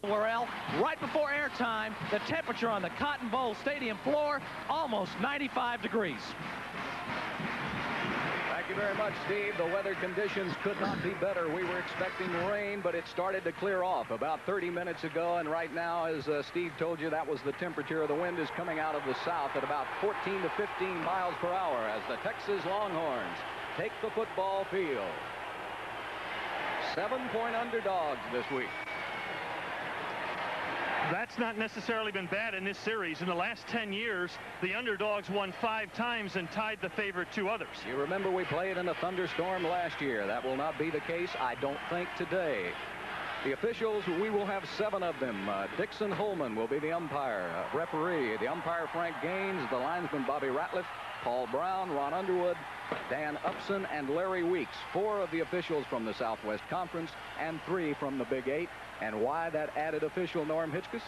Worrell, right before airtime, the temperature on the Cotton Bowl Stadium floor, almost 95 degrees. Thank you very much, Steve. The weather conditions could not be better. We were expecting rain, but it started to clear off about 30 minutes ago, and right now, as Steve told you, that was the temperature. The wind is coming out of the south at about 14 to 15 miles per hour as the Texas Longhorns take the football field. 7-point underdogs this week. That's not necessarily been bad in this series. In the last 10 years, the underdogs won 5 times and tied the favorite 2 others. You remember we played in a thunderstorm last year. That will not be the case, I don't think, today. The officials, we will have 7 of them. Dixon Holman will be the umpire, referee. The umpire, Frank Gaines. The linesman, Bobby Ratliff. Paul Brown, Ron Underwood, Dan Upson, and Larry Weeks. 4 of the officials from the Southwest Conference and 3 from the Big 8. And why that added official, Norm Hitchcock?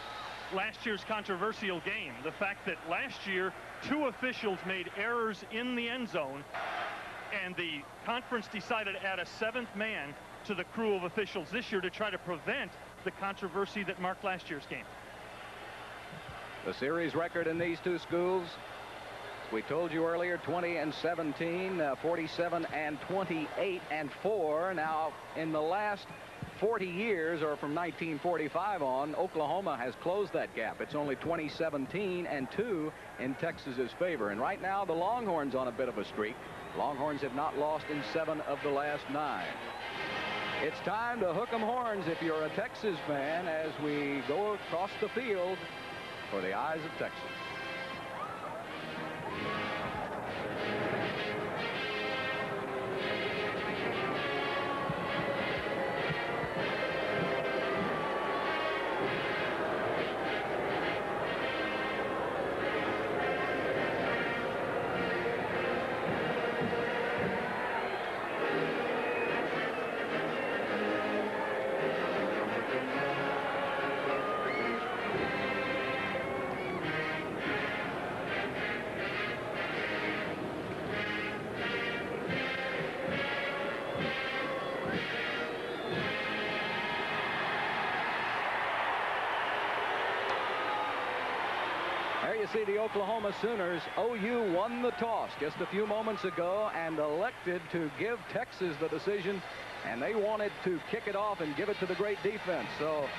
Last year's controversial game. The fact that last year 2 officials made errors in the end zone, and the conference decided to add a 7th man to the crew of officials this year to try to prevent the controversy that marked last year's game. The series record in these 2 schools, we told you earlier, 20-17, 47-28-4. Now, in the last 40 years, or from 1945 on, Oklahoma has closed that gap. It's only 20-17-2 in Texas's favor. And right now, the Longhorns on a bit of a streak. Longhorns have not lost in 7 of the last 9. It's time to hook 'em horns if you're a Texas fan as we go across the field for the eyes of Texas. See the Oklahoma Sooners. OU won the toss just a few moments ago and elected to give Texas the decision, and they wanted to kick it off and give it to the great defense. So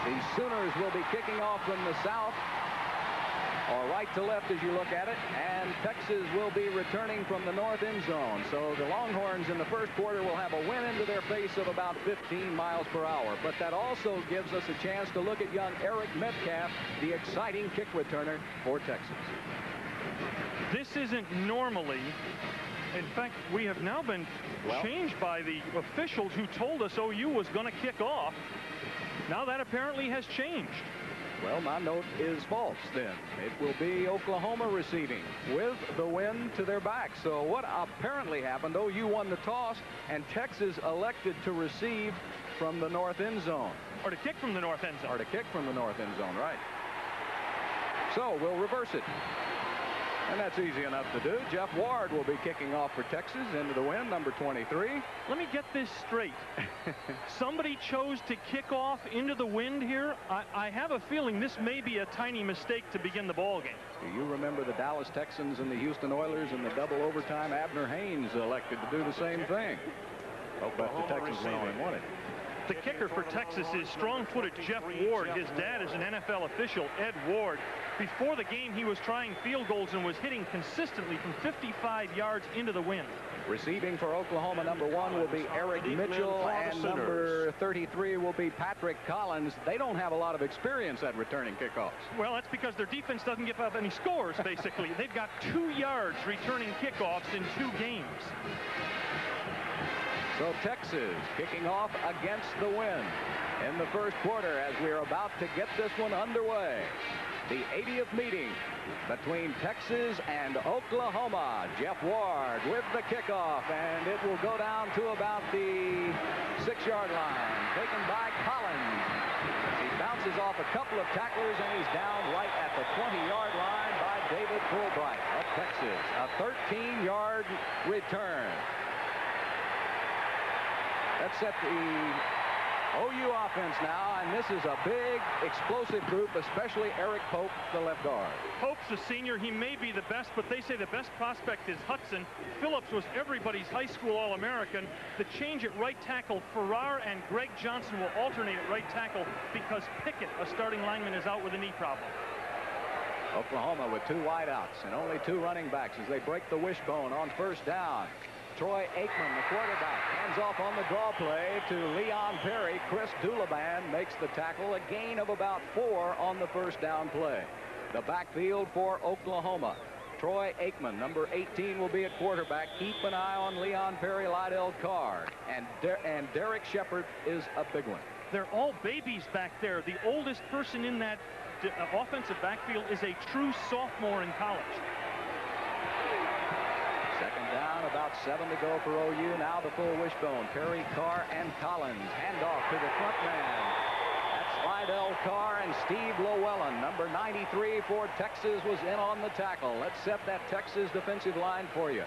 the Sooners will be kicking off from the south, or right to left as you look at it, and Texas will be returning from the north end zone. So the Longhorns in the first quarter will have a wind into their face of about 15 miles per hour. But that also gives us a chance to look at young Eric Metcalf, the exciting kick returner for Texas. This isn't normally. In fact, we have now been changed by the officials who told us OU was going to kick off. Now that apparently has changed. Well, my note is false then. It will be Oklahoma receiving with the wind to their back. So what apparently happened, OU won the toss, and Texas elected to receive from the north end zone. Or to kick from the north end zone. Or to kick from the north end zone, right. So we'll reverse it. And that's easy enough to do. Jeff Ward will be kicking off for Texas into the wind, number 23. Let me get this straight. Somebody chose to kick off into the wind here. I have a feeling this may be a tiny mistake to begin the ball game. Do you remember the Dallas Texans and the Houston Oilers in the double overtime? Abner Haynes elected to do the same thing. But the Texans went on and won it. The kicker for Texas is strong-footed Jeff Ward. His dad is an NFL official, Ed Ward. Before the game, he was trying field goals and was hitting consistently from 55 yards into the wind. Receiving for Oklahoma, number 1 will be Eric Mitchell, and number 33 will be Patrick Collins. They don't have a lot of experience at returning kickoffs. Well, that's because their defense doesn't give up any scores, basically. They've got 2 yards returning kickoffs in 2 games. So Texas kicking off against the wind in the first quarter as we're about to get this one underway. The 80th meeting between Texas and Oklahoma. Jeff Ward with the kickoff, and it will go down to about the 6-yard line. Taken by Collins. He bounces off a couple of tacklers, and he's down right at the 20-yard line by David Fulbright of Texas. A 13-yard return. That set the OU offense now, and this is a big, explosive group, especially Eric Pope, the left guard. Pope's a senior. He may be the best, but they say the best prospect is Hudson. Phillips was everybody's high school All-American. The change at right tackle, Farrar and Greg Johnson will alternate at right tackle because Pickett, a starting lineman, is out with a knee problem. Oklahoma with 2 wideouts and only 2 running backs as they break the wishbone on first down. Troy Aikman, the quarterback, hands off on the draw play to Leon Perry. Chris Dulaban makes the tackle, a gain of about 4 on the first down play. The backfield for Oklahoma. Troy Aikman, number 18, will be at quarterback. Keep an eye on Leon Perry, Lydell Carr, and Derek Shepard is a big one. They're all babies back there. The oldest person in that offensive backfield is a true sophomore in college. Second down, about 7 to go for OU. Now the full wishbone. Perry, Carr, and Collins. Handoff to the front man. That's Lydell Carr and Steve Llewellyn. Number 93 for Texas was in on the tackle. Let's set that Texas defensive line for you.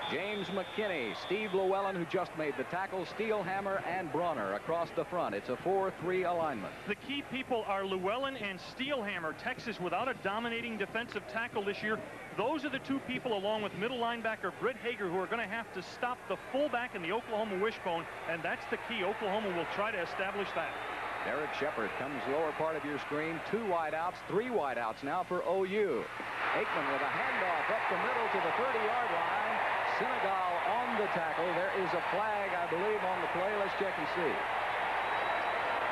James McKinney, Steve Llewellyn, who just made the tackle, Steelhammer, and Brunner across the front. It's a 4-3 alignment. The key people are Llewellyn and Steelhammer. Texas without a dominating defensive tackle this year. Those are the 2 people, along with middle linebacker Britt Hager, who are going to have to stop the fullback in the Oklahoma wishbone, and that's the key. Oklahoma will try to establish that. Derek Shepard comes lower part of your screen. 2 wideouts, 3 wideouts now for OU. Aikman with a handoff up the middle to the 30-yard line. Senegal on the tackle. There is a flag, I believe, on the play. Let's check and see.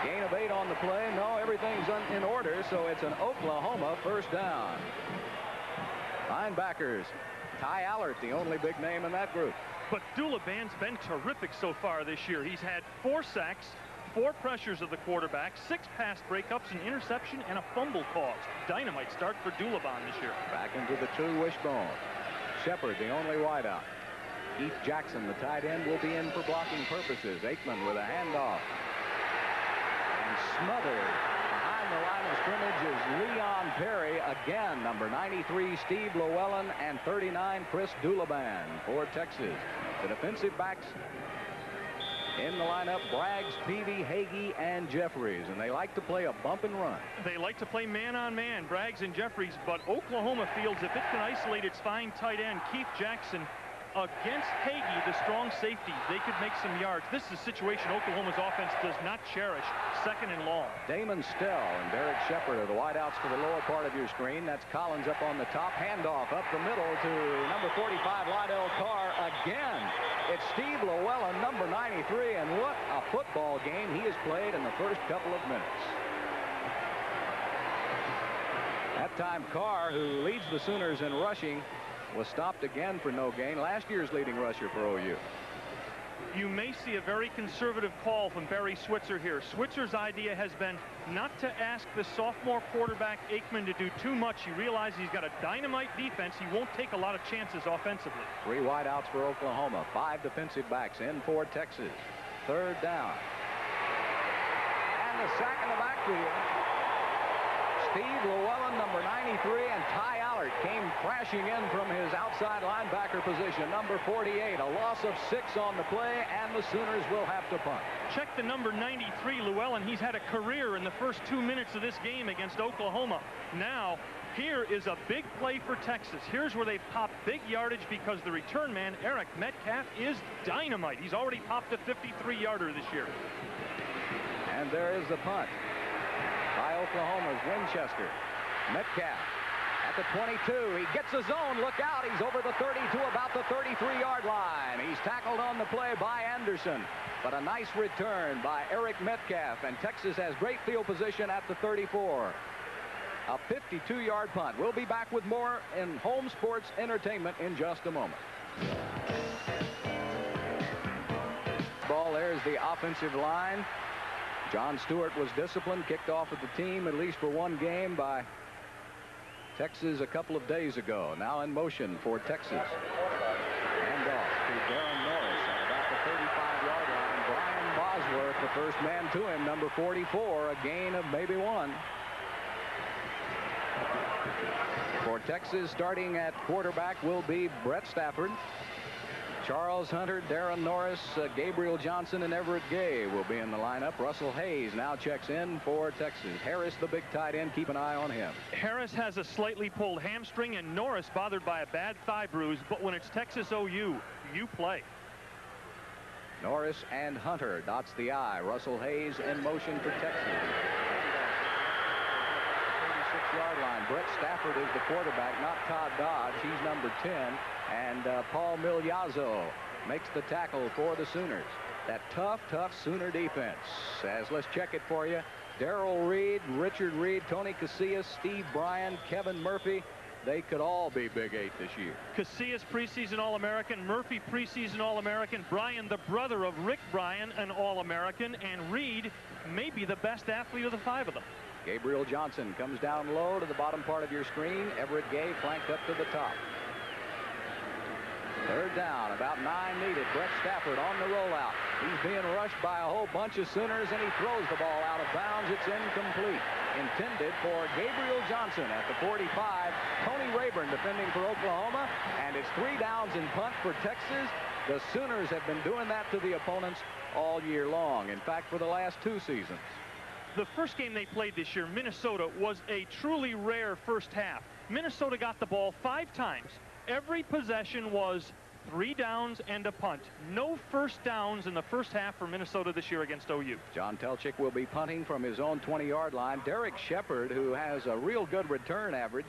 Gain of 8 on the play. No, everything's in order, so it's an Oklahoma first down. Linebackers, Ty Allert, the only big name in that group. But Dulaban's been terrific so far this year. He's had 4 sacks, 4 pressures of the quarterback, 6 pass breakups, an interception, and a fumble caused. Dynamite start for Dulaban this year. Back into the true wishbone. Shepard, the only wideout. Keith Jackson, the tight end, will be in for blocking purposes. Aikman with a handoff. And smothered behind the line of scrimmage is Leon Perry. Again, number 93, Steve Llewellyn, and 39, Chris Dulaban for Texas. The defensive backs in the lineup, Braggs, Peavy, Hagee, and Jeffries, and they like to play a bump and run. They like to play man-on-man, Braggs and Jeffries, but Oklahoma feels if it can isolate its fine tight end, Keith Jackson, against Hagee, the strong safety, they could make some yards. This is a situation Oklahoma's offense does not cherish. 2nd and long. Damon Stell and Derek Shepard are the wideouts to the lower part of your screen. That's Collins up on the top. Handoff up the middle to number 45, Lydell Carr again. It's Steve Llewellyn, number 93, and what a football game he has played in the first couple of minutes. That time, Carr, who leads the Sooners in rushing, was stopped again for no gain. Last year's leading rusher for OU. You may see a very conservative call from Barry Switzer here. Switzer's idea has been not to ask the sophomore quarterback Aikman to do too much. He realizes he's got a dynamite defense. He won't take a lot of chances offensively. 3 wideouts for Oklahoma. 5 defensive backs in for Texas. 3rd down. And the sack in the backfield. Steve Llewellyn, number 93, and Ty Allert came crashing in from his outside linebacker position. Number 48, a loss of 6 on the play, and the Sooners will have to punt. Check the number 93, Llewellyn. He's had a career in the first 2 minutes of this game against Oklahoma. Now, here is a big play for Texas. Here's where they pop big yardage because the return man, Eric Metcalf, is dynamite. He's already popped a 53-yarder this year. And there is the punt by Oklahoma's Winchester. Metcalf at the 22. He gets his own. Look out. He's over the 32, about the 33-yard line. He's tackled on the play by Anderson. But a nice return by Eric Metcalf. And Texas has great field position at the 34. A 52-yard punt. We'll be back with more in Home Sports Entertainment in just a moment. Ball, there's the offensive line. John Stewart was disciplined, kicked off with the team at least for 1 game by Texas a couple of days ago. Now in motion for Texas. Handoff to Darren Norris at about the 35-yard line. Brian Bosworth, the first man to him, number 44, a gain of maybe 1. For Texas, starting at quarterback will be Brett Stafford. Charles Hunter, Darren Norris, Gabriel Johnson, and Everett Gay will be in the lineup. Russell Hayes now checks in for Texas. Harris, the big tight end, keep an eye on him. Harris has a slightly pulled hamstring, and Norris bothered by a bad thigh bruise. But when it's Texas OU, you play. Norris and Hunter dots the I. Russell Hayes in motion for Texas. 36-yard line. Brett Stafford is the quarterback, not Todd Dodge. He's number 10. And Paul Migliazzo makes the tackle for the Sooners. That tough Sooner defense. As let's check it for you. Darrell Reed, Richard Reed, Tony Casillas, Steve Bryan, Kevin Murphy. They could all be Big 8 this year. Casillas, preseason All-American. Murphy, preseason All-American. Bryan, the brother of Rick Bryan, an All-American. And Reed may be the best athlete of the 5 of them. Gabriel Johnson comes down low to the bottom part of your screen. Everett Gay flanked up to the top. Third down, about 9 needed. Brett Stafford on the rollout. He's being rushed by a whole bunch of Sooners, and he throws the ball out of bounds. It's incomplete. Intended for Gabriel Johnson at the 45. Tony Rayburn defending for Oklahoma, and it's 3 downs and punt for Texas. The Sooners have been doing that to the opponents all year long. In fact, for the last 2 seasons. The first game they played this year, Minnesota, was a truly rare first half. Minnesota got the ball 5 times. Every possession was 3 downs and a punt. No first downs in the first half for Minnesota this year against OU. John Telchik will be punting from his own 20-yard line. Derek Shepard, who has a real good return average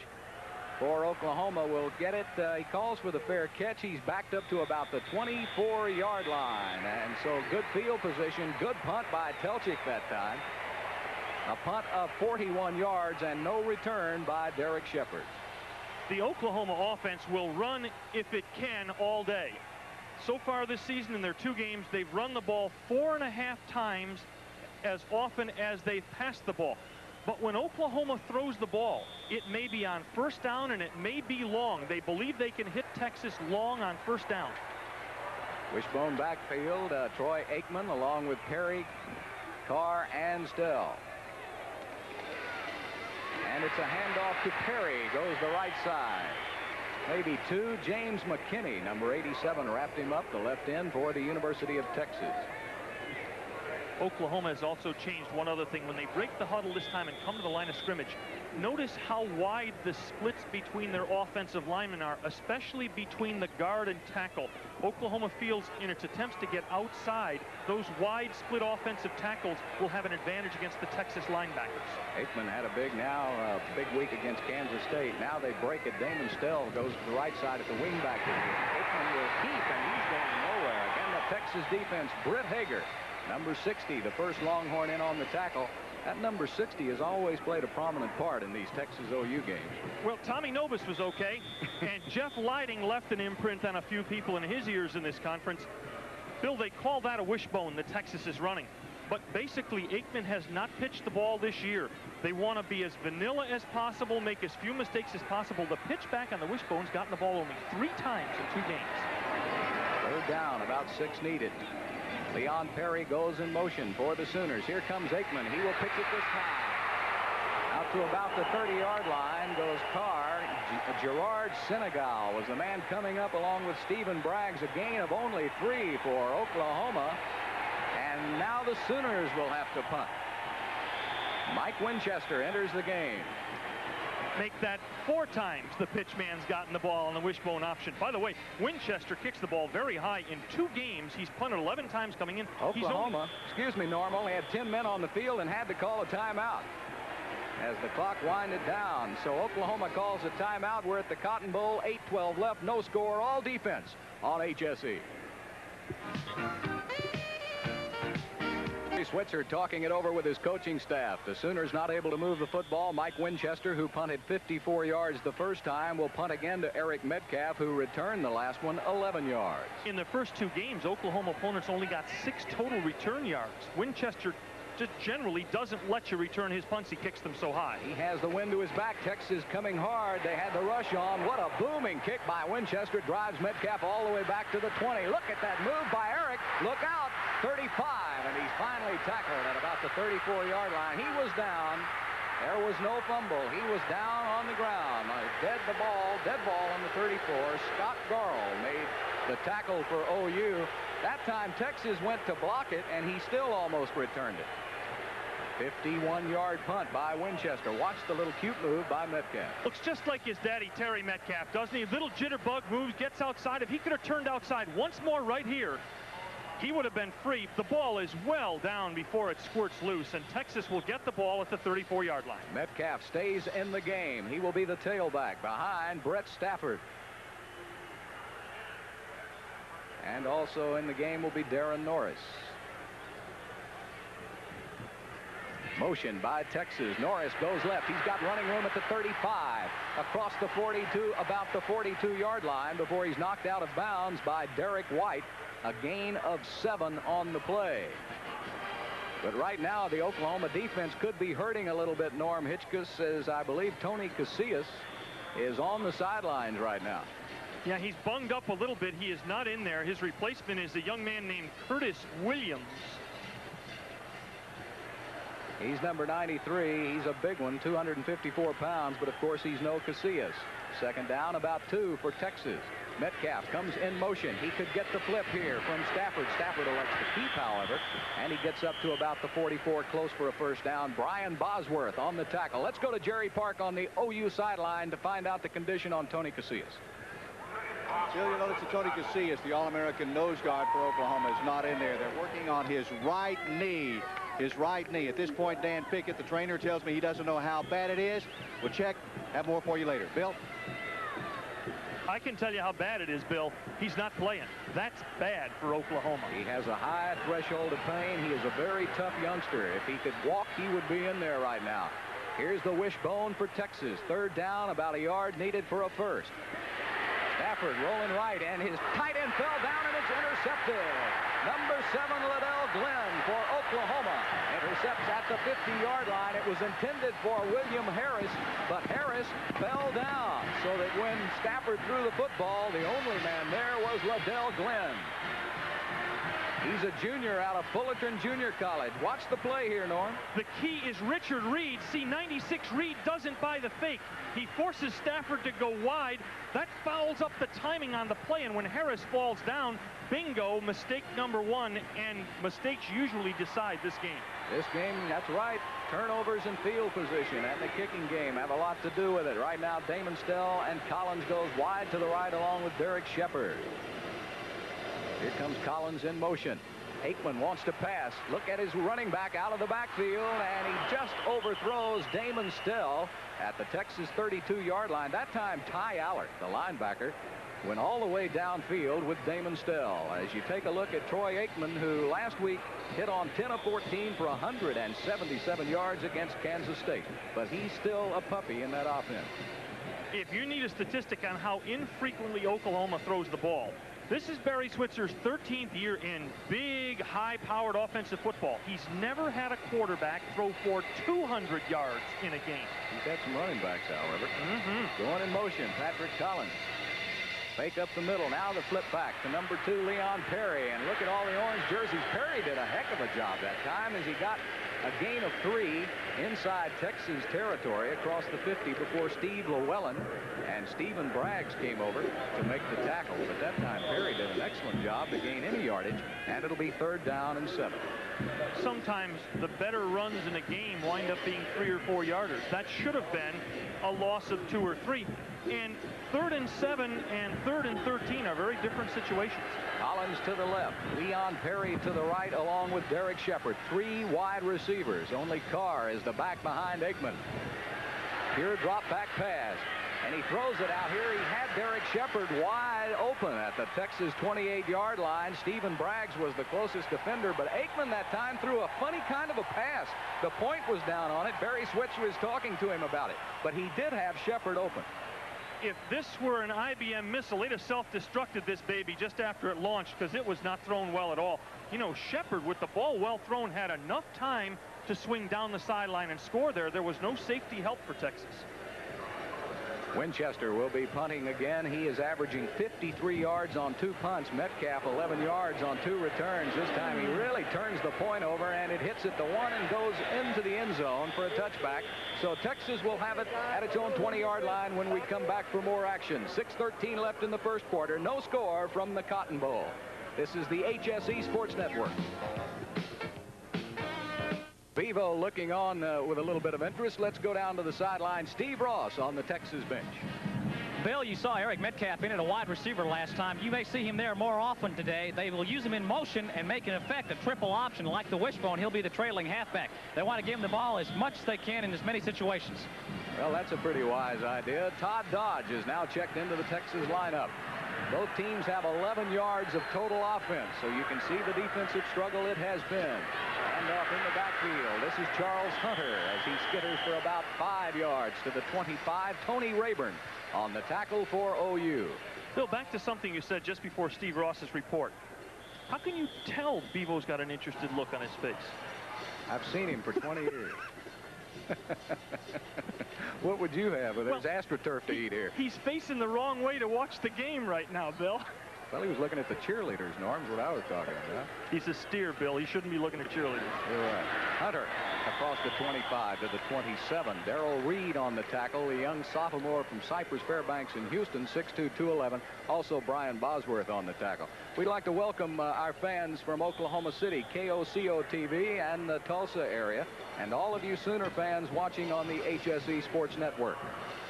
for Oklahoma, will get it. He calls for the fair catch. He's backed up to about the 24-yard line. And so good field position, good punt by Telchik that time. A punt of 41 yards and no return by Derek Shepard. The Oklahoma offense will run, if it can, all day. So far this season in their 2 games, they've run the ball 4.5 times as often as they've passed the ball. But when Oklahoma throws the ball, it may be on first down and it may be long. They believe they can hit Texas long on first down. Wishbone backfield, Troy Aikman along with Perry, Carr, and Stell. And it's a handoff to Perry. Goes the right side. Maybe 2. James McKinney, number 87, wrapped him up, the left end for the University of Texas. Oklahoma has also changed one other thing. When they break the huddle this time and come to the line of scrimmage, notice how wide the splits between their offensive linemen are, especially between the guard and tackle. Oklahoma feels in its attempts to get outside, those wide split offensive tackles will have an advantage against the Texas linebackers. Aikman had a big week against Kansas State. Now they break it. Damon Stell goes to the right side at the wingback. Aikman will keep, and he's going nowhere. Again, the Texas defense. Britt Hager, number 60, the first Longhorn in on the tackle. That number 60 has always played a prominent part in these Texas OU games. Well, Tommy Nobis was okay, and Jeff Lighting left an imprint on a few people in his ears in this conference. Bill, they call that a wishbone that Texas is running. But basically, Aikman has not pitched the ball this year. They want to be as vanilla as possible, make as few mistakes as possible. The pitch back on the wishbone's gotten the ball only 3 times in 2 games. Third down, about 6 needed. Leon Perry goes in motion for the Sooners. Here comes Aikman. He will pitch it this time. Out to about the 30-yard line goes Carr. Gerard Senegal was the man coming up along with Stephen Braggs. A gain of only 3 for Oklahoma. And now the Sooners will have to punt. Mike Winchester enters the game. Make that 4 times the pitch man's gotten the ball on the wishbone option. By the way, Winchester kicks the ball very high. In 2 games, he's punted 11 times coming in. Oklahoma, Norm, only had 10 men on the field and had to call a timeout as the clock winded down. So Oklahoma calls a timeout. We're at the Cotton Bowl, 8-12 left, no score, all defense on HSE. Switzer talking it over with his coaching staff. The Sooners not able to move the football. Mike Winchester, who punted 54 yards the first time, will punt again to Eric Metcalf, who returned the last one 11 yards. In the first 2 games, Oklahoma opponents only got 6 total return yards. Winchester just generally doesn't let you return his punts. He kicks them so high. He has the wind to his back. Texas coming hard. They had the rush on. What a booming kick by Winchester. Drives Metcalf all the way back to the 20. Look at that move by Eric. Look out. 35. And he's finally tackled at about the 34-yard line. He was down. There was no fumble. He was down on the ground. Dead ball on the 34. Scott Garl made the tackle for OU. That time Texas went to block it, and he still almost returned it. 51-yard punt by Winchester. Watch the little cute move by Metcalf. Looks just like his daddy, Terry Metcalf, doesn't he? Little jitterbug moves, gets outside. If he could have turned outside once more right here, he would have been free. The ball is well down before it squirts loose, and Texas will get the ball at the 34-yard line. Metcalf stays in the game. He will be the tailback behind Brett Stafford. And also in the game will be Darren Norris. Motion by Texas. Norris goes left. He's got running room at the 35. Across the 42, about the 42-yard line before he's knocked out of bounds by Derek White. A gain of 7 on the play. But right now the Oklahoma defense could be hurting a little bit, Norm Hitchcock, as I believe Tony Casillas is on the sidelines right now. Yeah, he's bunged up a little bit. He is not in there. His replacement is a young man named Curtis Williams. He's number 93. He's a big one, 254 pounds, but of course he's no Casillas. Second down, about 2 for Texas. Metcalf comes in motion. He could get the flip here from Stafford. Stafford elects to keep, however, and he gets up to about the 44, close for a first down. Brian Bosworth on the tackle. Let's go to Jerry Park on the OU sideline to find out the condition on Tony Casillas. Still, you notice that Tony Casillas, the All-American nose guard for Oklahoma, is not in there. They're working on his right knee. His right knee. At this point, Dan Pickett, the trainer, tells me he doesn't know how bad it is. We'll check. Have more for you later. Bill? I can tell you how bad it is, Bill. He's not playing. That's bad for Oklahoma. He has a high threshold of pain. He is a very tough youngster. If he could walk, he would be in there right now. Here's the wishbone for Texas. Third down, about a yard needed for a first. Stafford rolling right, and his tight end fell down, and it's intercepted. Number 7, Liddell Glenn for Oklahoma. Intercepts at the 50-yard line. It was intended for William Harris, but Harris fell down, so that when Stafford threw the football, the only man there was Liddell Glenn. He's a junior out of Fullerton Junior College. Watch the play here, Norm. The key is Richard Reed. See, 96 Reed doesn't buy the fake. He forces Stafford to go wide. That fouls up the timing on the play, and when Harris falls down, bingo, mistake number 1, and mistakes usually decide this game. This game, that's right, turnovers and field position and the kicking game have a lot to do with it. Right now, Damon Stell and Collins goes wide to the right along with Derek Shepard. Here comes Collins in motion. Aikman wants to pass. Look at his running back out of the backfield, and he just overthrows Damon Stell at the Texas 32-yard line. That time, Ty Allard, the linebacker, went all the way downfield with Damon Stell. As you take a look at Troy Aikman, who last week hit on 10 of 14 for 177 yards against Kansas State. But he's still a puppy in that offense. If you need a statistic on how infrequently Oklahoma throws the ball, this is Barry Switzer's 13th year in big, high-powered offensive football. He's never had a quarterback throw for 200 yards in a game. He's had some running backs, however. Going in motion, Patrick Collins. Fake up the middle. Now the flip back to number 2, Leon Perry. And look at all the orange jerseys. Perry did a heck of a job that time as he got a gain of 3 inside Texas territory across the 50 before Steve Llewellyn and Stephen Braggs came over to make the tackle. But that time Perry did an excellent job to gain any yardage, and it'll be 3rd down and 7. Sometimes the better runs in a game wind up being 3 or 4 yarders. That should have been a loss of 2 or 3. And 3rd and 7 and 3rd and 13 are very different situations. Collins to the left, Leon Perry to the right along with Derek Shepard. 3 wide receivers. Only Carr is the back behind Aikman. Here, drop back pass, and he throws it out here. He had Derek Shepard wide open at the Texas 28-yard line. Stephen Braggs was the closest defender, but Aikman that time threw a funny kind of a pass. The point was down on it. Barry Switzer was talking to him about it, but he did have Shepard open. If this were an IBM missile, they'd have self-destructed this baby just after it launched, because it was not thrown well at all. You know, Shepard, with the ball well thrown, had enough time to swing down the sideline and score there. There was no safety help for Texas. Winchester will be punting again. He is averaging 53 yards on 2 punts. Metcalf 11 yards on 2 returns. This time he really turns the point over, and it hits at the 1 and goes into the end zone for a touchback. So Texas will have it at its own 20-yard line when we come back for more action. 6:13 left in the first quarter. No score from the Cotton Bowl. This is the HSE Sports Network. Bevo looking on with a little bit of interest. Let's go down to the sideline. Steve Ross on the Texas bench. Bill, you saw Eric Metcalf in at a wide receiver last time. You may see him there more often today. They will use him in motion and make in effect a triple option like the wishbone. He'll be the trailing halfback. They want to give him the ball as much as they can in as many situations. Well, that's a pretty wise idea. Todd Dodge is now checked into the Texas lineup. Both teams have 11 yards of total offense, so you can see the defensive struggle it has been. And off in the backfield, this is Charles Hunter as he skitters for about 5 yards to the 25. Tony Rayburn on the tackle for OU. Bill, back to something you said just before Steve Ross's report. How can you tell Bevo's got an interested look on his face? I've seen him for 20 years. What would you have? There's AstroTurf to eat here. He's facing the wrong way to watch the game right now, Bill. Well, he was looking at the cheerleaders, Norm's what I was talking about. He's a steer, Bill. He shouldn't be looking at cheerleaders. You're right. Hunter across the 25 to the 27. Darrell Reed on the tackle, the young sophomore from Cypress Fairbanks in Houston, 6'2", 211. Also Brian Bosworth on the tackle. We'd like to welcome our fans from Oklahoma City, KOCO TV, and the Tulsa area, and all of you Sooner fans watching on the HSE Sports Network.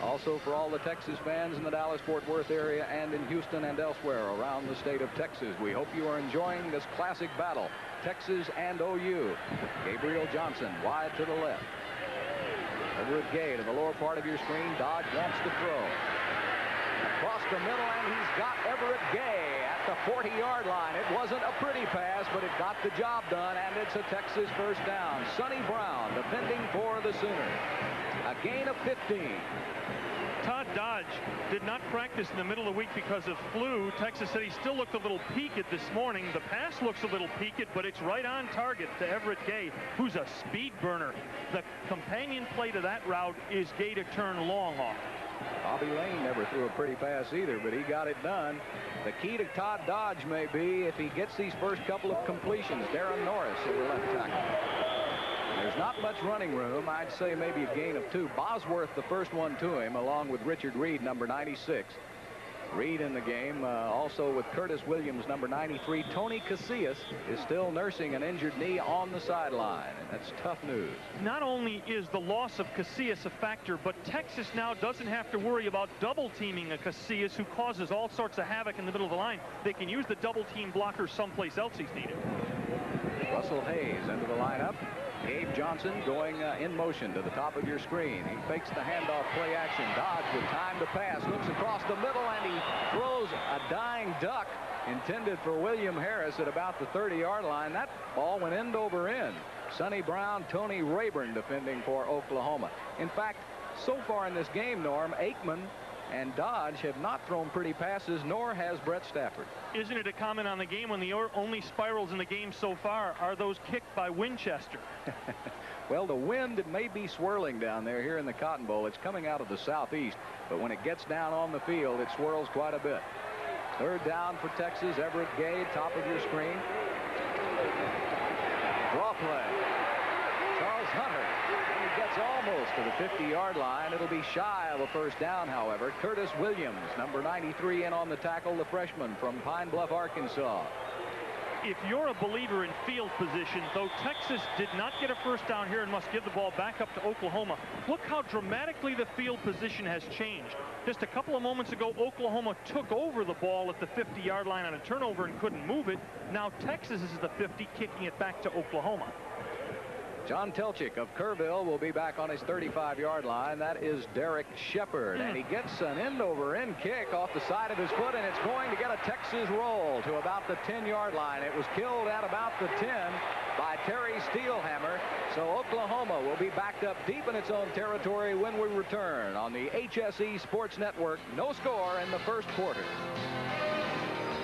Also for all the Texas fans in the Dallas-Fort Worth area and in Houston and elsewhere around the state of Texas. We hope you are enjoying this classic battle, Texas and OU. Gabriel Johnson wide to the left. Everett Gay to the lower part of your screen. Dodge wants to throw. Across the middle, and he's got Everett Gay at the 40-yard line. It wasn't a pretty pass, but it got the job done, and it's a Texas first down. Sonny Brown defending for the Sooners. A gain of 15. Todd Dodge did not practice in the middle of the week because of flu. Texas City still looked a little peaked this morning. The pass looks a little peaked, but it's right on target to Everett Gay, who's a speed burner. The companion play to that route is Gay to turn long off. Bobby Lane never threw a pretty pass either, but he got it done. The key to Todd Dodge may be if he gets these first couple of completions. Darren Norris at the left tackle. There's not much running room. I'd say maybe a gain of 2. Bosworth, the first one to him, along with Richard Reed, number 96. Reed in the game, also with Curtis Williams, number 93. Tony Casillas is still nursing an injured knee on the sideline, and that's tough news. Not only is the loss of Casillas a factor, but Texas now doesn't have to worry about double-teaming a Casillas who causes all sorts of havoc in the middle of the line. They can use the double-team blocker someplace else he's needed. Russell Hayes into the lineup. Gabe Johnson going in motion to the top of your screen. He fakes the handoff play action. Dodge with time to pass. Looks across the middle, and he throws a dying duck intended for William Harris at about the 30-yard line. That ball went end over end. Sonny Brown, Tony Rayburn defending for Oklahoma. In fact, so far in this game, Norm, Aikman and Dodge have not thrown pretty passes, nor has Brett Stafford. Isn't it a comment on the game when the only spirals in the game so far are those kicked by Winchester? Well, the wind may be swirling down there here in the Cotton Bowl. It's coming out of the southeast, but when it gets down on the field, it swirls quite a bit. Third down for Texas. Everett Gay, top of your screen. Draw play. Charles Hunter. And he gets almost to the 50-yard line. It'll be shy of a first down, however. Curtis Williams, number 93, in on the tackle, the freshman from Pine Bluff, Arkansas. If you're a believer in field position, though Texas did not get a first down here and must give the ball back up to Oklahoma, look how dramatically the field position has changed. Just a couple of moments ago, Oklahoma took over the ball at the 50-yard line on a turnover and couldn't move it. Now Texas is the 50, kicking it back to Oklahoma. John Telchik of Kerrville will be back on his 35-yard line. That is Derek Shepard, and he gets an end-over-end kick off the side of his foot, and it's going to get a Texas roll to about the 10-yard line. It was killed at about the 10 by Terry Steelhammer, so Oklahoma will be backed up deep in its own territory when we return on the HSE Sports Network. No score in the first quarter.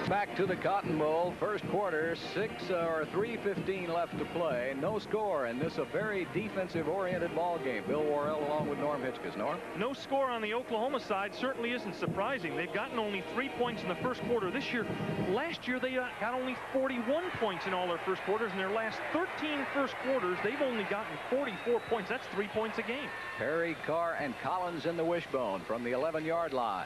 Back to the Cotton Bowl. First quarter, 3:15 left to play. No score, and this a very defensive-oriented ball game. Bill Worrell along with Norm Hitchcock. Norm? No score on the Oklahoma side certainly isn't surprising. They've gotten only 3 points in the first quarter this year. Last year, they got only 41 points in all their first quarters. In their last 13 first quarters, they've only gotten 44 points. That's 3 points a game. Perry, Carr, and Collins in the wishbone from the 11-yard line.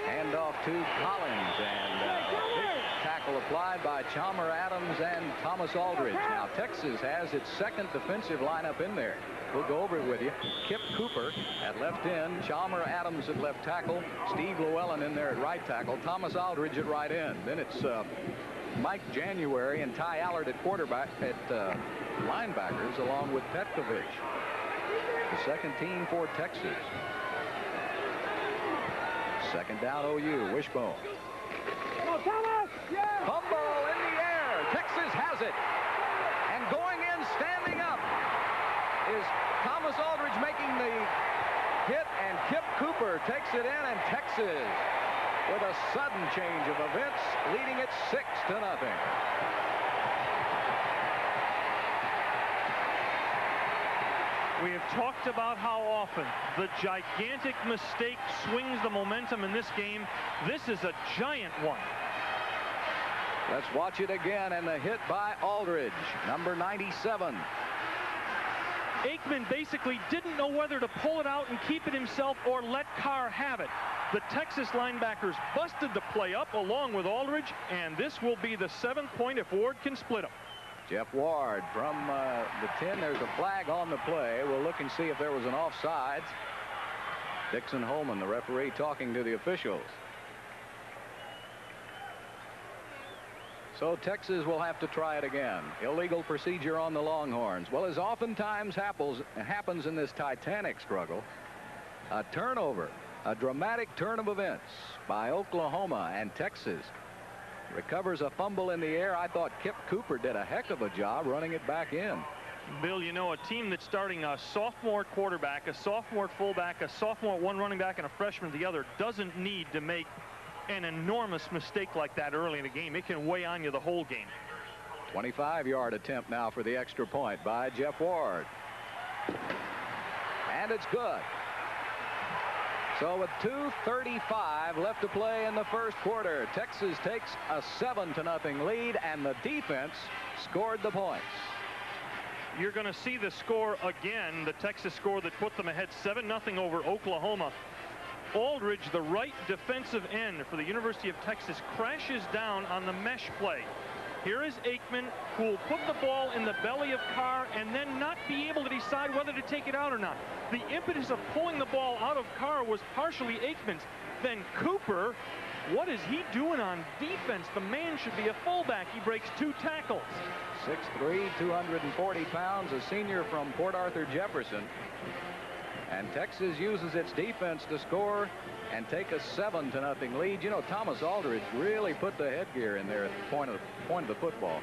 Hand off to Collins, and big tackle applied by Chalmer Adams and Thomas Aldridge. Now Texas has its second defensive lineup in there. We'll go over it with you. Kip Cooper at left end, Chalmer Adams at left tackle, Steve Llewellyn in there at right tackle, Thomas Aldridge at right end. Then it's Mike January and Ty Allard at quarterback at linebackers, along with Petkovic. The second team for Texas. Second down, OU, wishbone. Fumble in the air. Texas has it. And going in, standing up, is Thomas Aldridge making the hit, and Kip Cooper takes it in, and Texas, with a sudden change of events, leading it 6-0. We have talked about how often the gigantic mistake swings the momentum in this game. This is a giant one. Let's watch it again, and the hit by Aldridge, number 97. Aikman basically didn't know whether to pull it out and keep it himself or let Carr have it. The Texas linebackers busted the play up along with Aldridge, and this will be the 7th point if Ward can split them. Jeff Ward from the 10. There's a flag on the play. We'll look and see if there was an offsides. Dixon Holman, the referee, talking to the officials. So Texas will have to try it again. Illegal procedure on the Longhorns. Well, as oftentimes happens in this titanic struggle, a turnover, a dramatic turn of events by Oklahoma, and Texas recovers a fumble in the air. I thought Kip Cooper did a heck of a job running it back in. Bill, you know, a team that's starting a sophomore quarterback, a sophomore fullback, a sophomore one running back, and a freshman the other doesn't need to make an enormous mistake like that early in the game. It can weigh on you the whole game. 25-yard attempt now for the extra point by Jeff Ward. And it's good. So with 2:35 left to play in the first quarter, Texas takes a 7-0 lead, and the defense scored the points. You're going to see the score again, the Texas score that put them ahead 7-0 over Oklahoma. Aldridge, the right defensive end for the University of Texas, crashes down on the mesh play. Here is Aikman, who will put the ball in the belly of Carr and then not be able to decide whether to take it out or not. The impetus of pulling the ball out of Carr was partially Aikman's. Then Cooper, what is he doing on defense? The man should be a fullback. He breaks 2 tackles. 6'3", 240 pounds, a senior from Port Arthur Jefferson. And Texas uses its defense to score and take a 7-0 lead. You know, Thomas Aldridge really put the headgear in there at the point of the football.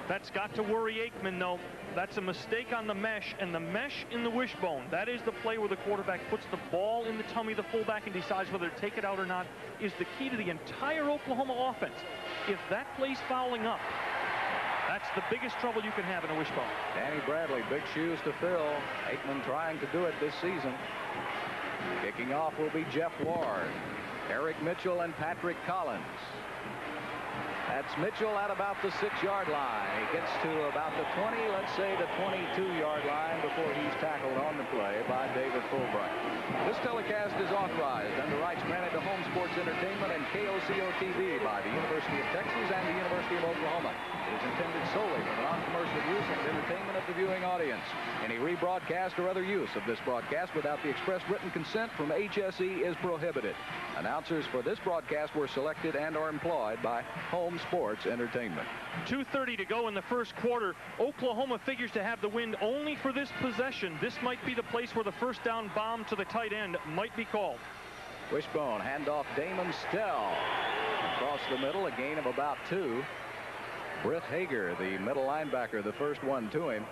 That's got to worry Aikman, though. That's a mistake on the mesh, and the mesh in the wishbone. That is the play where the quarterback puts the ball in the tummy of the fullback and decides whether to take it out or not, is the key to the entire Oklahoma offense. If that plays fouling up, that's the biggest trouble you can have in a wishbone. Danny Bradley, big shoes to fill. Aikman trying to do it this season. Kicking off will be Jeff Ward, Eric Mitchell, and Patrick Collins. That's Mitchell at about the 6-yard line. He gets to about the 20, let's say the 22-yard line, before he's tackled on the play by David Fulbright. This telecast is authorized under rights granted to Home Sports Entertainment and KOCO-TV by the University of Texas and the University of Oklahoma. It is intended solely for the non-commercial use and entertainment of the viewing audience. Any rebroadcast or other use of this broadcast without the express written consent from HSE is prohibited. Announcers for this broadcast were selected and are employed by Home Sports Entertainment. 2:30 to go in the first quarter. Oklahoma figures to have the win only for this possession. This might be the place where the first down bomb to the tight end might be called. Wishbone, handoff Damon Stell. Across the middle, a gain of about 2. Britt Hager, the middle linebacker, the first one to him.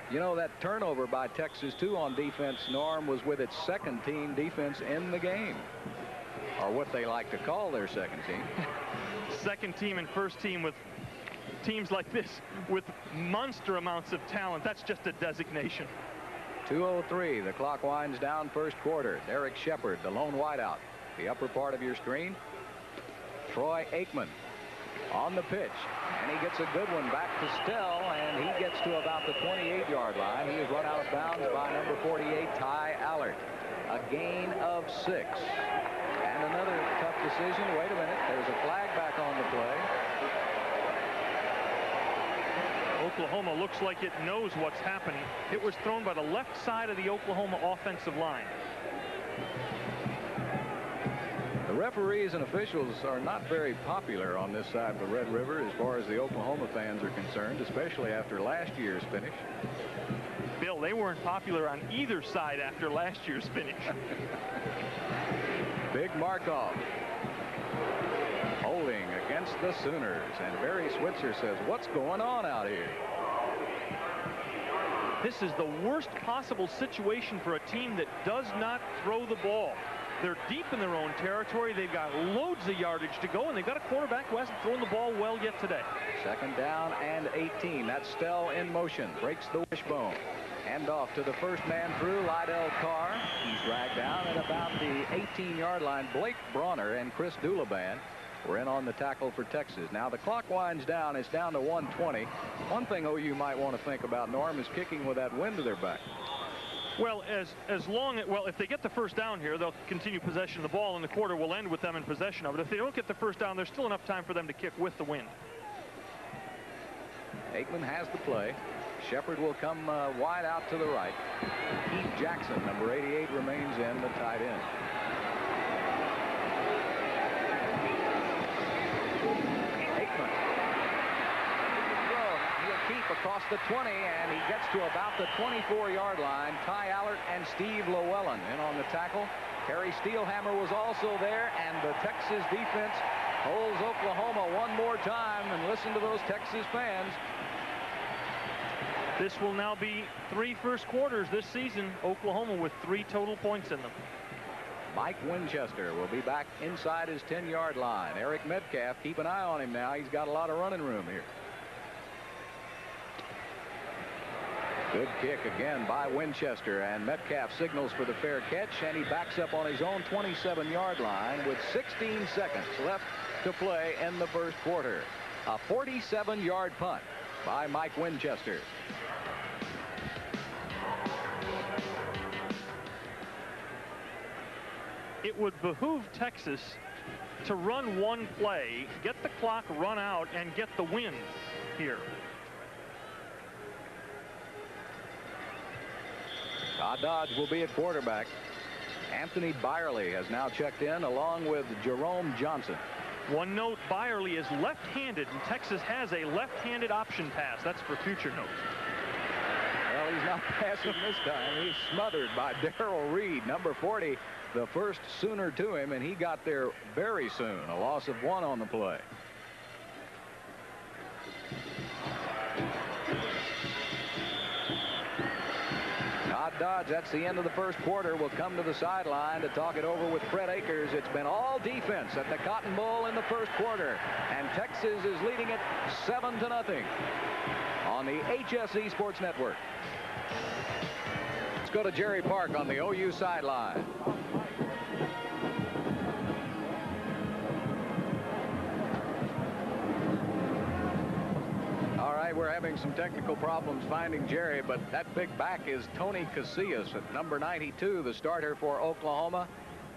You know, that turnover by Texas, too, on defense, Norm, was with its second team defense in the game. Or what they like to call their second team. Second team and first team with teams like this with monster amounts of talent. That's just a designation. 2:03. The clock winds down first quarter. Derek Shepard, the lone wideout. The upper part of your screen. Troy Aikman on the pitch. And he gets a good one back to Stell, and he gets to about the 28-yard line. He is run out of bounds by number 48, Ty Allard. A gain of 6. And another tough decision. Wait a minute. There's a flag back on the play. Oklahoma looks like it knows what's happening. It was thrown by the left side of the Oklahoma offensive line. The referees and officials are not very popular on this side of the Red River as far as the Oklahoma fans are concerned, especially after last year's finish. Bill, they weren't popular on either side after last year's finish. Big Markov holding against the Sooners, and Barry Switzer says, what's going on out here? This is the worst possible situation for a team that does not throw the ball. They're deep in their own territory. They've got loads of yardage to go, and they've got a quarterback who hasn't thrown the ball well yet today. Second down and 18. That's Stell in motion. Breaks the wishbone. Hand off to the first man through, Lydell Carr. He's dragged down at about the 18-yard line. Blake Bronner and Chris Dulaban were in on the tackle for Texas. Now the clock winds down. It's down to 1:20. One thing OU might want to think about, Norm, is kicking with that wind to their back. Well, if they get the first down here, they'll continue possession of the ball, and the quarter will end with them in possession of it. If they don't get the first down, there's still enough time for them to kick with the wind. Aikman has the play. Shepard will come wide out to the right. Keith Jackson, number 88, remains in, the tight end. Aikman. He'll keep across the 20, and he gets to about the 24-yard line. Ty Allard and Steve Llewellyn in on the tackle. Terry Steelhammer was also there, and the Texas defense holds Oklahoma one more time. And listen to those Texas fans. This will now be 3 first quarters this season. Oklahoma with 3 total points in them. Mike Winchester will be back inside his 10-yard line. Eric Metcalf, keep an eye on him now. He's got a lot of running room here. Good kick again by Winchester, and Metcalf signals for the fair catch, and he backs up on his own 27-yard line with 16 seconds left to play in the first quarter. A 47-yard punt by Mike Winchester. It would behoove Texas to run one play, get the clock run out, and get the win here. Todd Dodge will be at quarterback. Anthony Byerly has now checked in along with Jerome Johnson. One note, Byerly is left-handed, and Texas has a left-handed option pass. That's for future notes. Well, he's not passing this time. He's smothered by Darrell Reed, number 40, the first Sooner to him, and he got there very soon. A loss of 1 on the play. Todd Dodge, that's the end of the first quarter, will come to the sideline to talk it over with Fred Akers. It's been all defense at the Cotton Bowl in the first quarter, and Texas is leading it 7-0 on the HSE Sports Network. Let's go to Jerry Park on the OU sideline. All right, we're having some technical problems finding Jerry, but that big back is Tony Casillas at number 92, the starter for Oklahoma.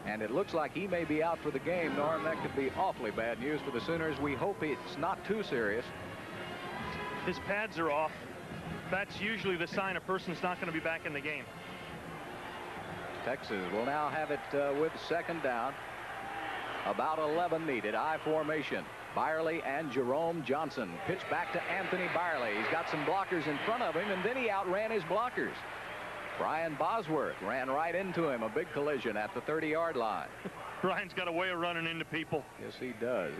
And it looks like he may be out for the game. Norm, that could be awfully bad news for the Sooners. We hope it's not too serious. His pads are off. That's usually the sign a person's not going to be back in the game. Texas will now have it with second down. About 11 needed. I formation. Byerly and Jerome Johnson. Pitch back to Anthony Byerly. He's got some blockers in front of him, and then he outran his blockers. Brian Bosworth ran right into him. A big collision at the 30-yard line. Brian's got a way of running into people. Yes, he does.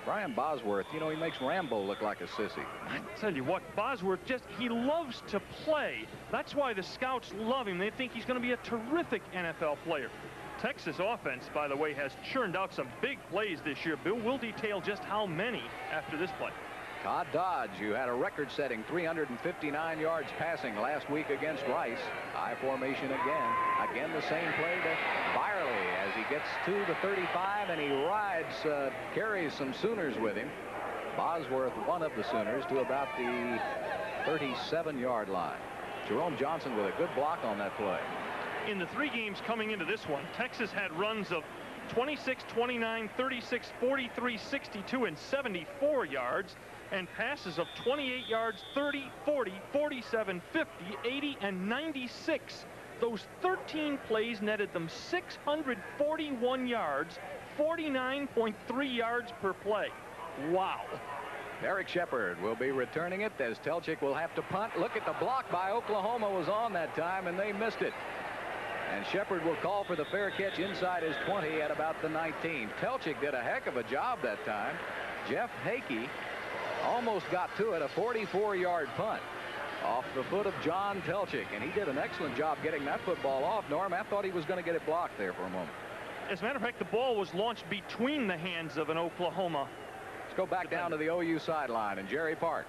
Brian Bosworth, you know, he makes Rambo look like a sissy. I tell you what, Bosworth he loves to play. That's why the scouts love him. They think he's going to be a terrific NFL player. Texas offense, by the way, has churned out some big plays this year. Bill will detail just how many after this play. Todd Dodge, who had a record-setting 359 yards passing last week against Rice. High formation again. Again, the same play to Byerly as he gets to the 35, and he carries some Sooners with him. Bosworth, one of the Sooners, to about the 37-yard line. Jerome Johnson with a good block on that play. In the 3 games coming into this one, Texas had runs of 26, 29, 36, 43, 62, and 74 yards, and passes of 28 yards, 30, 40, 47, 50, 80, and 96. Those 13 plays netted them 641 yards, 49.3 yards per play. Wow. Derek Shepard will be returning it as Telchik will have to punt. Look at the block by Oklahoma was on that time, and they missed it. And Shepard will call for the fair catch inside his 20 at about the 19. Telchik did a heck of a job that time. Jeff Hakey almost got to it, a 44-yard punt off the foot of John Telchik, and he did an excellent job getting that football off. Norm, I thought he was going to get it blocked there for a moment. As a matter of fact, the ball was launched between the hands of an Oklahoma. Let's go back down to the OU sideline and Jerry Park.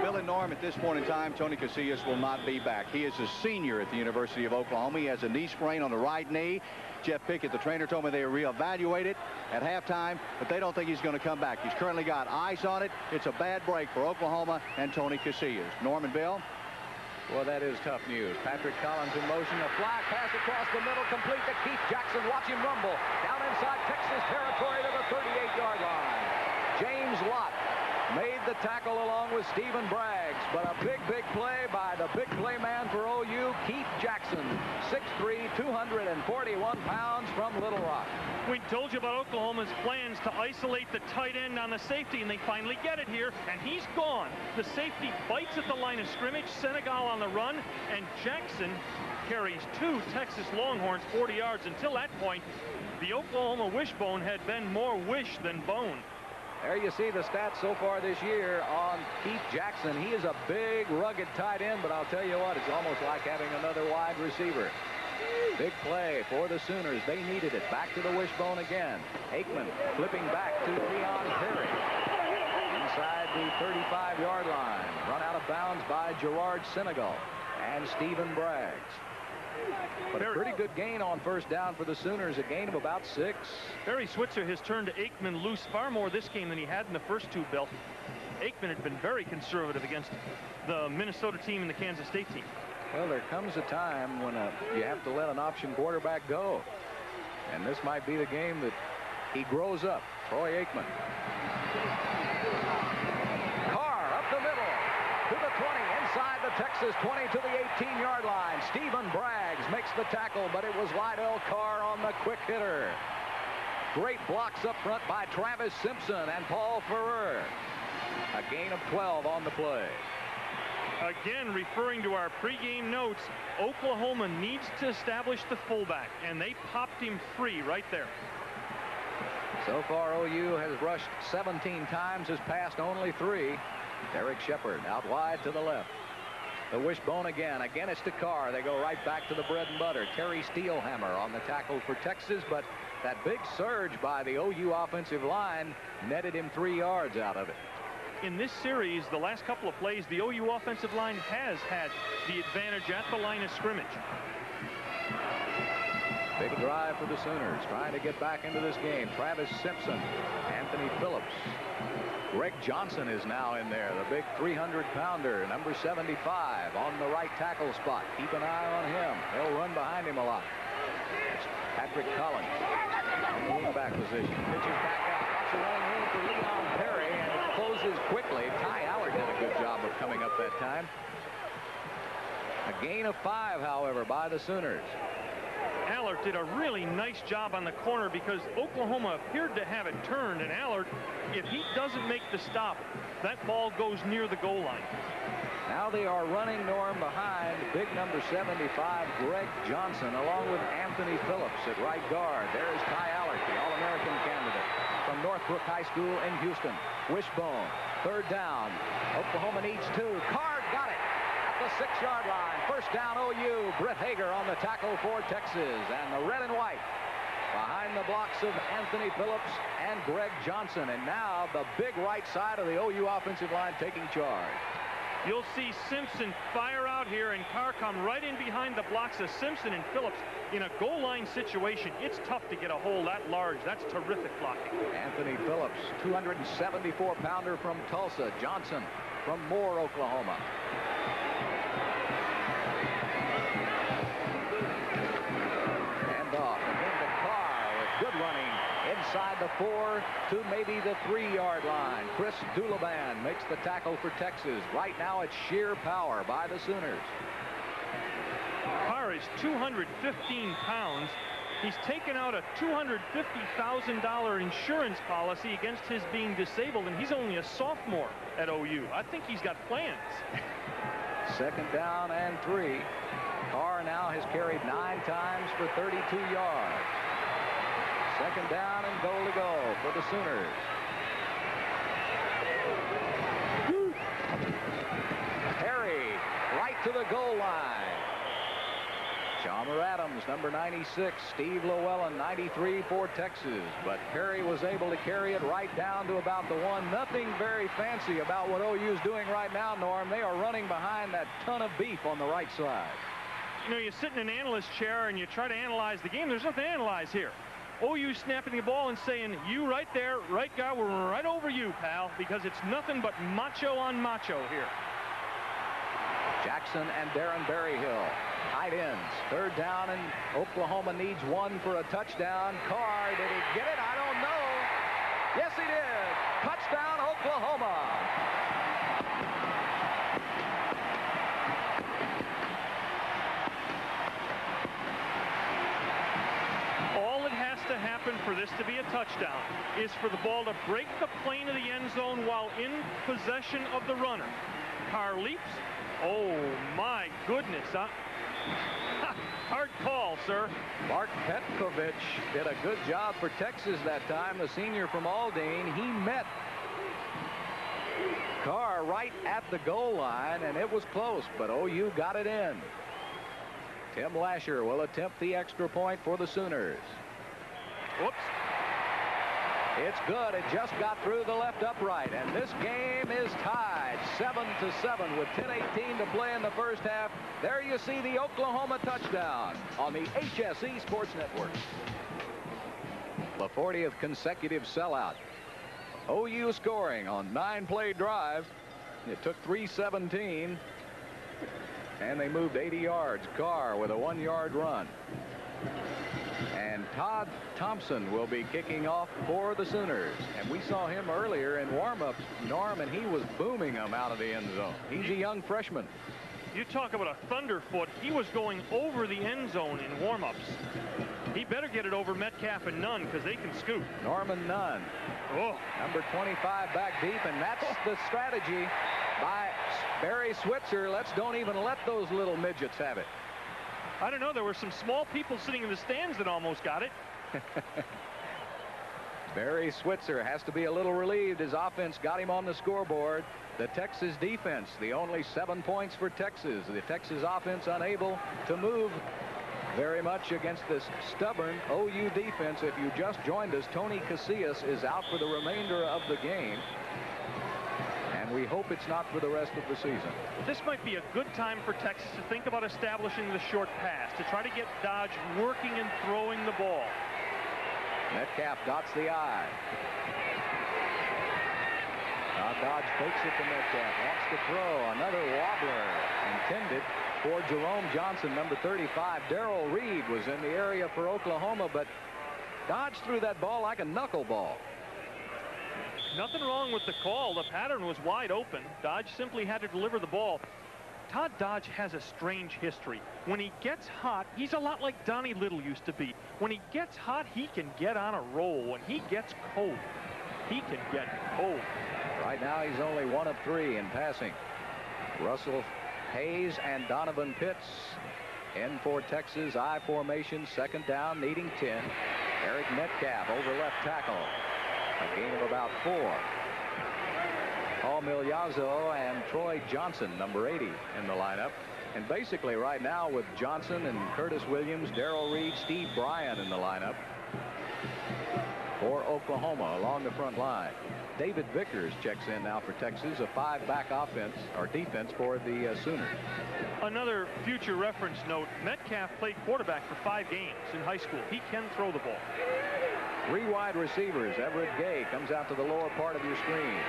Bill and Norm, at this point in time, Tony Casillas will not be back. He is a senior at the University of Oklahoma. He has a knee sprain on the right knee. Jeff Pickett, the trainer, told me they reevaluate it at halftime, but they don't think he's going to come back. He's currently got ice on it. It's a bad break for Oklahoma and Tony Casillas. Norm and Bill? Well, that is tough news. Patrick Collins in motion. A flag pass across the middle, complete to Keith Jackson. Watch him rumble down inside Texas territory to the 38-yard line. James Lott made the tackle along with Stephen Braggs, but a big play by the big play man for OU, Keith Jackson, 6'3", 241 pounds from Little Rock. We told you about Oklahoma's plans to isolate the tight end on the safety, and they finally get it here, and he's gone. The safety bites at the line of scrimmage, Senegal on the run, and Jackson carries 2 Texas Longhorns 40 yards. Until that point, the Oklahoma wishbone had been more wish than bone. There you see the stats so far this year on Keith Jackson. He is a big, rugged tight end, but I'll tell you what, it's almost like having another wide receiver. Big play for the Sooners. They needed it. Back to the wishbone again. Aikman flipping back to Leon Perry. Inside the 35-yard line. Run out of bounds by Gerard Senegal and Stephen Braggs. But a pretty good gain on first down for the Sooners, a gain of about 6. Barry Switzer has turned Aikman loose far more this game than he had in the first 2, Bill. Aikman had been very conservative against the Minnesota team and the Kansas State team. Well, there comes a time when you have to let an option quarterback go. And this might be the game that he grows up. Troy Aikman. Carr up the middle to the 20, inside the Texas 20 to the 18-yard line. Stephen Braggs makes the tackle, but it was Lydell Carr on the quick hitter. Great blocks up front by Travis Simpson and Paul Ferrer. A gain of 12 on the play. Again, referring to our pregame notes, Oklahoma needs to establish the fullback, and they popped him free right there. So far, OU has rushed 17 times, has passed only 3. Derek Shepard out wide to the left. The wishbone again. Again, it's to Carr. They go right back to the bread and butter. Terry Steelhammer on the tackle for Texas, but that big surge by the OU offensive line netted him 3 yards out of it. In this series, the last couple of plays, the OU offensive line has had the advantage at the line of scrimmage. Big drive for the Sooners, trying to get back into this game. Travis Simpson, Anthony Phillips. Greg Johnson is now in there, the big 300-pounder, number 75 on the right tackle spot. Keep an eye on him. They'll run behind him a lot. It's Patrick Collins in the wingback position. Pitches back out. Lots of running room for Leon Perry, and it closes quickly. Ty Allard did a good job of coming up that time. A gain of 5, however, by the Sooners. Allard did a really nice job on the corner because Oklahoma appeared to have it turned, and Allard, if he doesn't make the stop, that ball goes near the goal line. Now they are running Norm behind big number 75, Greg Johnson, along with Anthony Phillips at right guard. There's Ty Allard, the All-American candidate from Northbrook High School in Houston. Wishbone, 3rd down. Oklahoma needs 2. Card got it at the 6-yard line. First down OU. Britt Hager on the tackle for Texas. And the red and white behind the blocks of Anthony Phillips and Greg Johnson. And now the big right side of the OU offensive line taking charge. You'll see Simpson fire out here, and Carr come right in behind the blocks of Simpson and Phillips in a goal line situation. It's tough to get a hole that large. That's terrific blocking. Anthony Phillips, 274-pounder from Tulsa. Johnson from Moore, Oklahoma. Handoff again to Carr with good running inside the 4 to maybe the 3-yard line. Chris Dulaban makes the tackle for Texas. Right now it's sheer power by the Sooners. Carr is 215 pounds. He's taken out a $250,000 insurance policy against his being disabled, and he's only a sophomore at OU. I think he's got plans. Second down and 3. Carr now has carried 9 times for 32 yards. Second down and goal to go for the Sooners. Perry right to the goal line. Chalmer Adams, number 96. Steve Llewellyn, 93 for Texas. But Perry was able to carry it right down to about the 1. Nothing very fancy about what OU is doing right now, Norm. They are running behind that ton of beef on the right side. You know, you sit in an analyst chair and you try to analyze the game. There's nothing to analyze here. OU snapping the ball and saying, you right there, right guy, we're right over you, pal, because it's nothing but macho on macho here. Jackson and Darren Berryhill, tight ends. Third down, and Oklahoma needs 1 for a touchdown. Carr, did he get it? I don't know. Yes, he did. Touchdown, Oklahoma. All it has to happen for this to be a touchdown is for the ball to break the plane of the end zone while in possession of the runner. Carr leaps. Oh, my goodness. Hard call, sir. Mark Petkovich did a good job for Texas that time. The senior from Aldine. He met Carr right at the goal line, and it was close, but OU got it in. Tim Lasher will attempt the extra point for the Sooners. Whoops. It's good. It just got through the left upright, and this game is tied 7-7 with 10:18 to play in the first half. There you see the Oklahoma touchdown on the HSE Sports Network. The 40th consecutive sellout. OU scoring on 9-play drive. It took 3:17, and they moved 80 yards. Carr with a 1-yard run. And Todd Thompson will be kicking off for the Sooners. And we saw him earlier in warm-ups, Norm, and he was booming them out of the end zone. He's a young freshman. You talk about a thunderfoot. He was going over the end zone in warm-ups. He better get it over Metcalf and Nunn, because they can scoot. Norman Nunn, number 25 back deep, and that's the strategy by Barry Switzer. Don't even let those little midgets have it. I don't know. There were some small people sitting in the stands that almost got it. Barry Switzer has to be a little relieved. His offense got him on the scoreboard. The Texas defense, the only 7 points for Texas. The Texas offense unable to move very much against this stubborn OU defense. If you just joined us, Tony Casillas is out for the remainder of the game. And we hope it's not for the rest of the season. This might be a good time for Texas to think about establishing the short pass, to try to get Dodge working and throwing the ball. Metcalf dots the I. Now Dodge fakes it to Metcalf. Wants to throw. Another wobbler intended for Jerome Johnson, number 35. Darrell Reed was in the area for Oklahoma, but Dodge threw that ball like a knuckleball. Nothing wrong with the call. The pattern was wide open. Dodge simply had to deliver the ball. Todd Dodge has a strange history. When he gets hot, he's a lot like Donnie Little used to be. When he gets hot, he can get on a roll. When he gets cold, he can get cold. Right now, he's only 1 of 3 in passing. Russell Hayes and Donovan Pitts in for Texas. I formation, second down, needing 10. Eric Metcalf over left tackle. A gain of about 4. Paul Milazzo and Troy Johnson, number 80, in the lineup. And basically right now with Johnson and Curtis Williams, Darrell Reed, Steve Bryan in the lineup for Oklahoma along the front line. David Vickers checks in now for Texas, a 5-back offense or defense for the Sooners. Another future reference note, Metcalf played quarterback for 5 games in high school. He can throw the ball. 3 wide receivers. Everett Gay comes out to the lower part of your screen.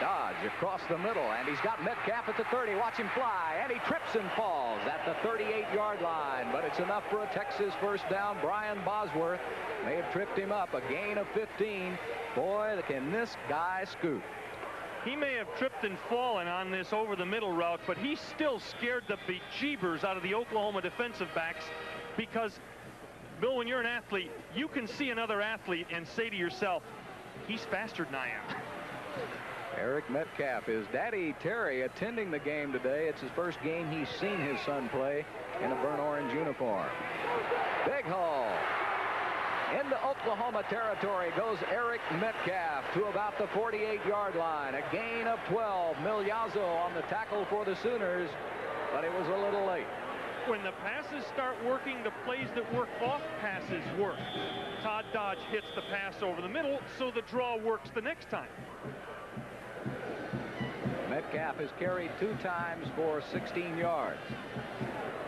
Dodge across the middle, and he's got Metcalf at the 30. Watch him fly, and he trips and falls at the 38-yard line, but it's enough for a Texas first down. Brian Bosworth may have tripped him up. A gain of 15. Boy, can this guy scoot. He may have tripped and fallen on this over the middle route, but he still scared the bejeebers out of the Oklahoma defensive backs, because, Bill, when you're an athlete, you can see another athlete and say to yourself, he's faster than I am. Eric Metcalf, his daddy Terry attending the game today. It's his first game he's seen his son play in a burnt orange uniform. Big hole. Into Oklahoma territory goes Eric Metcalf to about the 48-yard line. A gain of 12. Milazzo on the tackle for the Sooners, but it was a little late. When the passes start working, the plays that work off passes work. Todd Dodge hits the pass over the middle, so the draw works the next time. Metcalf has carried 2 times for 16 yards.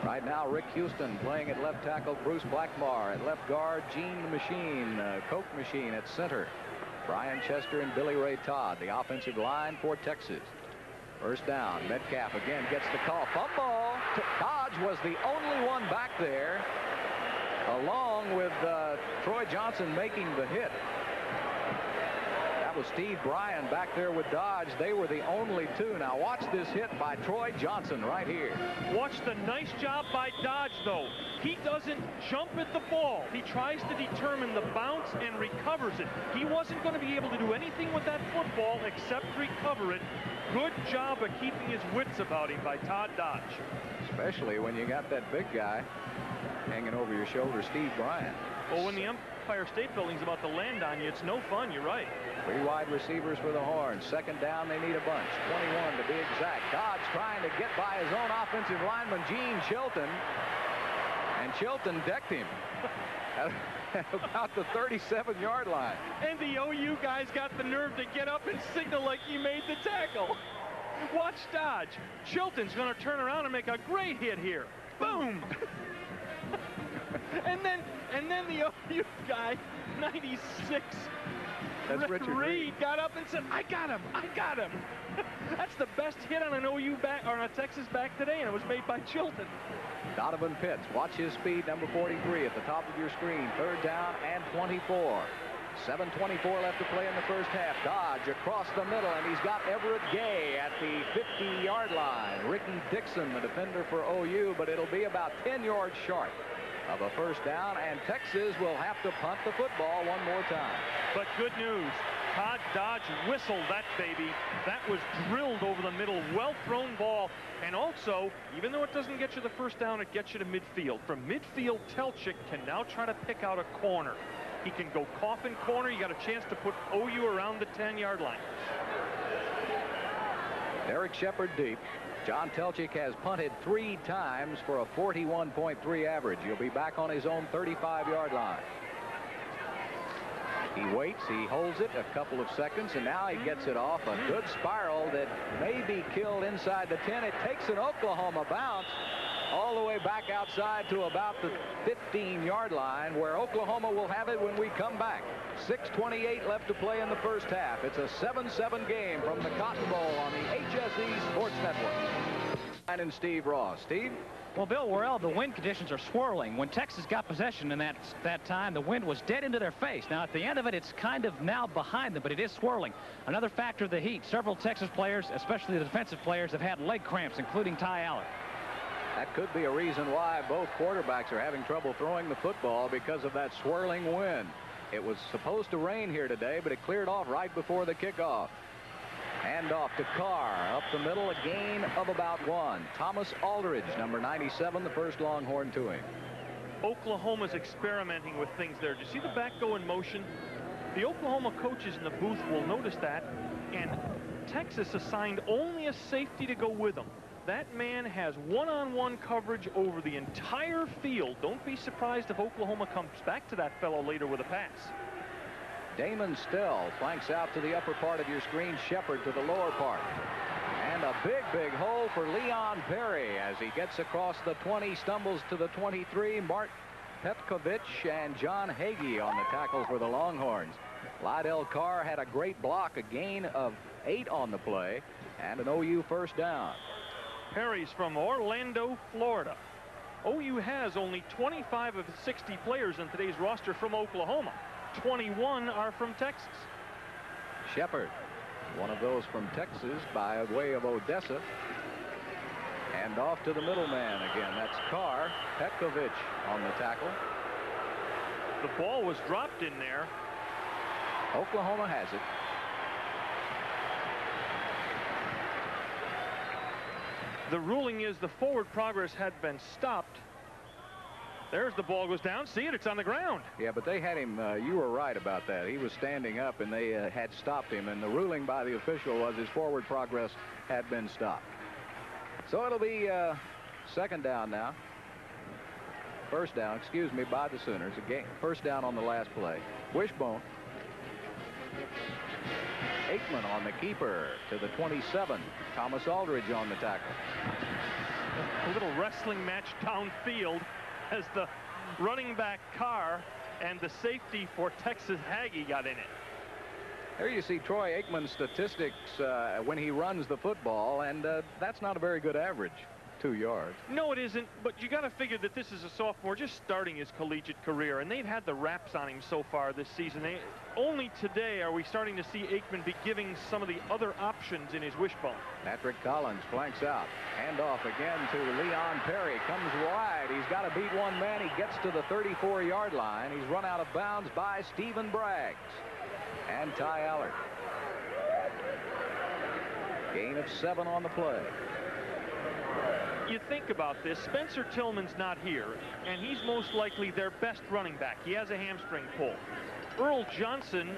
Right now, Rick Houston playing at left tackle, Bruce Blackmar at left guard, Gene the Machine, Coke Machine at center. Brian Chester and Billy Ray Todd, the offensive line for Texas. First down. Metcalf again gets the call. Fumble. Dodge was the only one back there, along with Troy Johnson making the hit. That was Steve Bryan back there with Dodge. They were the only 2. Now watch this hit by Troy Johnson right here. Watch the nice job by Dodge, though. He doesn't jump at the ball. He tries to determine the bounce and recovers it. He wasn't going to be able to do anything with that football except recover it. Good job of keeping his wits about him by Todd Dodge. Especially when you got that big guy hanging over your shoulder, Steve Bryan. Well, when the Empire State Building's about to land on you, it's no fun. You're right. 3 wide receivers for the Horns. Second down, they need a bunch. 21 to be exact. Dodge trying to get by his own offensive lineman, Gene Chilton. And Chilton decked him at about the 37-yard line. And the OU guys got the nerve to get up and signal like he made the tackle. Watch Dodge. Chilton's going to turn around and make a great hit here. Boom! and then the OU guy, 96. That's Richard Reed got up and said, I got him. That's the best hit on an OU back, or on a Texas back today, and it was made by Chilton. Donovan Pitts, watch his speed, number 43 at the top of your screen. Third down and 24. 7:24 left to play in the first half. Dodge across the middle, and he's got Everett Gay at the 50-yard line. Ricky Dixon, the defender for OU, but it'll be about 10 yards short of a first down, and Texas will have to punt the football one more time. But good news, Todd Dodge whistled that baby. That was drilled over the middle, well-thrown ball. And also, even though it doesn't get you the first down, it gets you to midfield. From midfield, Telchik can now try to pick out a corner. He can go coffin corner. You got a chance to put OU around the 10-yard line. Derek Shepard deep. John Telchik has punted 3 times for a 41.3 average. He'll be back on his own 35-yard line. He waits, he holds it a couple of seconds, and now he gets it off a good spiral that may be killed inside the 10. It takes an Oklahoma bounce all the way back outside to about the 15-yard line, where Oklahoma will have it when we come back. 6:28 left to play in the first half. It's a 7-7 game from the Cotton Bowl on the HSE Sports Network. And Steve Ross. Steve? Well, Bill Worrell, the wind conditions are swirling. When Texas got possession in that time, the wind was dead into their face. Now, at the end of it, it's kind of now behind them, but it is swirling. Another factor, the heat. Several Texas players, especially the defensive players, have had leg cramps, including Ty Allen. That could be a reason why both quarterbacks are having trouble throwing the football, because of that swirling wind. It was supposed to rain here today, but it cleared off right before the kickoff. Hand off to Carr. Up the middle, a gain of about 1. Thomas Aldridge, number 97, the first Longhorn to him. Oklahoma's experimenting with things there. Do you see the back go in motion? The Oklahoma coaches in the booth will notice that, and Texas assigned only a safety to go with him. That man has one-on-one coverage over the entire field. Don't be surprised if Oklahoma comes back to that fellow later with a pass. Damon Stell flanks out to the upper part of your screen. Shepard to the lower part. And a big hole for Leon Perry as he gets across the 20, stumbles to the 23. Mart Petkovich and John Hagee on the tackle for the Longhorns. Lydell Carr had a great block, a gain of 8 on the play, and an OU first down. Perry's from Orlando, Florida. OU has only 25 of 60 players in today's roster from Oklahoma. 21 are from Texas. Shepard, one of those from Texas by way of Odessa. And off to the middleman again. That's Carr. Petkovich on the tackle. The ball was dropped in there. Oklahoma has it. The ruling is the forward progress had been stopped. There's the ball goes down. See it? It's on the ground. Yeah, but they had him. You were right about that. He was standing up, and they had stopped him. And the ruling by the official was his forward progress had been stopped. So it'll be second down now. First down, excuse me, by the Sooners. Again, first down on the last play. Wishbone. Aikman on the keeper to the 27. Thomas Aldridge on the tackle. A little wrestling match downfield as the running back Carr and the safety for Texas Hagee got in it. Here you see Troy Aikman's statistics when he runs the football, and that's not a very good average. 2 yards. No, it isn't, but you got to figure that this is a sophomore just starting his collegiate career, and they've had the raps on him so far this season. Only today are we starting to see Aikman be giving some of the other options in his wishbone. Patrick Collins flanks out. Hand off again to Leon Perry. Comes wide. He's got to beat one man. He gets to the 34-yard line. He's run out of bounds by Stephen Braggs and Ty Allard. Gain of 7 on the play. You think about this, Spencer Tillman's not here, and he's most likely their best running back. He has a hamstring pull. Earl Johnson,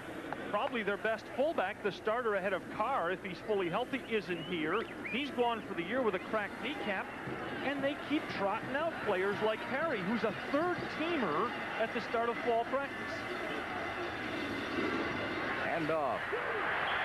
probably their best fullback, the starter ahead of Carr if he's fully healthy, isn't here. He's gone for the year with a cracked kneecap, and they keep trotting out players like Perry, who's a third-teamer at the start of fall practice. Hand off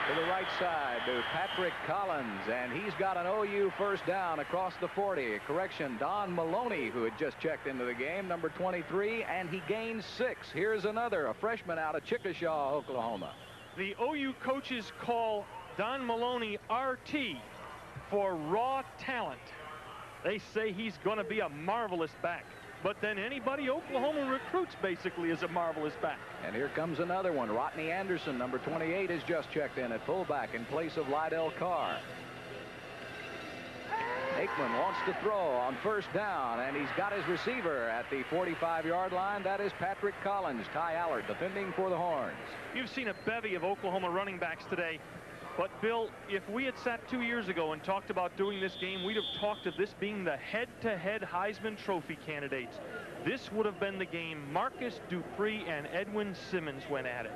to the right side to Patrick Collins, and he's got an OU first down across the 40. Correction, Don Maloney, who had just checked into the game, number 23, and he gains 6. Here's another, a freshman out of Chickasha, Oklahoma. The OU coaches call Don Maloney RT for raw talent. They say he's going to be a marvelous back. But then anybody Oklahoma recruits basically is a marvelous back. And here comes another one. Rodney Anderson, number 28, has just checked in at fullback in place of Lydell Carr. Aikman wants to throw on first down, and he's got his receiver at the 45-yard line. That is Patrick Collins. Ty Allard defending for the Horns. You've seen a bevy of Oklahoma running backs today. But, Bill, if we had sat 2 years ago and talked about doing this game, we'd have talked of this being the head-to-head Heisman Trophy candidates. This would have been the game Marcus Dupree and Edwin Simmons went at it.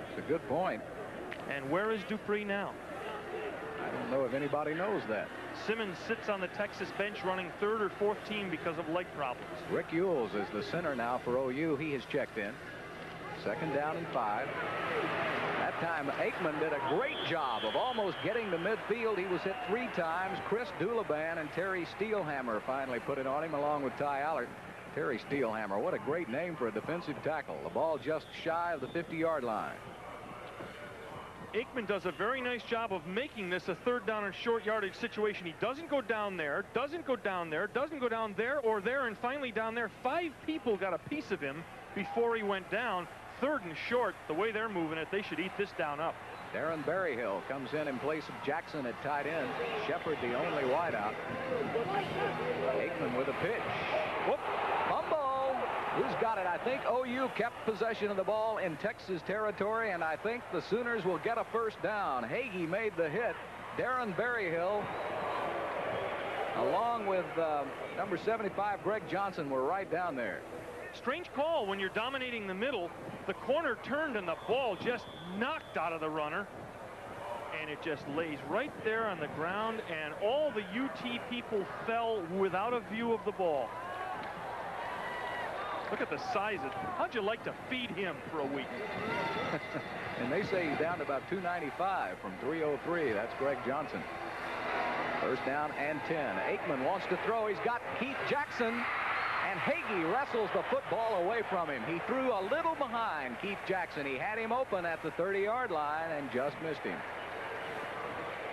It's a good point. And where is Dupree now? I don't know if anybody knows that. Simmons sits on the Texas bench running third or fourth team because of leg problems. Rick Ewells is the center now for OU. He has checked in. Second down and 5. That time, Aikman did a great job of almost getting to midfield. He was hit 3 times. Chris Dulaban and Terry Steelhammer finally put it on him, along with Ty Allard. Terry Steelhammer, what a great name for a defensive tackle. The ball just shy of the 50-yard line. Aikman does a very nice job of making this a third down and short yardage situation. He doesn't go down there, doesn't go down there, doesn't go down there or there, and finally down there. 5 people got a piece of him before he went down. Third and short, the way they're moving it, they should eat this down up. Darren Berryhill comes in place of Jackson at tight end. Shepard the only wideout. Aikman with a pitch. Whoop! Fumble! Who's got it? I think OU kept possession of the ball in Texas territory, and I think the Sooners will get a first down. Hagee made the hit. Darren Berryhill, along with number 75, Greg Johnson, were right down there. Strange call when you're dominating the middle. The corner turned and the ball just knocked out of the runner. and it just lays right there on the ground, and all the UT people fell without a view of the ball. Look at the sizes. How'd you like to feed him for a week? And they say he's down to about 295 from 303. That's Greg Johnson. First down and 10. Aikman wants to throw. He's got Keith Jackson. And Hagee wrestles the football away from him. He threw a little behind Keith Jackson. He had him open at the 30-yard line and just missed him.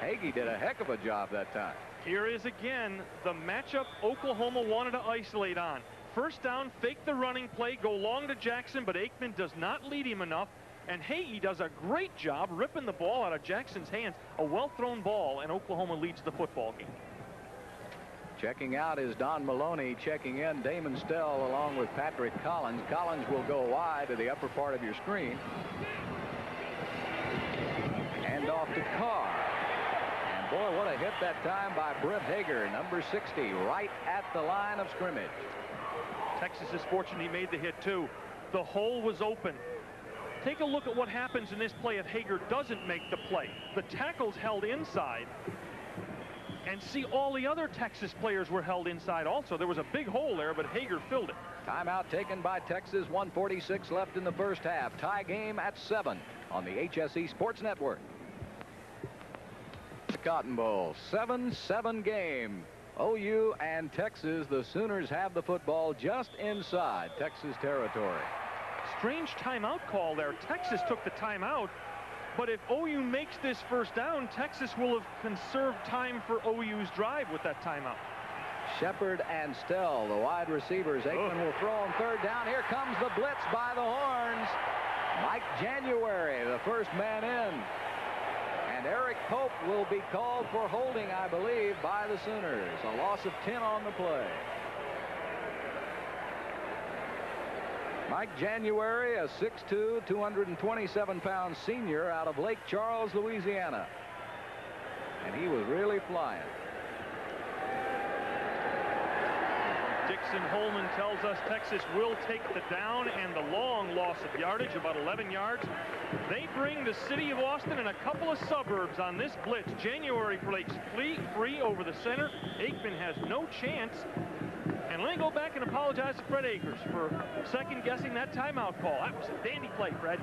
Hagee did a heck of a job that time. Here is again the matchup Oklahoma wanted to isolate on. First down, fake the running play, go long to Jackson, but Aikman does not lead him enough. And Hagee does a great job ripping the ball out of Jackson's hands. A well-thrown ball, and Oklahoma leads the football game. Checking out is Don Maloney. Checking in, Damon Stell along with Patrick Collins. Collins will go wide to the upper part of your screen. Hand off to Carr. And boy, what a hit that time by Brent Hager, number 60, right at the line of scrimmage. Texas is fortunate he made the hit too. The hole was open. Take a look at what happens in this play if Hager doesn't make the play. The tackle's held inside. And see, all the other Texas players were held inside also. There was a big hole there, but Hager filled it. Timeout taken by Texas. 1:46 left in the first half. Tie game at 7 on the HSE Sports Network. The Cotton Bowl, 7-7 game. OU and Texas. The Sooners have the football just inside Texas territory. Strange timeout call there. Texas took the timeout. But if OU makes this first down, Texas will have conserved time for OU's drive with that timeout. Shepard and Stell, the wide receivers. Aikman will throw on third down. Here comes the blitz by the horns. Mike January, the first man in. And Eric Pope will be called for holding, I believe, by the Sooners. A loss of 10 on the play. Mike January, a 6'2", 227-pound senior out of Lake Charles, Louisiana. And he was really flying. Dixon Holman tells us Texas will take the down and the long loss of yardage, about 11 yards. They bring the city of Austin and a couple of suburbs on this blitz. January breaks free over the center. Aikman has no chance. And let me go back and apologize to Fred Akers for second-guessing that timeout call. That was a dandy play, Fred.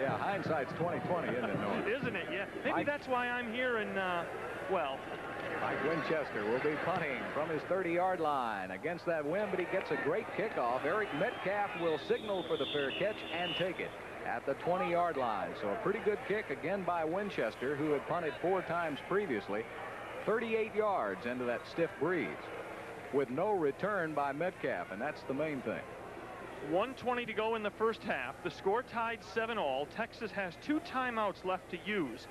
Yeah, hindsight's 20/20, isn't it, Norm? Isn't it? Yeah. Maybe that's why I'm here in, well. Mike Winchester will be punting from his 30-yard line against that wind, but he gets a great kickoff. Eric Metcalf will signal for the fair catch and take it at the 20-yard line. So a pretty good kick again by Winchester, who had punted 4 times previously. 38 yards into that stiff breeze with no return by Metcalf, and that's the main thing. 1:20 to go in the first half. The score tied 7-all. Texas has 2 timeouts left to use.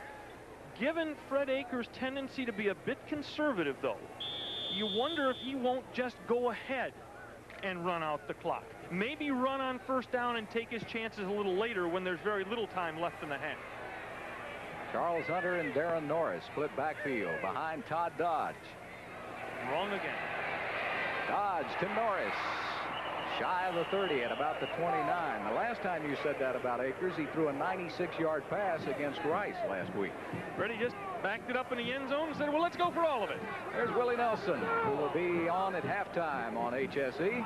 Given Fred Akers' tendency to be a bit conservative, though, you wonder if he won't just go ahead and run out the clock. Maybe run on first down and take his chances a little later when there's very little time left in the half. Charles Hunter and Darren Norris split backfield behind Todd Dodge. Wrong again. Dodge to Norris. Shy of the 30 at about the 29. The last time you said that about Akers, he threw a 96-yard pass against Rice last week. Freddie just backed it up in the end zone and said, well, let's go for all of it. There's Willie Nelson, who will be on at halftime on HSE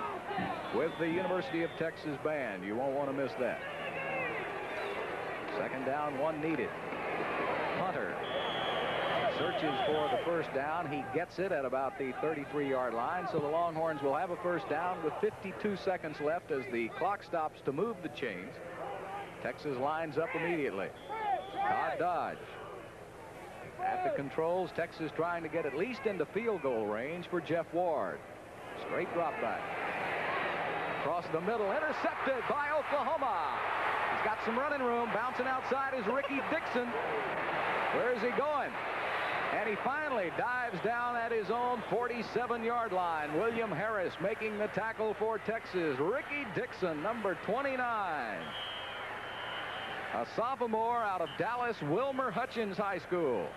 with the University of Texas band. You won't want to miss that. Second down, 1 needed. Hunter searches for the first down. He gets it at about the 33-yard line, so the Longhorns will have a first down with 52 seconds left as the clock stops to move the chains. Texas lines up immediately. Todd Dodge at the controls. Texas trying to get at least into field goal range for Jeff Ward. Straight drop back. Across the middle, intercepted by Oklahoma. He's got some running room. Bouncing outside is Ricky Dixon. Where is he going? And he finally dives down at his own 47-yard line. William Harris making the tackle for Texas. Ricky Dixon, number 29. A sophomore out of Dallas Wilmer Hutchins High School.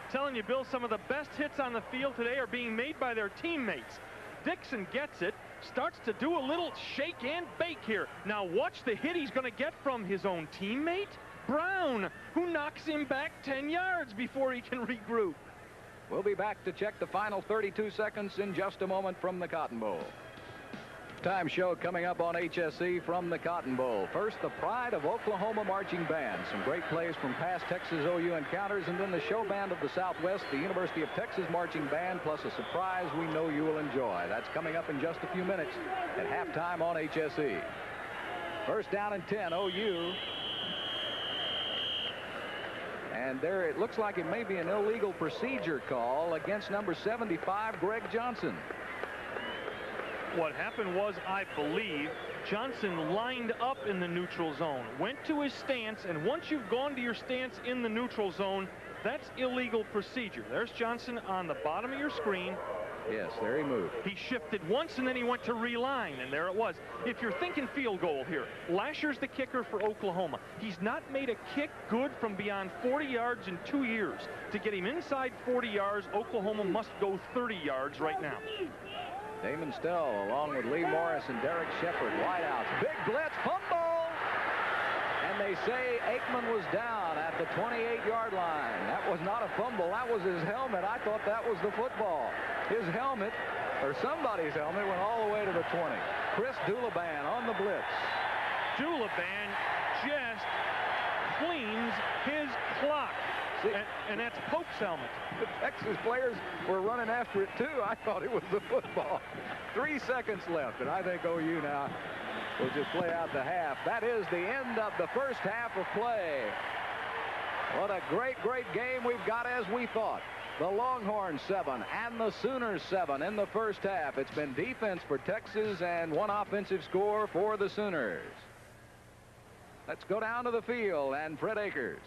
Telling you, Bill, some of the best hits on the field today are being made by their teammates. Dixon gets it, starts to do a little shake and bake here. Now watch the hit he's going to get from his own teammate. Brown, who knocks him back 10 yards before he can regroup. We'll be back to check the final 32 seconds in just a moment from the Cotton Bowl. Time show coming up on HSE from the Cotton Bowl. First, the Pride of Oklahoma Marching Band. Some great plays from past Texas OU encounters, and then the show band of the Southwest, the University of Texas Marching Band, plus a surprise we know you will enjoy. That's coming up in just a few minutes at halftime on HSE. First down and 10, OU. And there it looks like it may be an illegal procedure call against number 75, Greg Johnson. What happened was, I believe, Johnson lined up in the neutral zone, went to his stance, and once you've gone to your stance in the neutral zone, that's illegal procedure. There's Johnson on the bottom of your screen. Yes, there he moved. He shifted once, and then he went to reline, and there it was. If you're thinking field goal here, Lasher's the kicker for Oklahoma. He's not made a kick good from beyond 40 yards in 2 years. To get him inside 40 yards, Oklahoma must go 30 yards right now. Damon Stell along with Lee Morris and Derek Shepard. Wideouts. Big blitz. Fumble. And they say Aikman was down at the 28-yard line. That was not a fumble. That was his helmet. I thought that was the football. His helmet, or somebody's helmet, went all the way to the 20. Chris Dulaban on the blitz. Dulaban just cleans his clock. And that's Pope's helmet. The Texas players were running after it, too. I thought it was the football. 3 seconds left, and I think OU now will just play out the half. That is the end of the first half of play. What a great, great game we've got, as we thought. The Longhorns 7 and the Sooners 7 in the first half. It's been defense for Texas and one offensive score for the Sooners. Let's go down to the field and Fred Akers.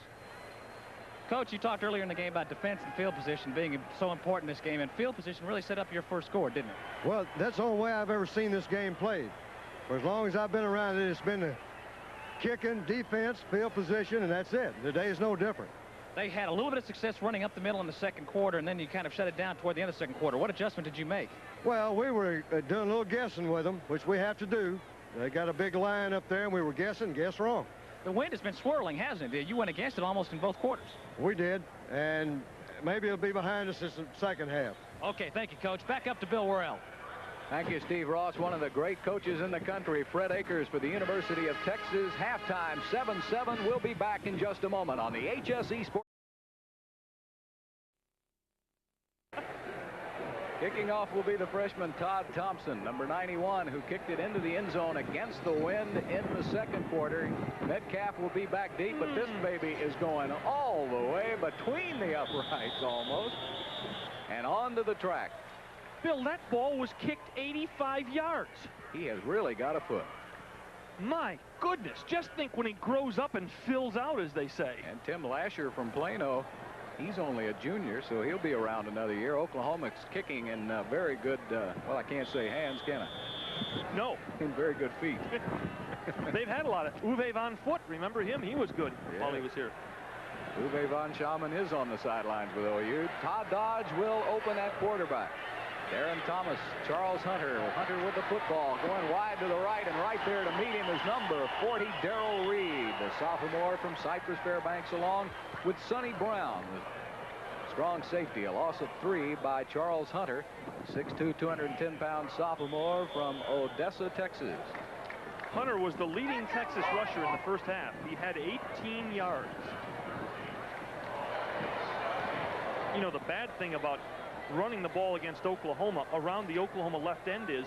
Coach, you talked earlier in the game about defense and field position being so important in this game, and field position really set up your first score, didn't it? Well, that's the only way I've ever seen this game played. For as long as I've been around it, it's been the kicking, defense, field position, and that's it. Today is no different. They had a little bit of success running up the middle in the second quarter, and then you kind of shut it down toward the end of the second quarter. What adjustment did you make? Well, we were doing a little guessing with them, which we have to do. They got a big line up there, and we were guessing, guess wrong. The wind has been swirling, hasn't it? You went against it almost in both quarters. We did, and maybe it'll be behind us in the second half. Okay, thank you, Coach. Back up to Bill Worrell. Thank you, Steve Ross, one of the great coaches in the country. Fred Akers for the University of Texas. Halftime, 7-7. We'll be back in just a moment on the HSE Sports. Kicking off will be the freshman Todd Thompson, number 91, who kicked it into the end zone against the wind in the second quarter. Metcalf will be back deep, but this baby is going all the way between the uprights almost and onto the track. Bill, that ball was kicked 85 yards. He has really got a foot. My goodness, just think when he grows up and fills out, as they say. And Tim Lasher from Plano, he's only a junior, so he'll be around another year. Oklahoma's kicking in very good, well, I can't say hands, can I? No. In very good feet. They've had a lot of Uwe von Foot. Remember him? He was good while he was here. Uwe von Schaman is on the sidelines with OU. Todd Dodge will open at quarterback. Darren Thomas, Charles Hunter. Hunter with the football, going wide to the right, and right there to meet him is number 40, Darrell Reed, the sophomore from Cypress Fairbanks, along with Sonny Brown. Strong safety, a loss of 3 by Charles Hunter, 6'2", 210-pound sophomore from Odessa, Texas. Hunter was the leading Texas rusher in the first half. He had 18 yards. You know, the bad thing about running the ball against Oklahoma around the Oklahoma left end is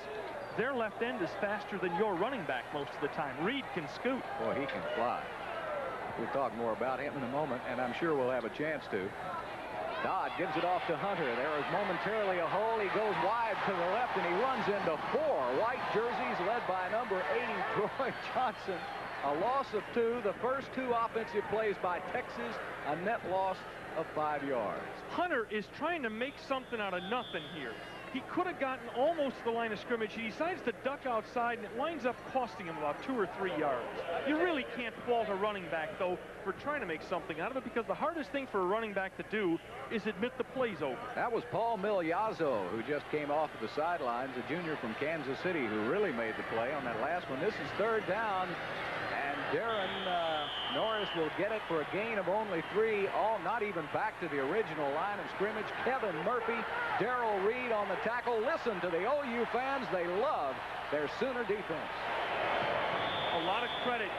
their left end is faster than your running back most of the time. Reed can scoot. Boy, he can fly. We'll talk more about him in a moment, and I'm sure we'll have a chance to. Dodd gives it off to Hunter. There is momentarily a hole. He goes wide to the left, and he runs into 4 white jerseys led by number 80, Troy Johnson. A loss of 2. The first 2 offensive plays by Texas, a net loss of 5 yards. Hunter is trying to make something out of nothing here. He could have gotten almost to the line of scrimmage. He decides to duck outside, and it winds up costing him about 2 or 3 yards. You really can't fault a running back, though, for trying to make something out of it, because the hardest thing for a running back to do is admit the play's over. That was Paul Migliazzo, who just came off of the sidelines, a junior from Kansas City, who really made the play on that last one. This is 3rd down, and Darren Norris will get it for a gain of only 3. All not even back to the original line of scrimmage. Kevin Murphy, Darrell Reed on the tackle. Listen to the OU fans. They love their Sooner defense. A lot of credit,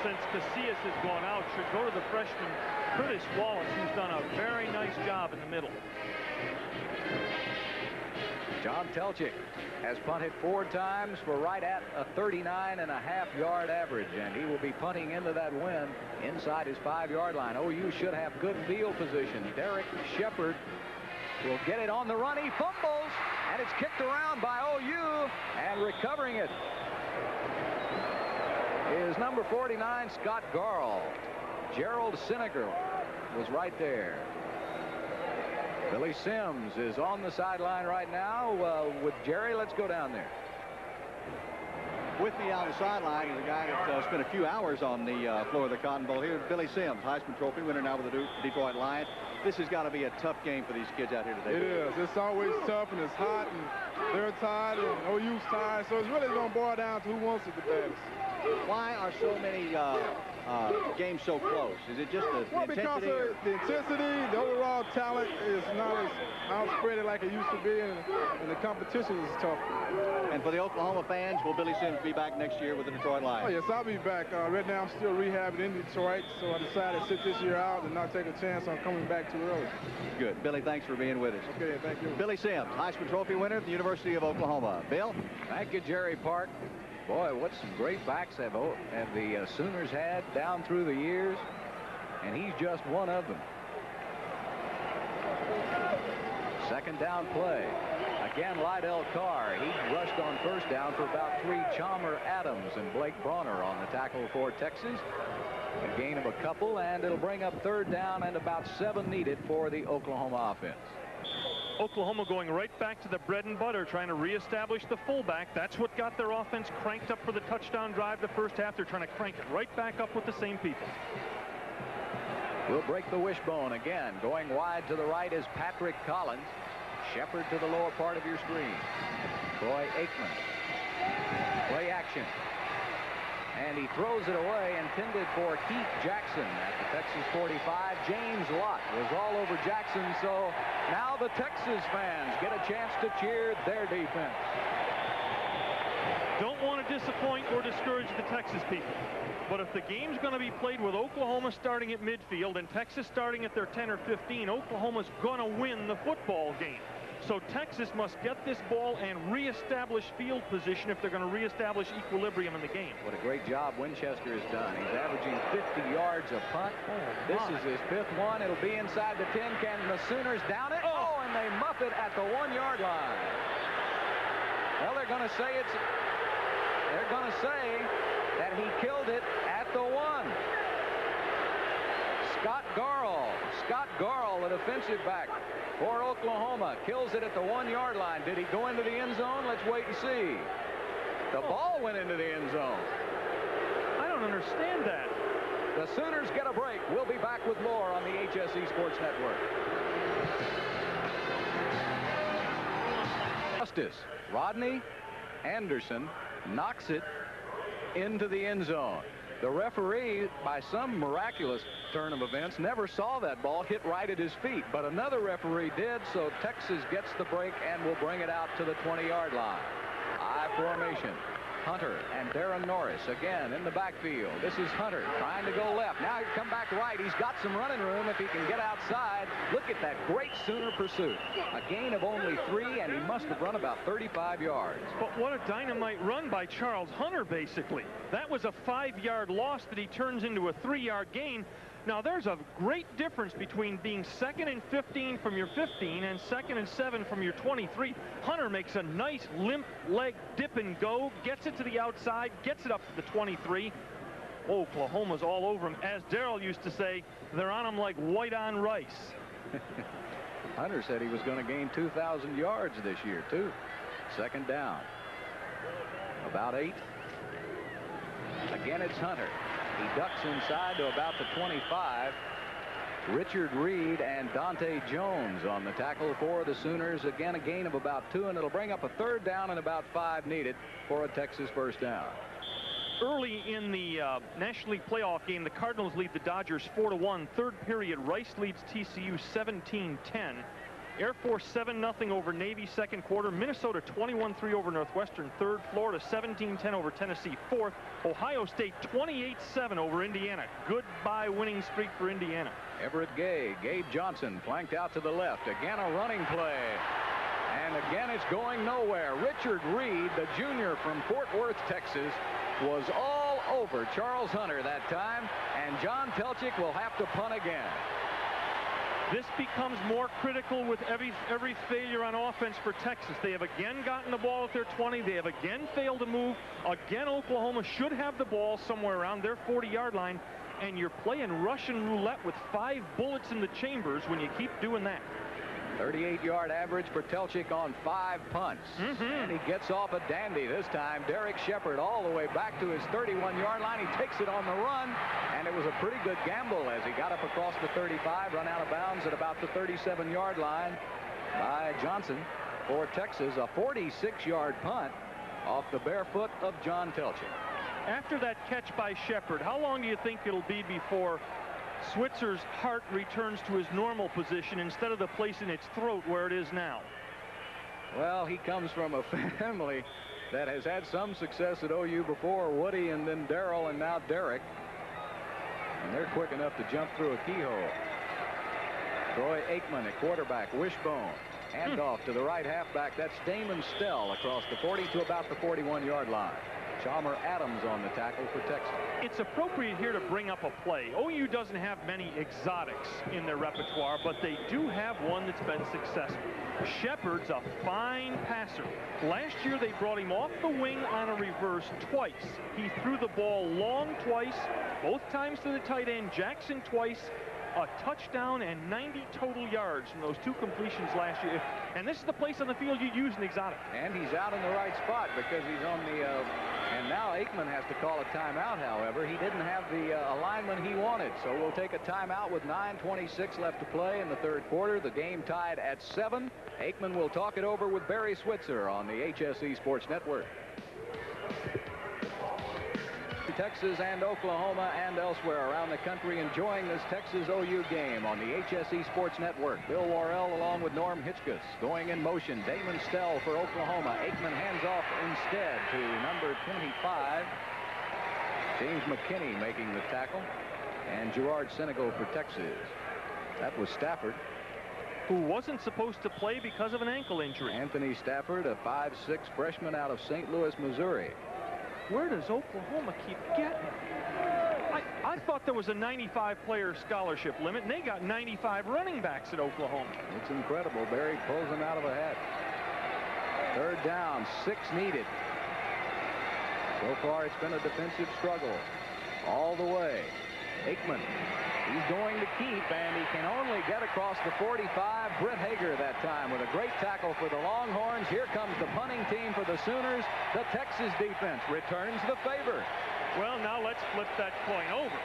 since Casillas has gone out, should go to the freshman Curtis Wallace, who's done a very nice job in the middle. John Telchik has punted 4 times for right at a 39.5-yard average, and he will be punting into that win inside his 5-yard line. OU should have good field position. Derek Shepard will get it on the run. He fumbles, and it's kicked around by OU, and recovering it is number 49, Scott Garl. Gerald Sinegar was right there. Billy Sims is on the sideline right now with Jerry. Let's go down there. With me on the sideline is a guy that spent a few hours on the floor of the Cotton Bowl here. Billy Sims, Heisman Trophy winner now with the Detroit Lions. This has got to be a tough game for these kids out here today. It is. It's always tough, and it's hot, and they're tired, and OU's tired. So it's really going to boil down to who wants it the baddest. Why are so many games so close? Is it just the because intensity? of the intensity, the overall talent is not as outspread like it used to be, and the competition is tough. And for the Oklahoma fans, will Billy Sims be back next year with the Detroit Lions? Oh, yes, I'll be back. Right now, I'm still rehabbing in Detroit, so I decided to sit this year out and not take a chance on coming back too early. Good. Billy, thanks for being with us. Okay, thank you. Billy Sims, Heisman Trophy winner at the University of Oklahoma. Bill? Thank you, Jerry Park. Boy, what some great backs have the Sooners had down through the years, and he's just one of them. Second down play. Again, Lydell Carr. He rushed on first down for about 3. Chalmer Adams and Blake Bronner on the tackle for Texas. A gain of a couple, and it'll bring up 3rd down and about 7 needed for the Oklahoma offense. Oklahoma going right back to the bread and butter, trying to reestablish the fullback. That's what got their offense cranked up for the touchdown drive the first half. They're trying to crank it right back up with the same people. We'll break the wishbone again. Going wide to the right is Patrick Collins. Shepard to the lower part of your screen. Troy Aikman. Play action. And he throws it away, intended for Keith Jackson at the Texas 45. James Lott was all over Jackson, so now the Texas fans get a chance to cheer their defense. Don't want to disappoint or discourage the Texas people, but if the game's going to be played with Oklahoma starting at midfield and Texas starting at their 10 or 15, Oklahoma's going to win the football game. So Texas must get this ball and reestablish field position if they're going to reestablish equilibrium in the game. What a great job Winchester has done. He's averaging 50 yards a punt. This is his 5th one. It'll be inside the 10. Can the Sooners down it? Oh, and they muff it at the 1-yard line. Well, they're going to say that he killed it at the 1. Scott Garl, a defensive back for Oklahoma, kills it at the 1-yard line. Did he go into the end zone? Let's wait and see. The ball went into the end zone. I don't understand that. The Sooners get a break. We'll be back with more on the HSE Sports Network. Justice Rodney Anderson knocks it into the end zone. The referee, by some miraculous turn of events, never saw that ball hit right at his feet, but another referee did, so Texas gets the break and will bring it out to the 20-yard line. I formation. Hunter and Darren Norris again in the backfield. This is Hunter trying to go left. Now he come back right. He's got some running room if he can get outside. Look at that great Sooner pursuit. A gain of only 3, and he must have run about 35 yards. But what a dynamite run by Charles Hunter, basically. That was a 5-yard loss that he turns into a 3-yard gain. Now, there's a great difference between being 2nd and 15 from your 15 and 2nd and 7 from your 23. Hunter makes a nice limp leg dip and go, gets it to the outside, gets it up to the 23. Oklahoma's all over him. As Darrell used to say, they're on him like white on rice. Hunter said he was going to gain 2,000 yards this year, too. 2nd down. About 8. Again, it's Hunter. He ducks inside to about the 25. Richard Reed and Dante Jones on the tackle for the Sooners. Again, a gain of about 2, and it'll bring up a 3rd down and about 5 needed for a Texas 1st down. Early in the National League playoff game, the Cardinals lead the Dodgers 4-1. Third period, Rice leads TCU 17-10. Air Force 7-0 over Navy second quarter. Minnesota 21-3 over Northwestern third. Florida 17-10 over Tennessee fourth. Ohio State 28-7 over Indiana. Goodbye winning streak for Indiana. Everett Gay, Gabe Johnson flanked out to the left. Again a running play. And again it's going nowhere. Richard Reed, the junior from Fort Worth, Texas, was all over Charles Hunter that time. And John Telchik will have to punt again. This becomes more critical with every failure on offense for Texas. They have again gotten the ball at their 20. They have again failed to move. Again, Oklahoma should have the ball somewhere around their 40-yard line. And you're playing Russian roulette with 5 bullets in the chambers when you keep doing that. 38-yard average for Telchik on 5 punts. And he gets off a dandy this time. Derek Shepard all the way back to his 31-yard line. He takes it on the run, and it was a pretty good gamble as he got up across the 35, run out of bounds at about the 37-yard line by Johnson for Texas. A 46-yard punt off the bare foot of John Telchik. After that catch by Shepard, how long do you think it'll be before Switzer's heart returns to his normal position instead of the place in its throat where it is now? Well, he comes from a family that has had some success at OU before. Woody and then Darrell and now Derek. And they're quick enough to jump through a keyhole. Troy Aikman at quarterback. Wishbone. Handoff to the right halfback. That's Damon Stell across the 40 to about the 41-yard line. Chalmer Adams on the tackle for Texas. It's appropriate here to bring up a play. OU doesn't have many exotics in their repertoire, but they do have one that's been successful. Shepard's a fine passer. Last year they brought him off the wing on a reverse twice. He threw the ball long twice, both times to the tight end. Jackson twice. A touchdown and 90 total yards from those 2 completions last year. And this is the place on the field you use an exotic. And he's out in the right spot because he's on the and now Aikman has to call a timeout. However, he didn't have the alignment he wanted, so we'll take a timeout with 9:26 left to play in the third quarter. The game tied at 7. Aikman will talk it over with Barry Switzer on the HSE Sports Network. Texas and Oklahoma and elsewhere around the country enjoying this Texas OU game on the HSE Sports Network. Bill Worrell along with Norm Hitchkus going in motion. Damon Stell for Oklahoma. Aikman hands off instead to number 25. James McKinney making the tackle. And Gerard Senegal for Texas. That was Stafford, who wasn't supposed to play because of an ankle injury. Anthony Stafford, a 5'6" freshman out of St. Louis, Missouri. Where does Oklahoma keep getting? I thought there was a 95-player scholarship limit, and they got 95 running backs at Oklahoma. It's incredible. Barry pulls them out of a hat. Third down, 6 needed. So far, it's been a defensive struggle all the way. Aikman, he's going to keep, and he can only get across the 45. Britt Hager that time with a great tackle for the Longhorns. Here comes the punting team for the Sooners. The Texas defense returns the favor. Well, now let's flip that coin over.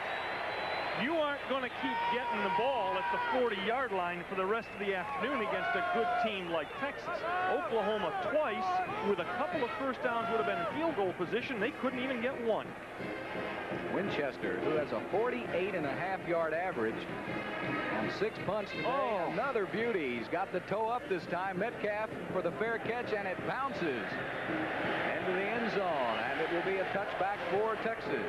You aren't going to keep getting the ball at the 40-yard line for the rest of the afternoon against a good team like Texas. Oklahoma twice with a couple of first downs would have been in field goal position. They couldn't even get one. Winchester, who has a 48.5-yard average on 6 punts today. Another beauty. He's got the toe up this time. Metcalf for the fair catch, and it bounces into the end zone, and it will be a touchback for Texas.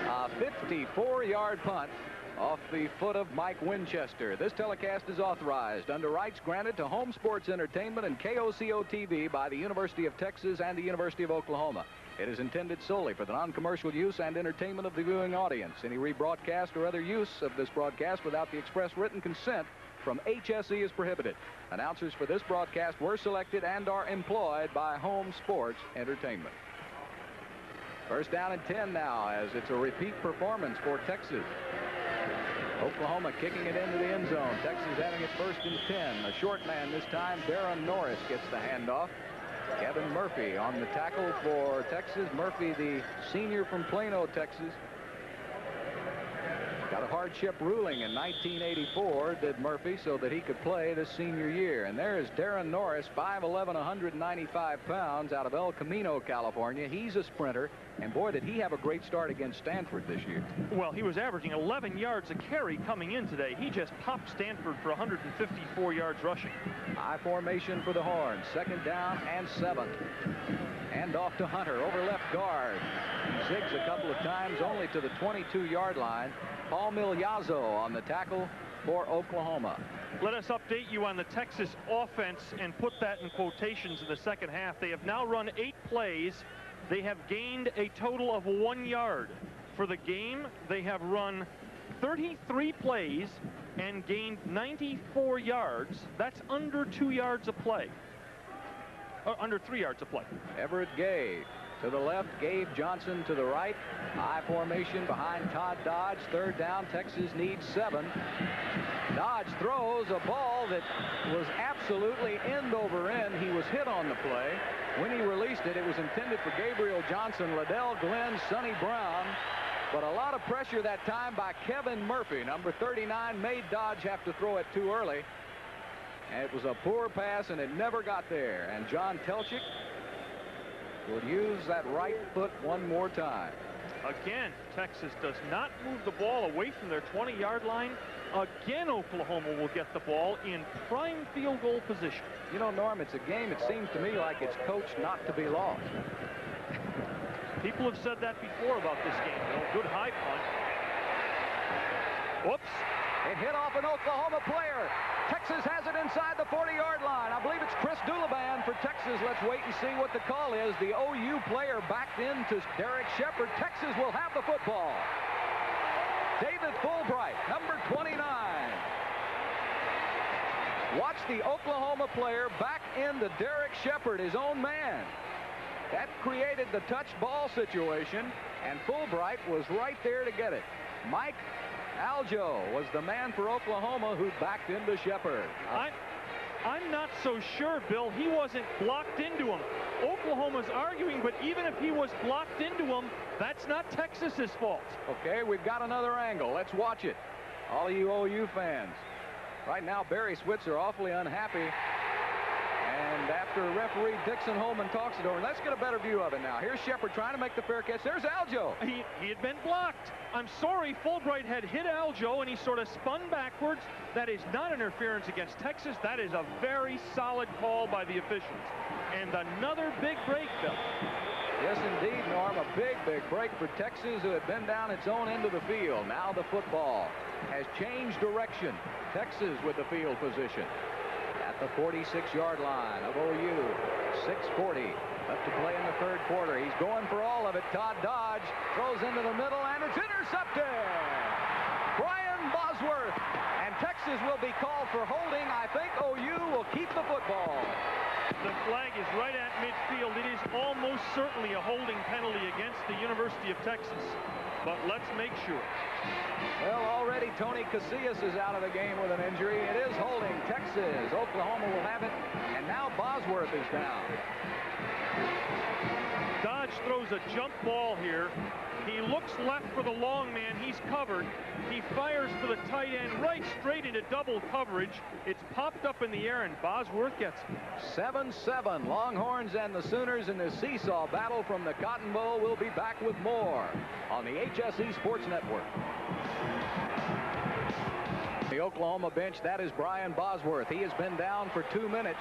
A 54-yard punt off the foot of Mike Winchester. This telecast is authorized under rights granted to Home Sports Entertainment and KOCO TV by the University of Texas and the University of Oklahoma. It is intended solely for the non-commercial use and entertainment of the viewing audience. Any rebroadcast or other use of this broadcast without the express written consent from HSE is prohibited. Announcers for this broadcast were selected and are employed by Home Sports Entertainment. First down and 10 now as it's a repeat performance for Texas. Oklahoma kicking it into the end zone. Texas having it first and 10. A short man this time. Darren Norris gets the handoff. Kevin Murphy on the tackle for Texas. Murphy, the senior from Plano, Texas. Got a hard hardship ruling in 1984, did Murphy, so that he could play this senior year. And there is Darren Norris, 5'11", 195 pounds, out of El Camino, California. He's a sprinter, and boy, did he have a great start against Stanford this year. Well, he was averaging 11 yards a carry coming in today. He just popped Stanford for 154 yards rushing. High formation for the Horns. 2nd down and 7. And off to Hunter over left guard. He zigs a couple of times only to the 22-yard line. Paul Milazzo on the tackle for Oklahoma. Let us update you on the Texas offense and put that in quotations in the second half. They have now run 8 plays. They have gained a total of 1 yard. For the game, they have run 33 plays and gained 94 yards. That's under 2 yards a play. Under 3 yards a play. Everett Gay to the left, Gabe Johnson to the right. High formation behind Todd Dodge. 3rd down, Texas needs 7. Dodge throws a ball that was absolutely end over end. He was hit on the play. When he released it, it was intended for Gabriel Johnson, Liddell Glenn, Sonny Brown. But a lot of pressure that time by Kevin Murphy. Number 39 made Dodge have to throw it too early. And it was a poor pass, and it never got there. And John Telchik will use that right foot one more time. Again, Texas does not move the ball away from their 20-yard line. Again, Oklahoma will get the ball in prime field goal position. You know, Norm, it's a game, it seems to me like it's coached not to be lost. People have said that before about this game. Good high punt. Whoops. It hit off an Oklahoma player. Texas has it inside the 40-yard line. I believe it's Chris Dulaban for Texas. Let's wait and see what the call is. The OU player backed into Derek Shepard. Texas will have the football. David Fulbright, number 29. Watch the Oklahoma player back into Derek Shepard, his own man. That created the touch ball situation, and Fulbright was right there to get it. Mike Aljo was the man for Oklahoma who backed into Shepard. I'm not so sure, Bill. He wasn't blocked into him. Oklahoma's arguing, but even if he was blocked into him, that's not Texas's fault. Okay, we've got another angle. Let's watch it. All of you OU fans. Right now, Barry Switzer awfully unhappy. And after referee Dixon Holman talks it over, let's get a better view of it now. Here's Shepard trying to make the fair catch. There's Aljo. He had been blocked. I'm sorry, Fulbright had hit Aljo, and he sort of spun backwards. That is not interference against Texas. That is a very solid call by the officials. And another big break, Bill. Yes, indeed, Norm. A big, big break for Texas, who had been down its own end of the field. Now the football has changed direction. Texas with the field position at the 46-yard line of OU. 6:40 left to play in the 3rd quarter. He's going for all of it. Todd Dodge throws into the middle, and it's intercepted. Brian Bosworth. And Texas will be called for holding. I think OU will keep the football. The flag is right at midfield. It is almost certainly a holding penalty against the University of Texas. But let's make sure. Well, already Tony Casillas is out of the game with an injury. It is holding Texas. Oklahoma will have it. And now Bosworth is down. Dodge throws a jump ball here. He looks left for the long man. He's covered. He fires for the tight end right straight into double coverage. It's popped up in the air, and Bosworth gets it. 7-7. Longhorns and the Sooners in the seesaw battle from the Cotton Bowl. We'll be back with more on the HSE Sports Network. The Oklahoma bench, that is Brian Bosworth. He has been down for 2 minutes.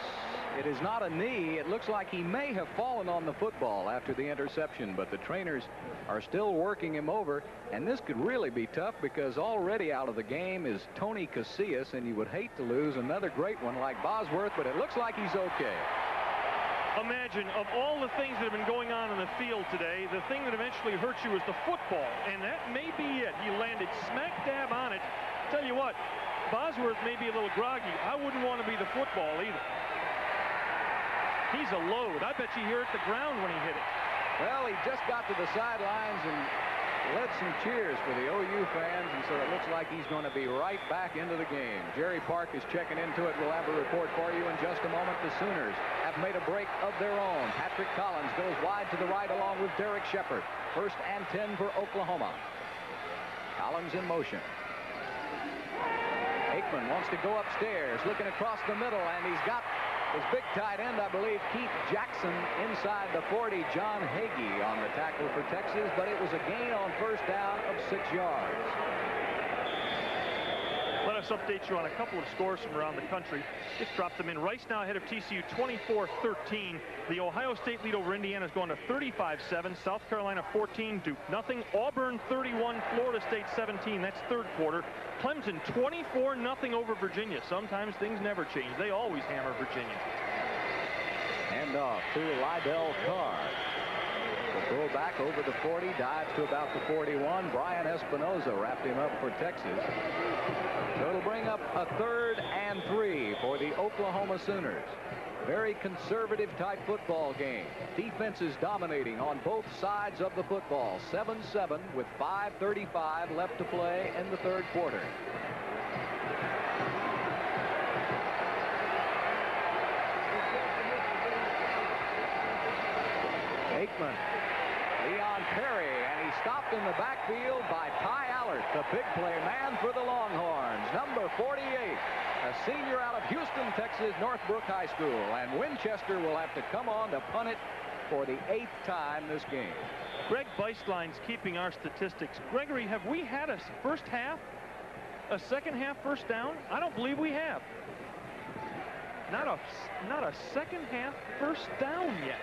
It is not a knee. It looks like he may have fallen on the football after the interception, but the trainers are still working him over, and this could really be tough because already out of the game is Tony Casillas, and you would hate to lose another great one like Bosworth, but it looks like he's okay. Imagine, of all the things that have been going on in the field today, the thing that eventually hurt you is the football, and that may be it. He landed smack dab on it. Tell you what, Bosworth may be a little groggy. I wouldn't want to be the football either. He's a load. I bet you hear it the ground when he hit it. Well, he just got to the sidelines and led some cheers for the OU fans, and so it looks like he's going to be right back into the game. Jerry Park is checking into it. We'll have a report for you in just a moment. The Sooners have made a break of their own. Patrick Collins goes wide to the right along with Derek Shepard. 1st and 10 for Oklahoma. Collins in motion. Aikman wants to go upstairs, looking across the middle, and he's got his big tight end, I believe, Keith Jackson, inside the 40, John Hagee on the tackle for Texas, but it was a gain on first down of 6 yards. Let us update you on a couple of scores from around the country. Just dropped them in. Rice now ahead of TCU 24-13. The Ohio State lead over Indiana is going to 35-7. South Carolina 14, Duke nothing. Auburn 31, Florida State 17. That's third quarter. Clemson 24-0 over Virginia. Sometimes things never change. They always hammer Virginia. Hand off to Lydell Carr. The fullback over the 40, dives to about the 41. Brian Espinoza wrapped him up for Texas. So it'll bring up a 3rd and 3 for the Oklahoma Sooners. Very conservative type football game. Defenses dominating on both sides of the football. 7-7 with 5:35 left to play in the third quarter. Aikman. Leon Perry, and he's stopped in the backfield by Ty Allert, the big play man for the Longhorns. Number 48, a senior out of Houston, Texas, Northbrook High School. And Winchester will have to come on to punt it for the 8th time this game. Greg Beislein's keeping our statistics. Gregory, have we had a first half, a second half first down? I don't believe we have. Not a second half first down yet.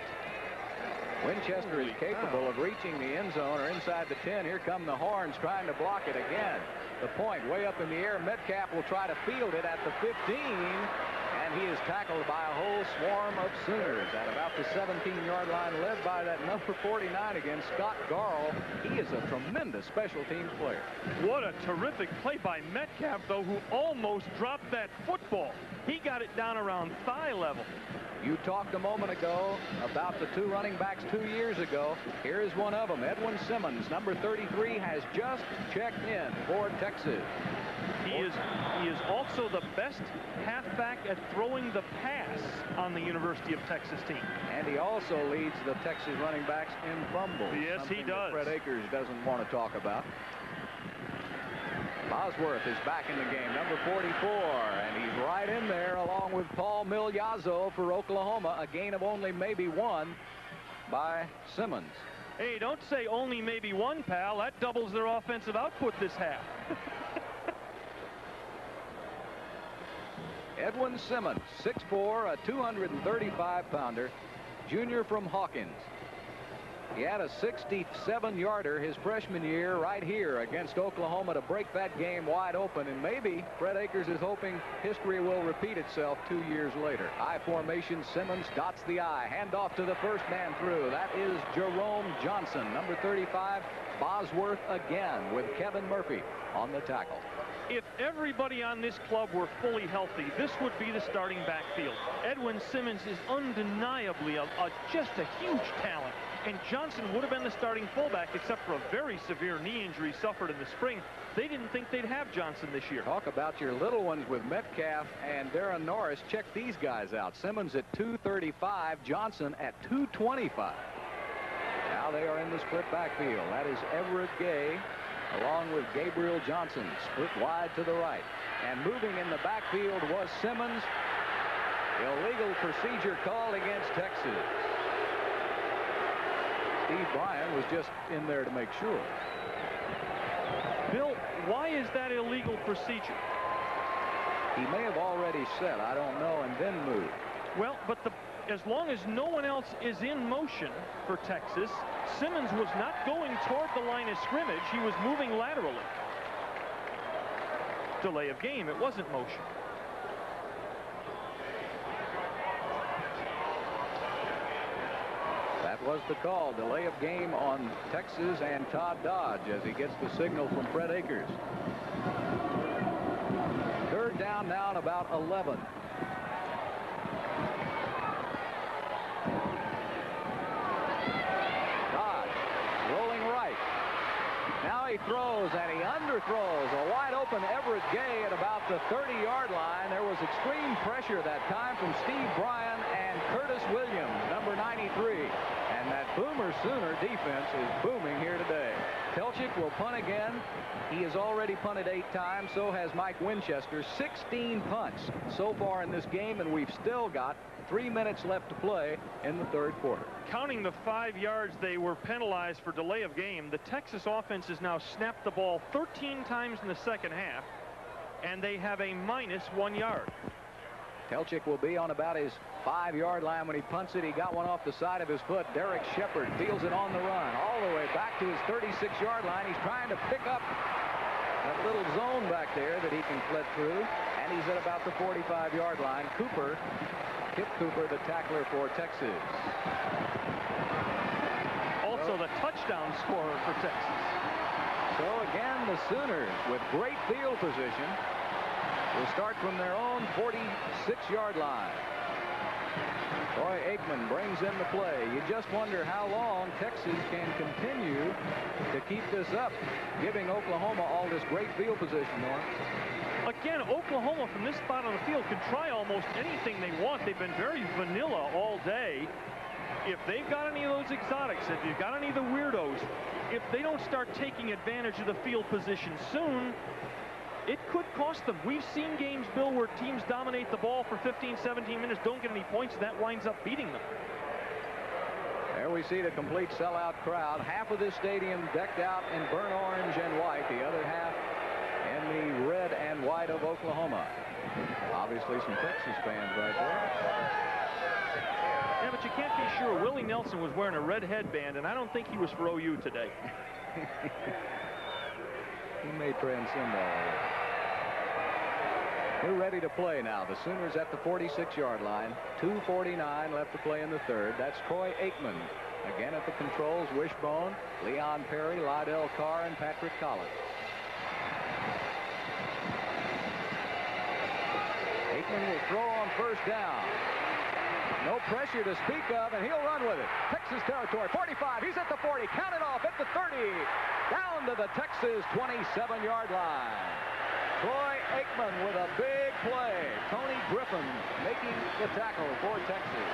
Winchester is capable of reaching the end zone or inside the 10. Here come the Horns trying to block it again. The point way up in the air. Metcalf will try to field it at the 15, and he is tackled by a whole swarm of Sooners at about the 17-yard line, led by that number 49 again, Scott Garl. He is a tremendous special teams player. What a terrific play by Metcalf, though, who almost dropped that football. He got it down around thigh level. You talked a moment ago about the 2 running backs 2 years ago. Here is one of them. Edwin Simmons, number 33, has just checked in for Texas. He is also the best halfback at throwing the pass on the University of Texas team. And he also leads the Texas running backs in fumbles. Yes, he does. Fred Akers doesn't want to talk about. Bosworth is back in the game, number 44, and he's right in there along with Paul Migliazzo for Oklahoma. A gain of only maybe 1 by Simmons. Hey, don't say only maybe 1, pal. That doubles their offensive output this half. Edwin Simmons, 6'4", a 235-pounder, junior from Hawkins. He had a 67-yarder his freshman year right here against Oklahoma to break that game wide open, and maybe Fred Akers is hoping history will repeat itself 2 years later. I formation, Simmons dots the I. Hand off to the first man through. That is Jerome Johnson, number 35. Bosworth again with Kevin Murphy on the tackle. If everybody on this club were fully healthy, this would be the starting backfield. Edwin Simmons is undeniably just a huge talent. And Johnson would have been the starting fullback except for a very severe knee injury suffered in the spring. They didn't think they'd have Johnson this year. Talk about your little ones with Metcalf and Darren Norris. Check these guys out. Simmons at 235, Johnson at 225. Now they are in the split backfield. That is Everett Gay along with Gabriel Johnson, split wide to the right. And moving in the backfield was Simmons. Illegal procedure called against Texas. Steve Bryan was just in there to make sure. Bill, why is that illegal procedure? He may have already said, I don't know, and then moved. Well, but as long as no one else is in motion for Texas, Simmons was not going toward the line of scrimmage. He was moving laterally. Delay of game. It wasn't motion. That was the call. Delay of game on Texas and Todd Dodge as he gets the signal from Fred Akers. Third down now and about 11. Dodge rolling right. Now he throws and he underthrows. A wide open Everett Gay at about the 30-yard line. There was extreme pressure that time from Steve Bryan and Curtis Williams, number 93. And that Boomer Sooner defense is booming here today. Telchik will punt again. He has already punted 8 times. So has Mike Winchester. 16 punts so far in this game, and we've still got 3 minutes left to play in the third quarter. Counting the 5 yards they were penalized for delay of game, the Texas offense has now snapped the ball 13 times in the second half, and they have a -1 yard. Telchik will be on about his 5-yard line when he punts it. He got one off the side of his foot. Derek Shepard feels it on the run all the way back to his 36-yard line. He's trying to pick up that little zone back there that he can flit through, and he's at about the 45-yard line. Kip Cooper, the tackler for Texas. Also the touchdown scorer for Texas. So again, the Sooners with great field position will start from their own 46-yard line. Troy Aikman brings in the play. You just wonder how long Texas can continue to keep this up, giving Oklahoma all this great field position, Norm. Again, Oklahoma from this spot on the field can try almost anything they want. They've been very vanilla all day. If they've got any of those exotics, if you've got any of the weirdos, if they don't start taking advantage of the field position soon, it could cost them. We've seen games, Bill, where teams dominate the ball for 15, 17 minutes, don't get any points, and that winds up beating them. There we see the complete sellout crowd. Half of this stadium decked out in burnt orange and white, the other half in the red and white of Oklahoma. Obviously some Texas fans right there. Yeah, but you can't be sure. Willie Nelson was wearing a red headband, and I don't think he was for OU today. He may transcend all of it. We're ready to play now. The Sooners at the 46-yard line. 2:49 left to play in the third. That's Troy Aikman. Again at the controls, Wishbone, Leon Perry, Lydell Carr, and Patrick Collins. Aikman will throw on first down. No pressure to speak of, and he'll run with it. Texas territory, 45. He's at the 40. Count it off at the 30. Down to the Texas 27-yard line. Troy Aikman with a big play. Tony Griffin making the tackle for Texas.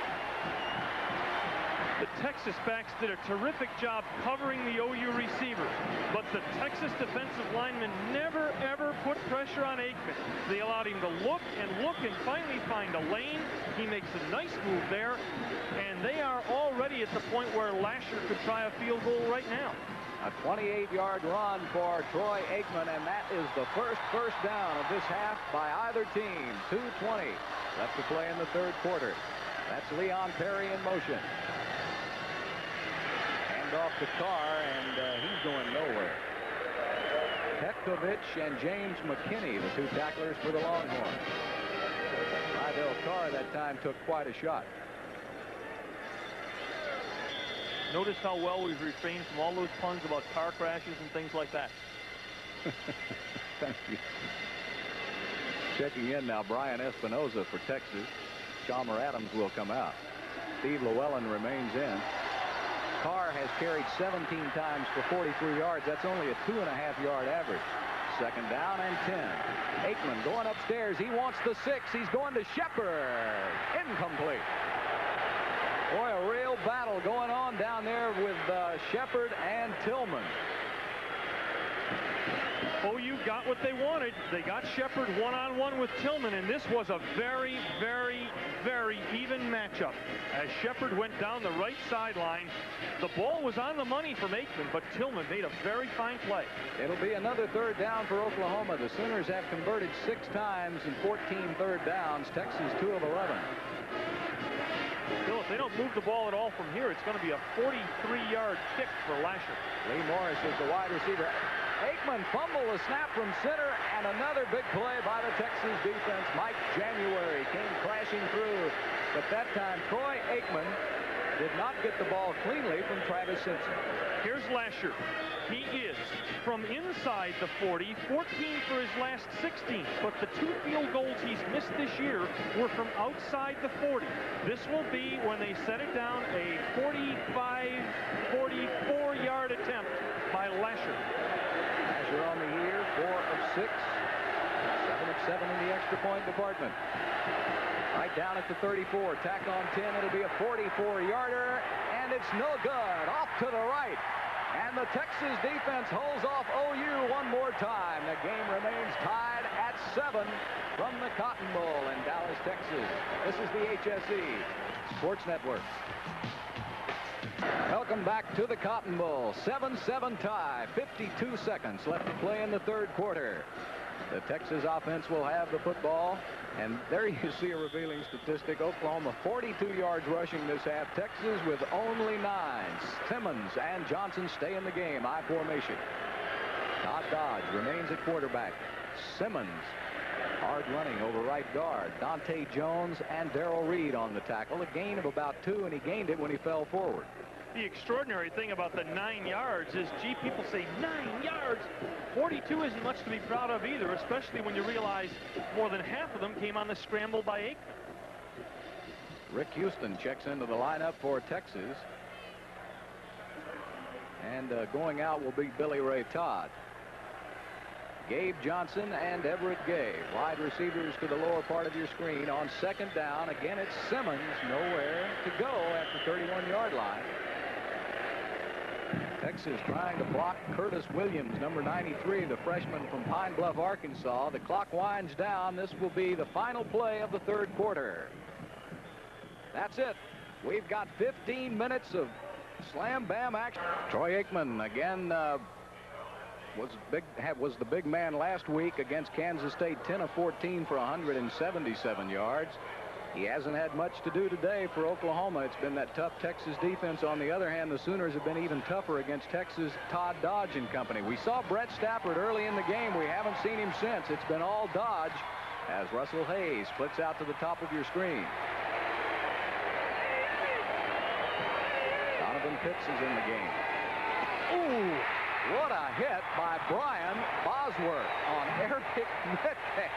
The Texas backs did a terrific job covering the OU receivers, but the Texas defensive linemen never, ever put pressure on Aikman. They allowed him to look and finally find a lane. He makes a nice move there, and they are already at the point where Lasher could try a field goal right now. A 28-yard run for Troy Aikman, and that is the first down of this half by either team. 2:20 left to play in the third quarter. That's Leon Perry in motion. Off the Carr, and he's going nowhere. Petkovich and James McKinney, the 2 tacklers for the Longhorns. Lydell Carr that time took quite a shot. Notice how well we've refrained from all those puns about car crashes and things like that. Thank you. Checking in now, Brian Espinoza for Texas. Chalmer Adams will come out. Steve Llewellyn remains in. Carr has carried 17 times for 43 yards. That's only a 2.5-yard average. Second down and 10. Aikman going upstairs. He wants the 6. He's going to Shepard. Incomplete. Boy, a real battle going on down there with Shepard and Tillman. OU got what they wanted. They got Shepard one-on-one with Tillman, and this was a very, very, very even matchup. As Shepard went down the right sideline, the ball was on the money from Aikman, but Tillman made a very fine play. It'll be another third down for Oklahoma. The Sooners have converted 6 times in 14 third downs. Texas 2 of 11. Still, if they don't move the ball at all from here, it's going to be a 43-yard kick for Lasher. Lee Morris is the wide receiver. Aikman fumbled the snap from center, and another big play by the Texas defense. Mike January came crashing through, but that time Troy Aikman did not get the ball cleanly from Travis Simpson. Here's Lasher. He is from inside the 40, 14 for his last 16, but the 2 field goals he's missed this year were from outside the 40. This will be, when they set it down, a 44-yard attempt by Lasher. Lasher on the year, 4 of 6, 7 of 7 in the extra point department. Right down at the 34. Tack on 10. It'll be a 44-yarder, and it's no good. Off to the right. And the Texas defense holds off OU one more time. The game remains tied at 7 from the Cotton Bowl in Dallas, Texas. This is the HSE Sports Network. Welcome back to the Cotton Bowl. 7-7 tie. 52 seconds left to play in the third quarter. The Texas offense will have the football. And there you see a revealing statistic. Oklahoma 42 yards rushing this half. Texas with only 9. Simmons and Johnson stay in the game. I formation. Todd Dodge remains at quarterback. Simmons hard running over right guard. Dante Jones and Darrell Reed on the tackle. A gain of about 2, and he gained it when he fell forward. The extraordinary thing about the 9 yards is, gee, people say 9 yards. 42 isn't much to be proud of either, especially when you realize more than half of them came on the scramble by Aikman. Rick Houston checks into the lineup for Texas. And going out will be Billy Ray Todd. Gabe Johnson and Everett Gay, wide receivers to the lower part of your screen. On second down, again, it's Simmons, nowhere to go at the 31-yard line. Texas trying to block Curtis Williams, number 93, the freshman from Pine Bluff, Arkansas. The clock winds down. This will be the final play of the third quarter. That's it. We've got 15 minutes of slam-bam action. Troy Aikman again was the big man last week against Kansas State. 10 of 14 for 177 yards. He hasn't had much to do today for Oklahoma. It's been that tough Texas defense. On the other hand, the Sooners have been even tougher against Texas Todd Dodge and company. We saw Brett Stafford early in the game. We haven't seen him since. It's been all Dodge as Russell Hayes splits out to the top of your screen. Donovan Pitts is in the game. Ooh, what a hit by Brian Bosworth on Eric Metcalf.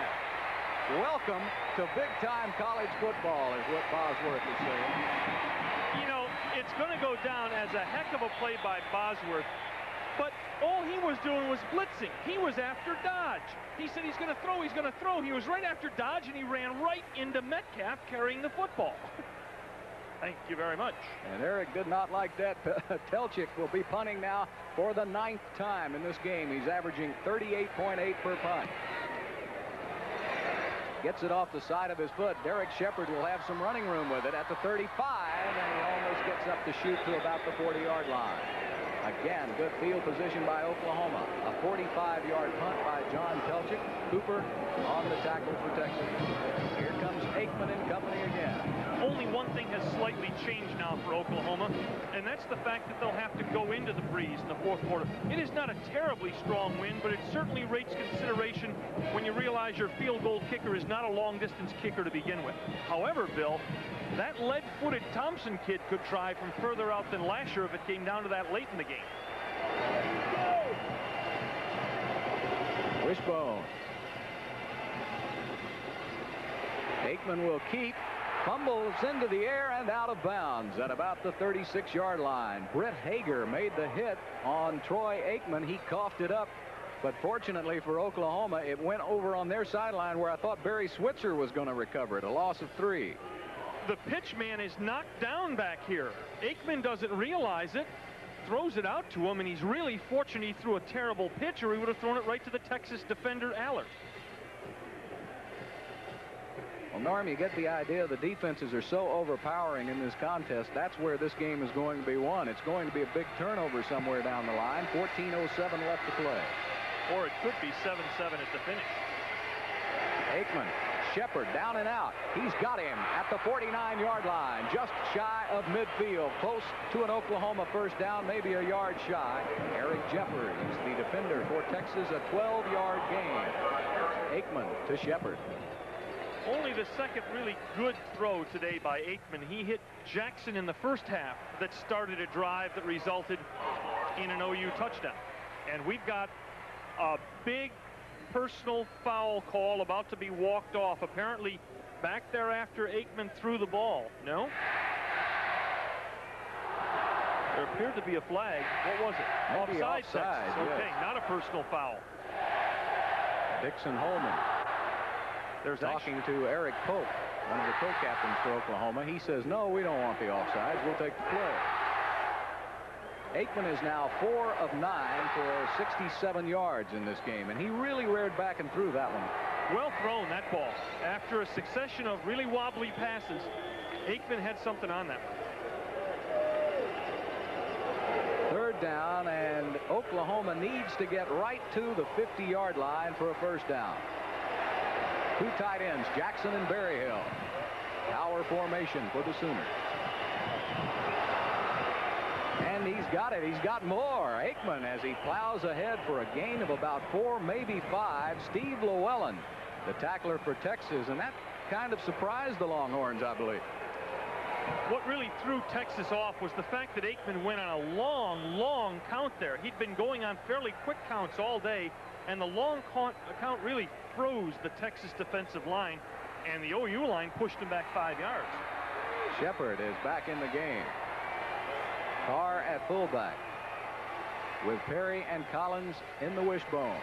Welcome to big-time college football, is what Bosworth is saying. You know, it's going to go down as a heck of a play by Bosworth, but all he was doing was blitzing. He was after Dodge. He said he's going to throw, he's going to throw. He was right after Dodge, and he ran right into Metcalf carrying the football. Thank you very much. And Eric did not like that. Telchik will be punting now for the 9th time in this game. He's averaging 38.8 per punt. Gets it off the side of his foot. Derek Shepard will have some running room with it at the 35, and he almost gets up to shoot to about the 40-yard line. Again, good field position by Oklahoma. A 45-yard punt by John Telchik. Cooper on the tackle for Texas. Here comes Aikman and company again. Only one thing has slightly changed now for Oklahoma, and that's the fact that they'll have to go into the breeze in the fourth quarter. It is not a terribly strong wind, but it certainly rates consideration when you realize your field goal kicker is not a long-distance kicker to begin with. However, Bill, that lead-footed Thompson kid could try from further out than Lasher if it came down to that late in the game. Wishbone. Aikman will keep. Fumbles into the air and out of bounds at about the 36-yard line. Britt Hager made the hit on Troy Aikman. He coughed it up, but fortunately for Oklahoma, it went over on their sideline where I thought Barry Switzer was going to recover it. A loss of 3. The pitch man is knocked down back here. Aikman doesn't realize it, throws it out to him, and he's really fortunate he threw a terrible pitch, or he would have thrown it right to the Texas defender, Allard. Well, Norm, you get the idea. The defenses are so overpowering in this contest. That's where this game is going to be won. It's going to be a big turnover somewhere down the line. 14:07 left to play. Or it could be 7-7 at the finish. Aikman, Shepard down and out. He's got him at the 49-yard line, just shy of midfield, close to an Oklahoma first down, maybe a yard shy. Eric Jeffers, the defender for Texas, a 12-yard gain. Aikman to Shepard. Only the second really good throw today by Aikman. He hit Jackson in the first half that started a drive that resulted in an OU touchdown. And we've got a big personal foul call about to be walked off. Apparently back there after Aikman threw the ball. No? There appeared to be a flag. What was it? Offside, Texas. Okay, yes. not a personal foul. Dixon Holman. There's talking to Eric Pope. one of the co-captains for Oklahoma. He says, no, we don't want the offsides. We'll take the play. Aikman is now 4 of 9 for 67 yards in this game, and he really reared back and threw that one. Well thrown, that ball. After a succession of really wobbly passes, Aikman had something on that one. Third down, and Oklahoma needs to get right to the 50-yard line for a first down. Two tight ends, Jackson and Berryhill. Power formation for the Sooners. And he's got it. He's got more. Aikman, as he plows ahead for a gain of about 4, maybe 5. Steve Llewellyn, the tackler for Texas, and that kind of surprised the Longhorns, I believe. What really threw Texas off was the fact that Aikman went on a long count there. He'd been going on fairly quick counts all day, and the long count really froze the Texas defensive line, and the OU line pushed him back 5 yards. Shepard is back in the game. Carr at fullback with Perry and Collins in the wishbone.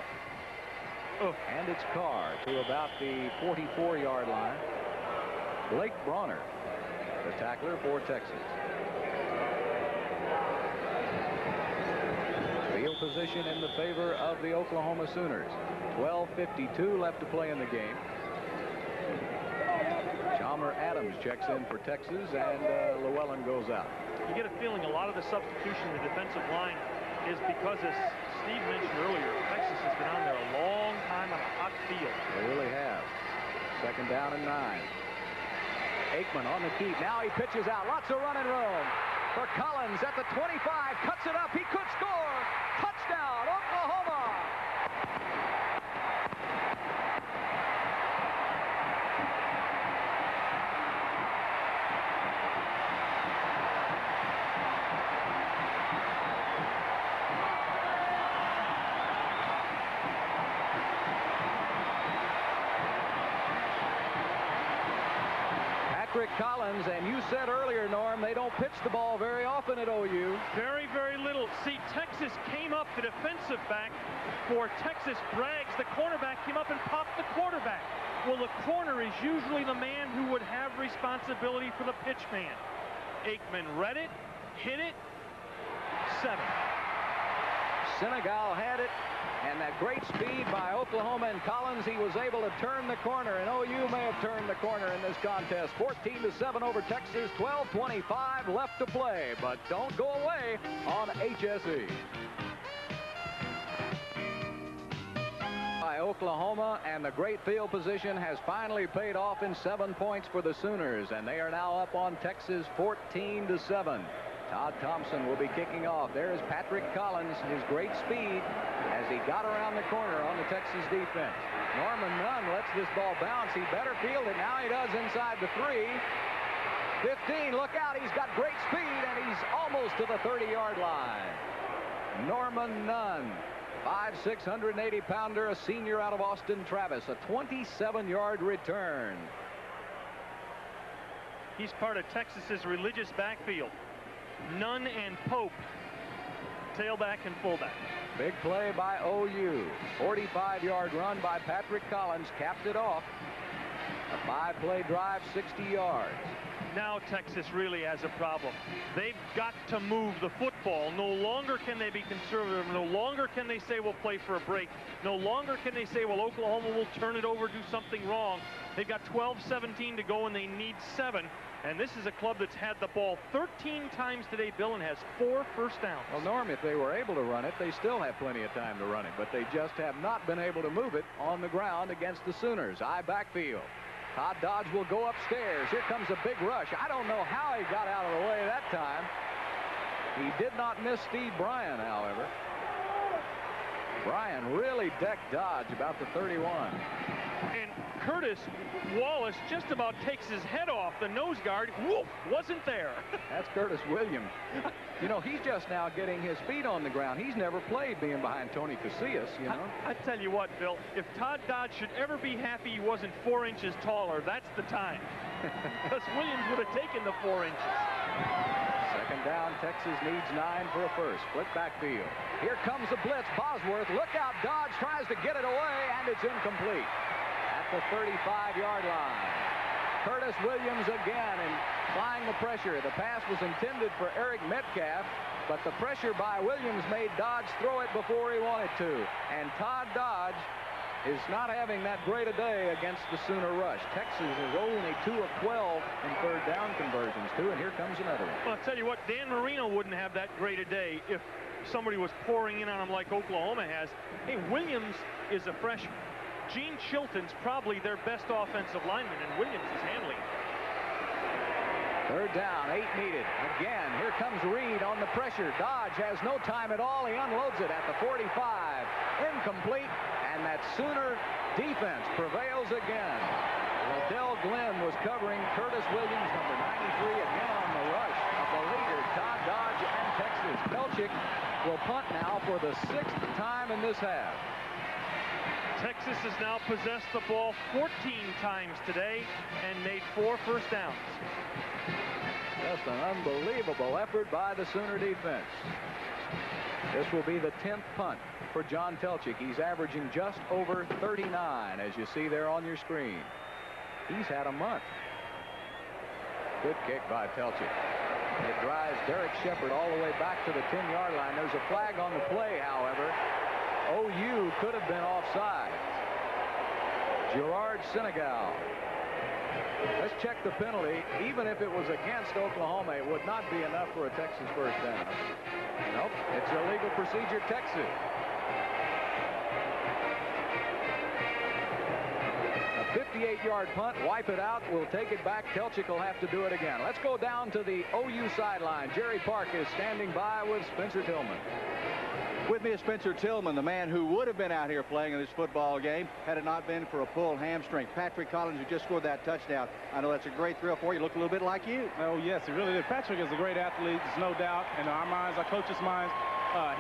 And it's Carr to about the 44-yard line. Blake Bronner, the tackler for Texas. Field position in the favor of the Oklahoma Sooners. 12:52 left to play in the game. Chalmer Adams checks in for Texas, and Llewellyn goes out. You get a feeling a lot of the substitution in the defensive line is because, as Steve mentioned earlier, Texas has been on there a long time on a hot field. They really have. Second down and 9. Aikman on the keep. Now he pitches out. Lots of running room for Collins at the 25. Cuts it up. He could score. Touchdown, Oklahoma. Patrick Collins, and you said earlier, Norm, they don't pitch the ball very often at OU. Very little. See, Texas came up, the defensive back for Texas Braggs. The cornerback came up and popped the quarterback. Well, the corner is usually the man who would have responsibility for the pitch man. Aikman read it, hit it, 7. Senegal had it, and that great speed by Oklahoma and Collins, he was able to turn the corner, and OU may have turned the corner in this contest. 14-7 over Texas, 12:25 left to play, but don't go away on HSE. By Oklahoma, and the great field position has finally paid off in 7 points for the Sooners, and they are now up on Texas 14-7. Todd Thompson will be kicking off. There is Patrick Collins, his great speed as he got around the corner on the Texas defense. Norman Nunn lets this ball bounce. He better field it. Now he does inside the 3. 15, look out. He's got great speed, and he's almost to the 30-yard line. Norman Nunn, 5'6", 180-pounder, a senior out of Austin Travis, a 27-yard return. He's part of Texas's religious backfield. Nunn and Pope, tailback and fullback. Big play by OU. 45-yard run by Patrick Collins, capped it off. A 5-play drive, 60 yards. Now Texas really has a problem. They've got to move the football. No longer can they be conservative. No longer can they say we'll play for a break. No longer can they say, well, Oklahoma will turn it over, do something wrong. They've got 12-17 to go, and they need 7. And this is a club that's had the ball 13 times today, Bill, and has 4 first downs. Well, Norm, if they were able to run it, they still have plenty of time to run it, but they just have not been able to move it on the ground against the Sooners. High backfield. Todd Dodge will go upstairs. Here comes a big rush. I don't know how he got out of the way that time. He did not miss Steve Bryan, however. Bryan really decked Dodge about the 31. And Curtis Wallace just about takes his head off. The nose guard, whoop, wasn't there. That's Curtis Williams. You know, he's just now getting his feet on the ground. He's never played being behind Tony Casillas, you know. I tell you what, Bill, if Todd Dodge should ever be happy he wasn't 4 inches taller, that's the time. Because Williams would have taken the 4 inches. Second down, Texas needs 9 for a first. Split backfield. Here comes the blitz. Bosworth, look out. Dodge tries to get it away, and it's incomplete at the 35-yard line. Curtis Williams again and applying the pressure. The pass was intended for Eric Metcalf, but the pressure by Williams made Dodge throw it before he wanted to. And Todd Dodge is not having that great a day against the Sooner rush. Texas is only 2 of 12 in third down conversions, too, and here comes another one. Well, I'll tell you what, Dan Marino wouldn't have that great a day if somebody was pouring in on him like Oklahoma has. Hey, Williams is a freshman. Gene Chilton's probably their best offensive lineman, and Williams is handling it. Third down, 8 needed. Again, here comes Reed on the pressure. Dodge has no time at all. He unloads it at the 45. Incomplete, and that Sooner defense prevails again. Liddell Glenn was covering Curtis Williams, number 93, again on the rush. A beleaguered Todd Dodge and Texas. Pelchik will punt now for the 6th time in this half. Texas has now possessed the ball 14 times today and made 4 first downs. Just an unbelievable effort by the Sooner defense. This will be the 10th punt for John Pelchik. He's averaging just over 39, as you see there on your screen. He's had a month. Good kick by Pelchik. It drives Derek Shepard all the way back to the 10-yard line. There's a flag on the play, however. OU could have been offside. Gerard Senegal. Let's check the penalty. Even if it was against Oklahoma, it would not be enough for a Texas first down. Nope, it's illegal procedure, Texas. A 58-yard punt, wipe it out. We'll take it back. Pelchik will have to do it again. Let's go down to the OU sideline. Jerry Park is standing by with Spencer Tillman. With me is Spencer Tillman, the man who would have been out here playing in this football game had it not been for a pulled hamstring. Patrick Collins, who just scored that touchdown. I know that's a great thrill for you. Look a little bit like you. Oh, yes, he really did. Patrick is a great athlete. There's no doubt in our minds, our coaches' minds.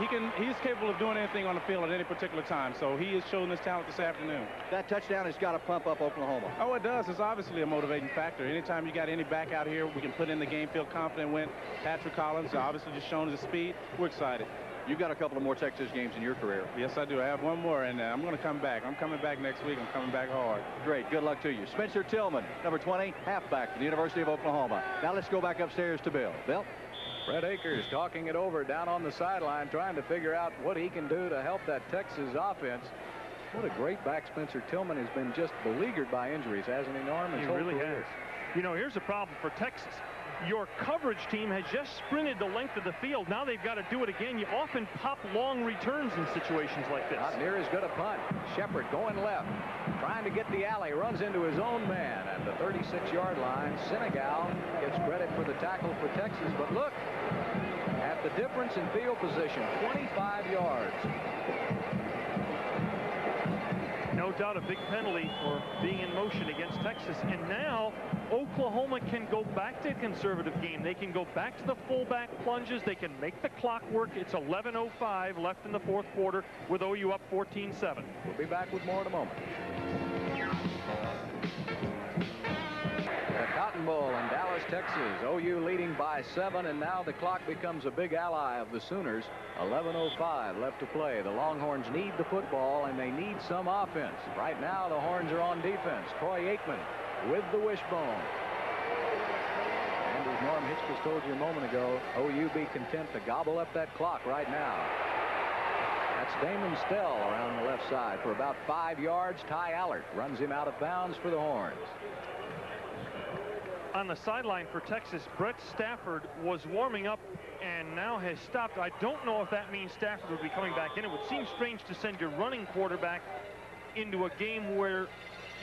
He's capable of doing anything on the field at any particular time. So he is showing his talent this afternoon. That touchdown has got to pump up Oklahoma. Oh, it does. It's obviously a motivating factor. Anytime you got any back out here, we can put in the game, feel confident win. Patrick Collins obviously just showing his speed. We're excited. You've got a couple of more Texas games in your career. Yes, I do. I have one more, and I'm going to come back. I'm coming back next week. I'm coming back hard. Great. Good luck to you. Spencer Tillman, number 20, halfback for the University of Oklahoma. Now let's go back upstairs to Bill. Bill? Brett Akers talking it over down on the sideline, trying to figure out what he can do to help that Texas offense. What a great back Spencer Tillman has been, just beleaguered by injuries, hasn't he, Norm? He really has. You know, here's a problem for Texas. Your coverage team has just sprinted the length of the field. Now they've got to do it again. You often pop long returns in situations like this. Not near as good a punt. Shepard going left, trying to get the alley, runs into his own man at the 36-yard line. Senegal gets credit for the tackle for Texas, but look at the difference in field position, 25 yards. No doubt a big penalty for being in motion against Texas. And now Oklahoma can go back to a conservative game. They can go back to the fullback plunges. They can make the clock work. It's 11:05 left in the fourth quarter with OU up 14-7. We'll be back with more in a moment. The Cotton Bowl in Dallas, Texas. OU leading by 7, and now the clock becomes a big ally of the Sooners. 11:05 left to play. The Longhorns need the football, and they need some offense. Right now, the Horns are on defense. Troy Aikman with the wishbone. And as Norm Hitchcock told you a moment ago, OU be content to gobble up that clock right now. That's Damon Stell around the left side for about 5 yards. Ty Allert runs him out of bounds for the Horns. On the sideline for Texas, Brett Stafford was warming up and now has stopped. I don't know if that means Stafford would be coming back in. It would seem strange to send your running quarterback into a game where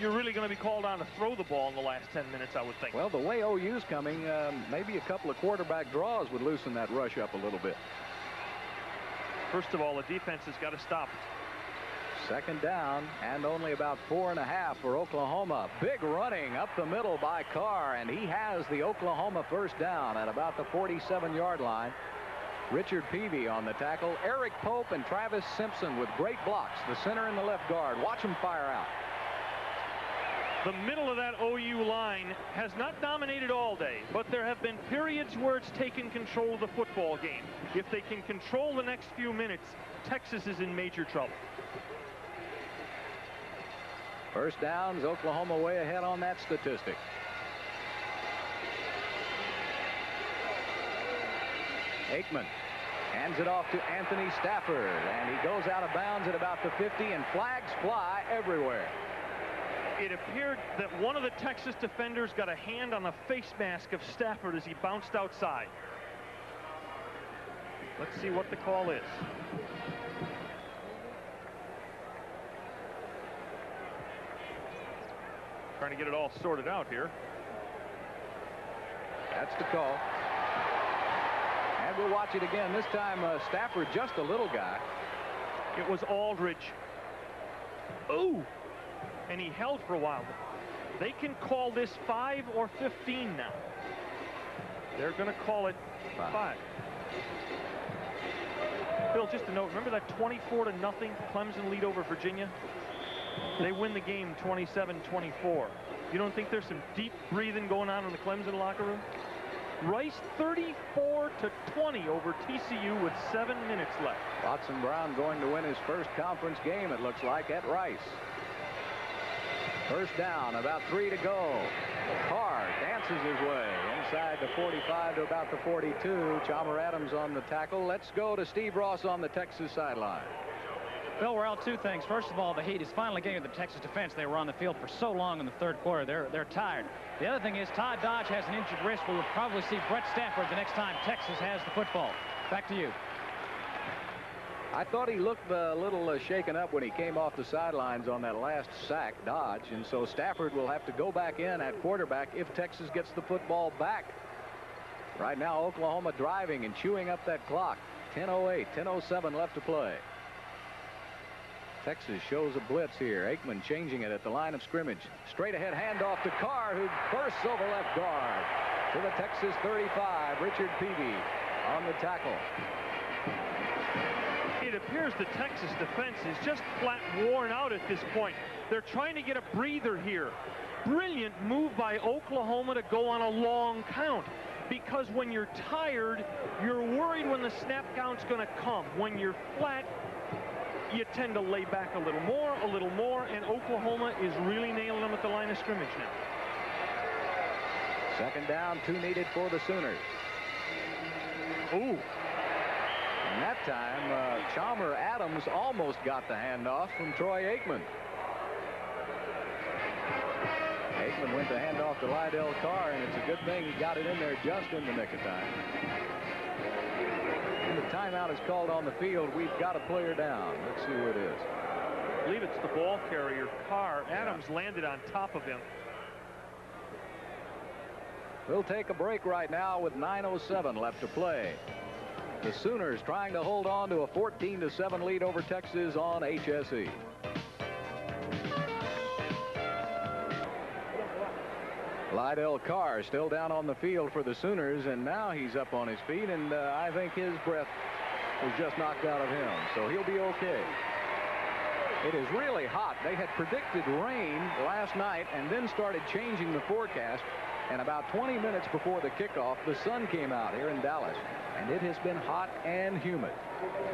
you're really going to be called on to throw the ball in the last 10 minutes, I would think. Well, the way OU's coming, maybe a couple of quarterback draws would loosen that rush up a little bit. First of all, the defense has got to stop. Second down and only about 4.5 for Oklahoma. Big running up the middle by Carr, and he has the Oklahoma first down at about the 47-yard line. Richard Peavy on the tackle. Eric Pope and Travis Simpson with great blocks. The center and the left guard. Watch them fire out. The middle of that OU line has not dominated all day, but there have been periods where it's taken control of the football game. If they can control the next few minutes, Texas is in major trouble. First downs, Oklahoma way ahead on that statistic. Aikman hands it off to Anthony Stafford, and he goes out of bounds at about the 50, and flags fly everywhere. It appeared that one of the Texas defenders got a hand on the face mask of Stafford as he bounced outside. Let's see what the call is. Trying to get it all sorted out here. That's the call. And we'll watch it again. This time, Stafford, just a little guy. It was Aldridge. Ooh! And he held for a while. They can call this 5 or 15 now. They're going to call it 5. Bill, just a note, remember that 24-0 Clemson lead over Virginia? They win the game 27-24. You don't think there's some deep breathing going on in the Clemson locker room? Rice 34-20 over TCU with 7 minutes left. Watson Brown going to win his first conference game, it looks like, at Rice. First down, about 3 to go. Carr dances his way inside the 45 to about the 42. Chalmer Adams on the tackle. Let's go to Steve Ross on the Texas sideline. Bill Worrell, 2 things. First of all, the heat is finally getting to the Texas defense. They were on the field for so long in the third quarter. They're tired. The other thing is Todd Dodge has an injured wrist. We will probably see Brett Stafford the next time Texas has the football. Back to you. I thought he looked a little shaken up when he came off the sidelines on that last sack, Dodge, and so Stafford will have to go back in at quarterback if Texas gets the football back. Right now, Oklahoma driving and chewing up that clock. 10:08, 10:07 left to play. Texas shows a blitz here. Aikman changing it at the line of scrimmage. Straight ahead handoff to Carr, who bursts over left guard. To the Texas 35, Richard Peavy on the tackle. It appears the Texas defense is just flat worn out at this point. They're trying to get a breather here. Brilliant move by Oklahoma to go on a long count, because when you're tired, you're worried when the snap count's going to come. When you're flat, you tend to lay back a little more, and Oklahoma is really nailing them at the line of scrimmage now. Second down, 2 needed for the Sooners. Ooh. And that time, Chalmer Adams almost got the handoff from Troy Aikman. Aikman went the handoff to Lydell Carr, and it's a good thing he got it in there just in the nick of time. And the timeout is called on the field. We've got a player down. Let's see who it is. I believe it's the ball carrier, Carr. Adams landed on top of him. We'll take a break right now with 9:07 left to play. The Sooners trying to hold on to a 14-7 lead over Texas on HSE. Lydell Carr still down on the field for the Sooners, and now he's up on his feet, and I think his breath was just knocked out of him, so he'll be okay. It is really hot. They had predicted rain last night and then started changing the forecast, and about 20 minutes before the kickoff, the sun came out here in Dallas, and it has been hot and humid.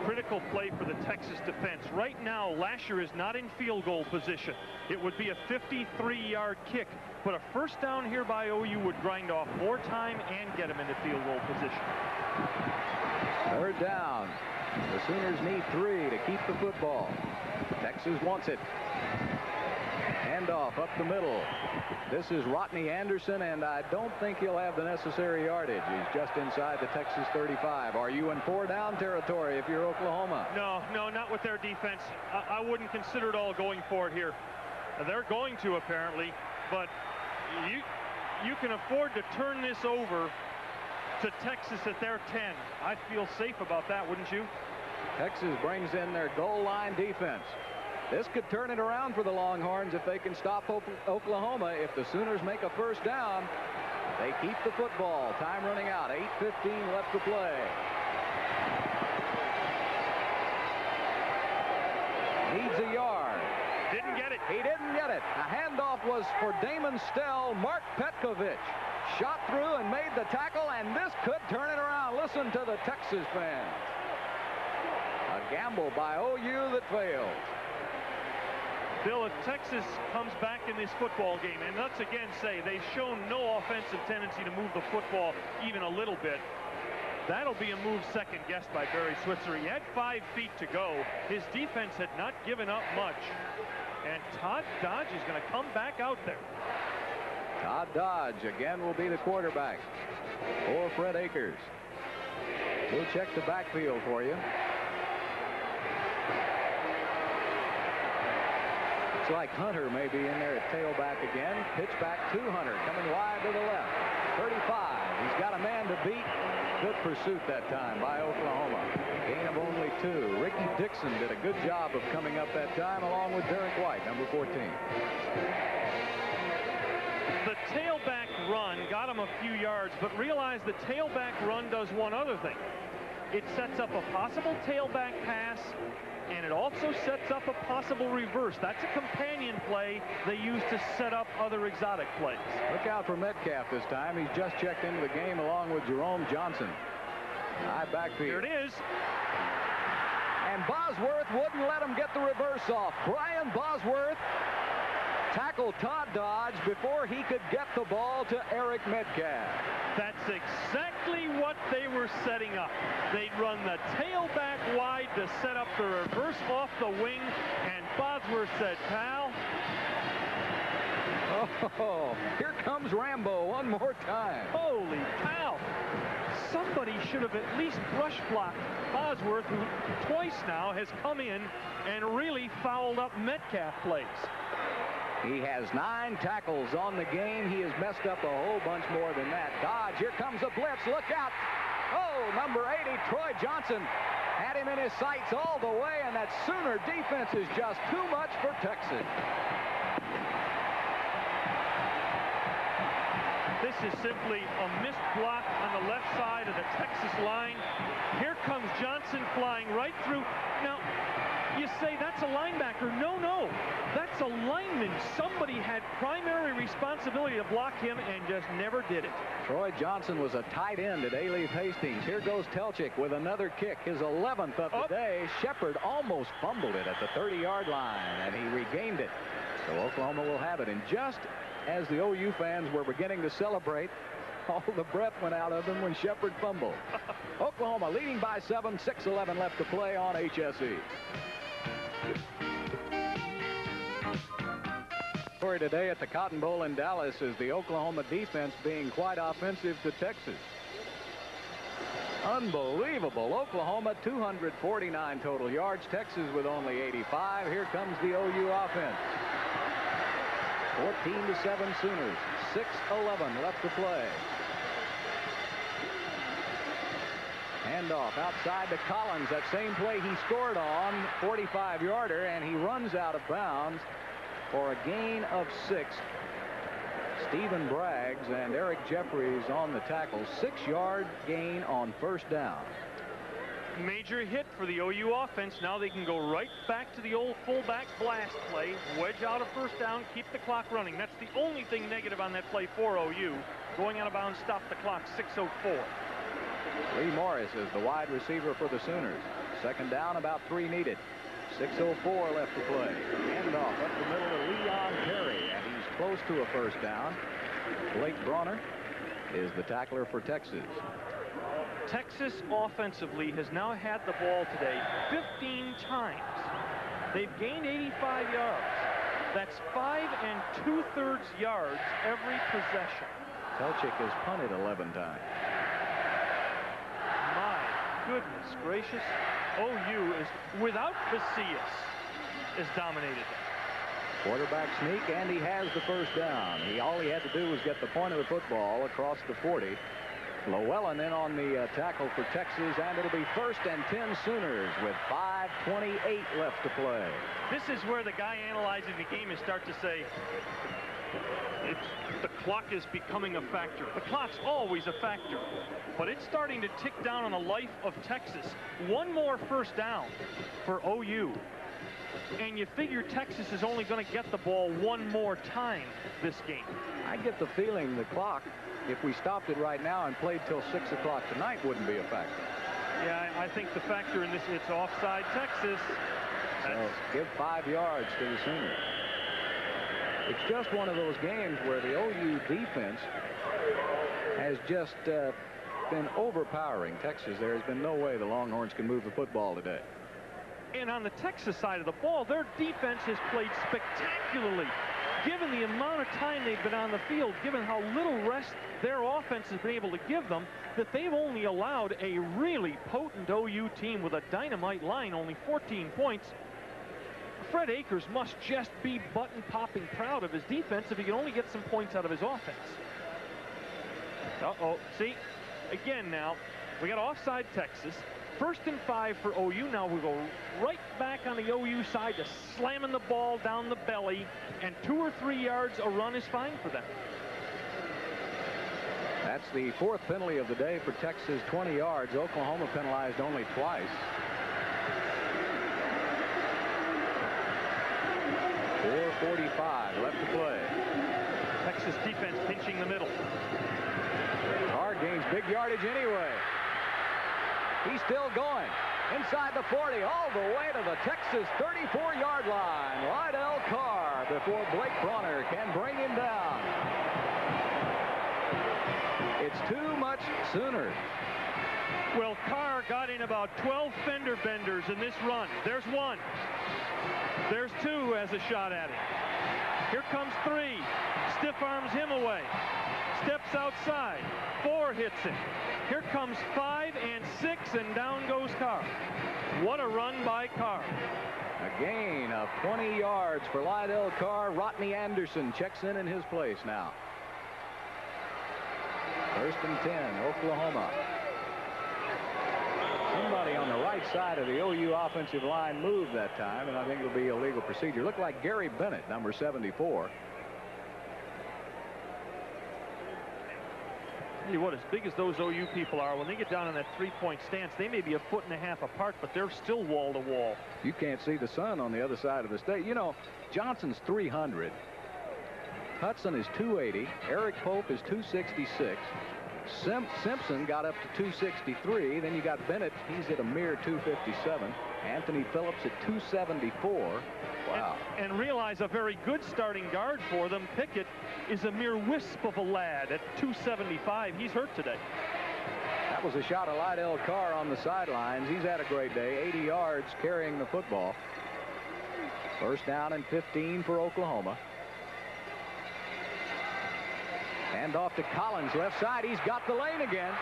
Critical play for the Texas defense. Right now, Lasher is not in field goal position. It would be a 53-yard kick, but a first down here by OU would grind off more time and get him into field goal position. Third down. The Sooners need 3 to keep the football. Texas wants it. Handoff up the middle. This is Rodney Anderson, and I don't think he'll have the necessary yardage. He's just inside the Texas 35. Are you in 4-down territory if you're Oklahoma? No, not with their defense. I wouldn't consider it all going for it here. They're going to, apparently, but you can afford to turn this over to Texas at their 10. I'd feel safe about that, wouldn't you? Texas brings in their goal line defense. This could turn it around for the Longhorns if they can stop Oklahoma. If the Sooners make a first down, they keep the football. Time running out. 8:15 left to play. Needs a yard. Didn't get it. He didn't get it. A handoff was for Damon Stell. Mark Petkovich shot through and made the tackle, and this could turn it around. Listen to the Texas fans. A gamble by OU that failed. Bill, if Texas comes back in this football game, and let's again say they've shown no offensive tendency to move the football even a little bit, That'll be a move second guessed by Barry Switzer. He had 5 feet to go. His defense had not given up much. And Todd Dodge is going to come back out there. Todd Dodge again will be the quarterback for Fred Akers. We'll check the backfield for you. Looks like Hunter may be in there at tailback again. Pitch back to Hunter, coming wide to the left. 35. He's got a man to beat. Good pursuit that time by Oklahoma. Gain of only 2. Ricky Dixon did a good job of coming up that time, along with Derek White, number 14. The tailback run got him a few yards, but realize the tailback run does one other thing. It sets up a possible tailback pass, and it also sets up a possible reverse. That's a companion play they use to set up other exotic plays. Look out for Metcalf this time. He's just checked into the game along with Jerome Johnson. High backfield. Here it is. And Bosworth wouldn't let him get the reverse off. Brian Bosworth tackled Todd Dodge before he could get the ball to Eric Metcalf. That's exactly what they were setting up. They'd run the tailback wide to set up the reverse off the wing, and Bosworth said, pal. Oh, here comes Rambo one more time. Holy cow. Somebody should have at least brush blocked Bosworth, who twice now has come in and really fouled up Metcalf plays. He has 9 tackles on the game. He has messed up a whole bunch more than that. Dodge, here comes a blitz. Look out. Oh, number 80, Troy Johnson, had him in his sights all the way, and that Sooner defense is just too much for Texas. This is simply a missed block on the left side of the Texas line. Here comes Johnson flying right through. Now, you say that's a linebacker. No, no. That's a lineman. Somebody had primary responsibility to block him and just never did it. Troy Johnson was a tight end at A-Leaf Hastings. Here goes Telchik with another kick, his 11th of the day. Shepard almost fumbled it at the 30-yard line, and he regained it. So Oklahoma will have it. And just as the OU fans were beginning to celebrate, all the breath went out of them when Shepard fumbled. Oklahoma leading by 7, 6:11 left to play on HSE. Story today at the Cotton Bowl in Dallas is the Oklahoma defense being quite offensive to Texas. Unbelievable. Oklahoma 249 total yards. Texas with only 85. Here comes the OU offense. 14-7 Sooners. 6:11 left to play. Handoff outside to Collins. That same play he scored on, 45-yarder, and he runs out of bounds for a gain of 6. Stephen Braggs and Eric Jeffries on the tackle. 6-yard gain on first down. Major hit for the OU offense. Now they can go right back to the old fullback blast play. Wedge out a first down, keep the clock running. That's the only thing negative on that play for OU. Going out of bounds, stop the clock, 6:04. Lee Morris is the wide receiver for the Sooners. Second down, about 3 needed. 6:04 left to play. Handoff up the middle to Leon Perry, and he's close to a first down. Blake Bronner is the tackler for Texas. Texas offensively has now had the ball today 15 times. They've gained 85 yards. That's 5 2/3 yards every possession. Telchik has punted 11 times. My goodness gracious. OU is, without Vicious, is dominated them. Quarterback sneak, and he has the first down. All he had to do was get the point of the football across the 40. Llewellyn in on the tackle for Texas, and it'll be 1st and 10 Sooners with 5:28 left to play. This is where the guy analyzing the game is start to say, the clock is becoming a factor. The clock's always a factor, but it's starting to tick down on the life of Texas. One more first down for OU, and you figure Texas is only going to get the ball one more time this game. I get the feeling the clock, if we stopped it right now and played till 6 o'clock tonight, wouldn't be a factor. Yeah, I think the factor in this, it's offside Texas. So give 5 yards to the Sooners. It's just one of those games where the OU defense has just been overpowering Texas. There has been no way the Longhorns can move the football today. And on the Texas side of the ball, their defense has played spectacularly. Given the amount of time they've been on the field, given how little rest their offense has been able to give them, that they've only allowed a really potent OU team with a dynamite line, only 14 points. Fred Akers must just be button-popping proud of his defense if he can only get some points out of his offense. Uh-oh, see, again now, we got offside Texas. 1st and 5 for OU. Now we go right back on the OU side to slamming the ball down the belly, and 2 or 3 yards a run is fine for them. That's the 4th penalty of the day for Texas, 20 yards. Oklahoma penalized only twice. 4:45 left to play. Texas defense pinching the middle. Carr gains big yardage anyway. He's still going. Inside the 40, all the way to the Texas 34-yard line. Lydell Carr before Blake Bronner can bring him down. It's too much Sooners. Well, Carr got in about 12 fender benders in this run. There's one. There's two who has a shot at it. Here comes 3. Stiff arms him away. Steps outside. 4 hits him. Here comes 5 and 6, and down goes Carr. What a run by Carr. A gain of 20 yards for Lydell Carr. Rodney Anderson checks in his place now. 1st and 10, Oklahoma. Somebody on the right side of the OU offensive line moved that time, and I think it'll be a legal procedure. Looked like Gary Bennett, number 74. Tell you what, as big as those OU people are, when they get down in that 3-point stance, they may be 1.5 feet apart, but they're still wall to wall. You can't see the sun on the other side of the state. You know, Johnson's 300. Hudson is 280. Eric Pope is 266. Simpson got up to 263. Then you got Bennett. He's at a mere 257. Anthony Phillips at 274. Wow. And realize a very good starting guard for them, Pickett, is a mere wisp of a lad at 275. He's hurt today. That was a shot of Lydell Carr on the sidelines. He's had a great day. 80 yards carrying the football. 1st down and 15 for Oklahoma. Hand off to Collins, left side. He's got the lane again.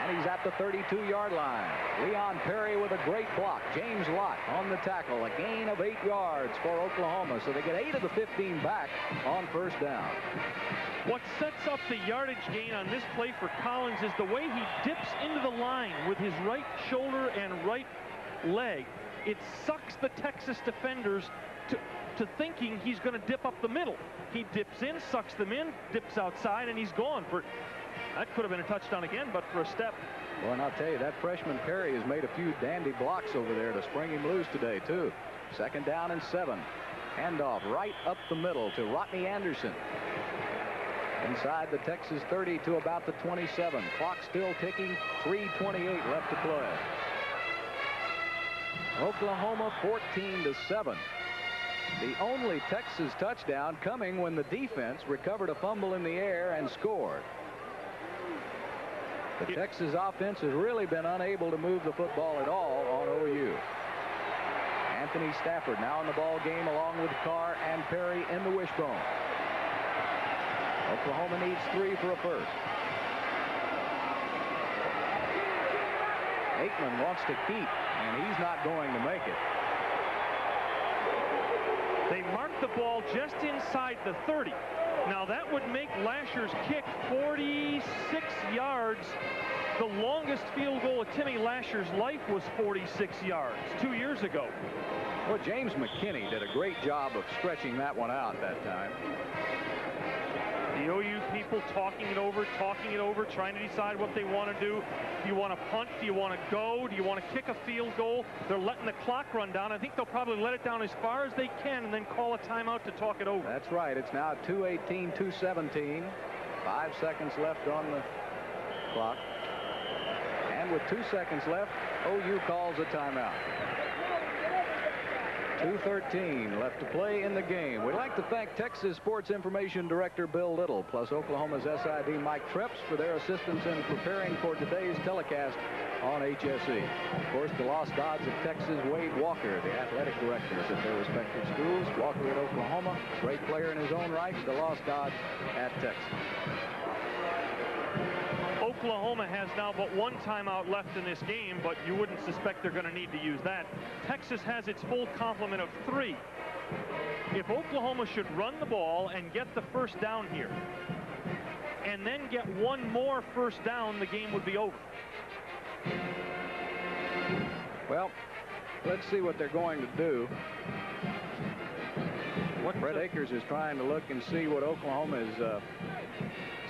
And he's at the 32-yard line. Leon Perry with a great block. James Lott on the tackle. A gain of 8 yards for Oklahoma. So they get 8 of the 15 back on 1st down. What sets up the yardage gain on this play for Collins is the way he dips into the line with his right shoulder and right leg. It sucks the Texas defenders to thinking he's going to dip up the middle. He dips in, sucks them in, dips outside, and he's gone. That could have been a touchdown again, but for a step. Well, and I'll tell you, that freshman Perry has made a few dandy blocks over there to spring him loose today, too. 2nd down and 7. Handoff right up the middle to Rodney Anderson. Inside the Texas 30 to about the 27. Clock still ticking. 3:28 left to play. Oklahoma 14-7. The only Texas touchdown coming when the defense recovered a fumble in the air and scored. The Texas offense has really been unable to move the football at all on OU. Anthony Stafford now in the ball game along with Carr and Perry in the wishbone. Oklahoma needs 3 for a 1st. Aikman wants to keep, and he's not going to make it. They marked the ball just inside the 30. Now that would make Lasher's kick 46 yards. The longest field goal of Timmy Lasher's life was 46 yards 2 years ago. Well, James McKinney did a great job of stretching that one out that time. The OU people talking it over, trying to decide what they want to do. Do you want to punt? Do you want to go? Do you want to kick a field goal? They're letting the clock run down. I think they'll probably let it down as far as they can and then call a timeout to talk it over. That's right. It's now 2:18, 2:17. 5 seconds left on the clock. And with 2 seconds left, OU calls a timeout. 2:13 left to play in the game. We'd like to thank Texas Sports Information Director Bill Little, plus Oklahoma's SID Mike Treps for their assistance in preparing for today's telecast on HSE. Of course, the Lost Odds of Texas, Wade Walker, the athletic directors at their respective schools. Walker at Oklahoma, great player in his own right. The Lost Odds at Texas. Oklahoma has now but one timeout left in this game, but you wouldn't suspect they're going to need to use that. Texas has its full complement of 3. If Oklahoma should run the ball and get the first down here, and then get one more first down, the game would be over. Well, let's see what they're going to do. Brett Akers is trying to look and see what Oklahoma is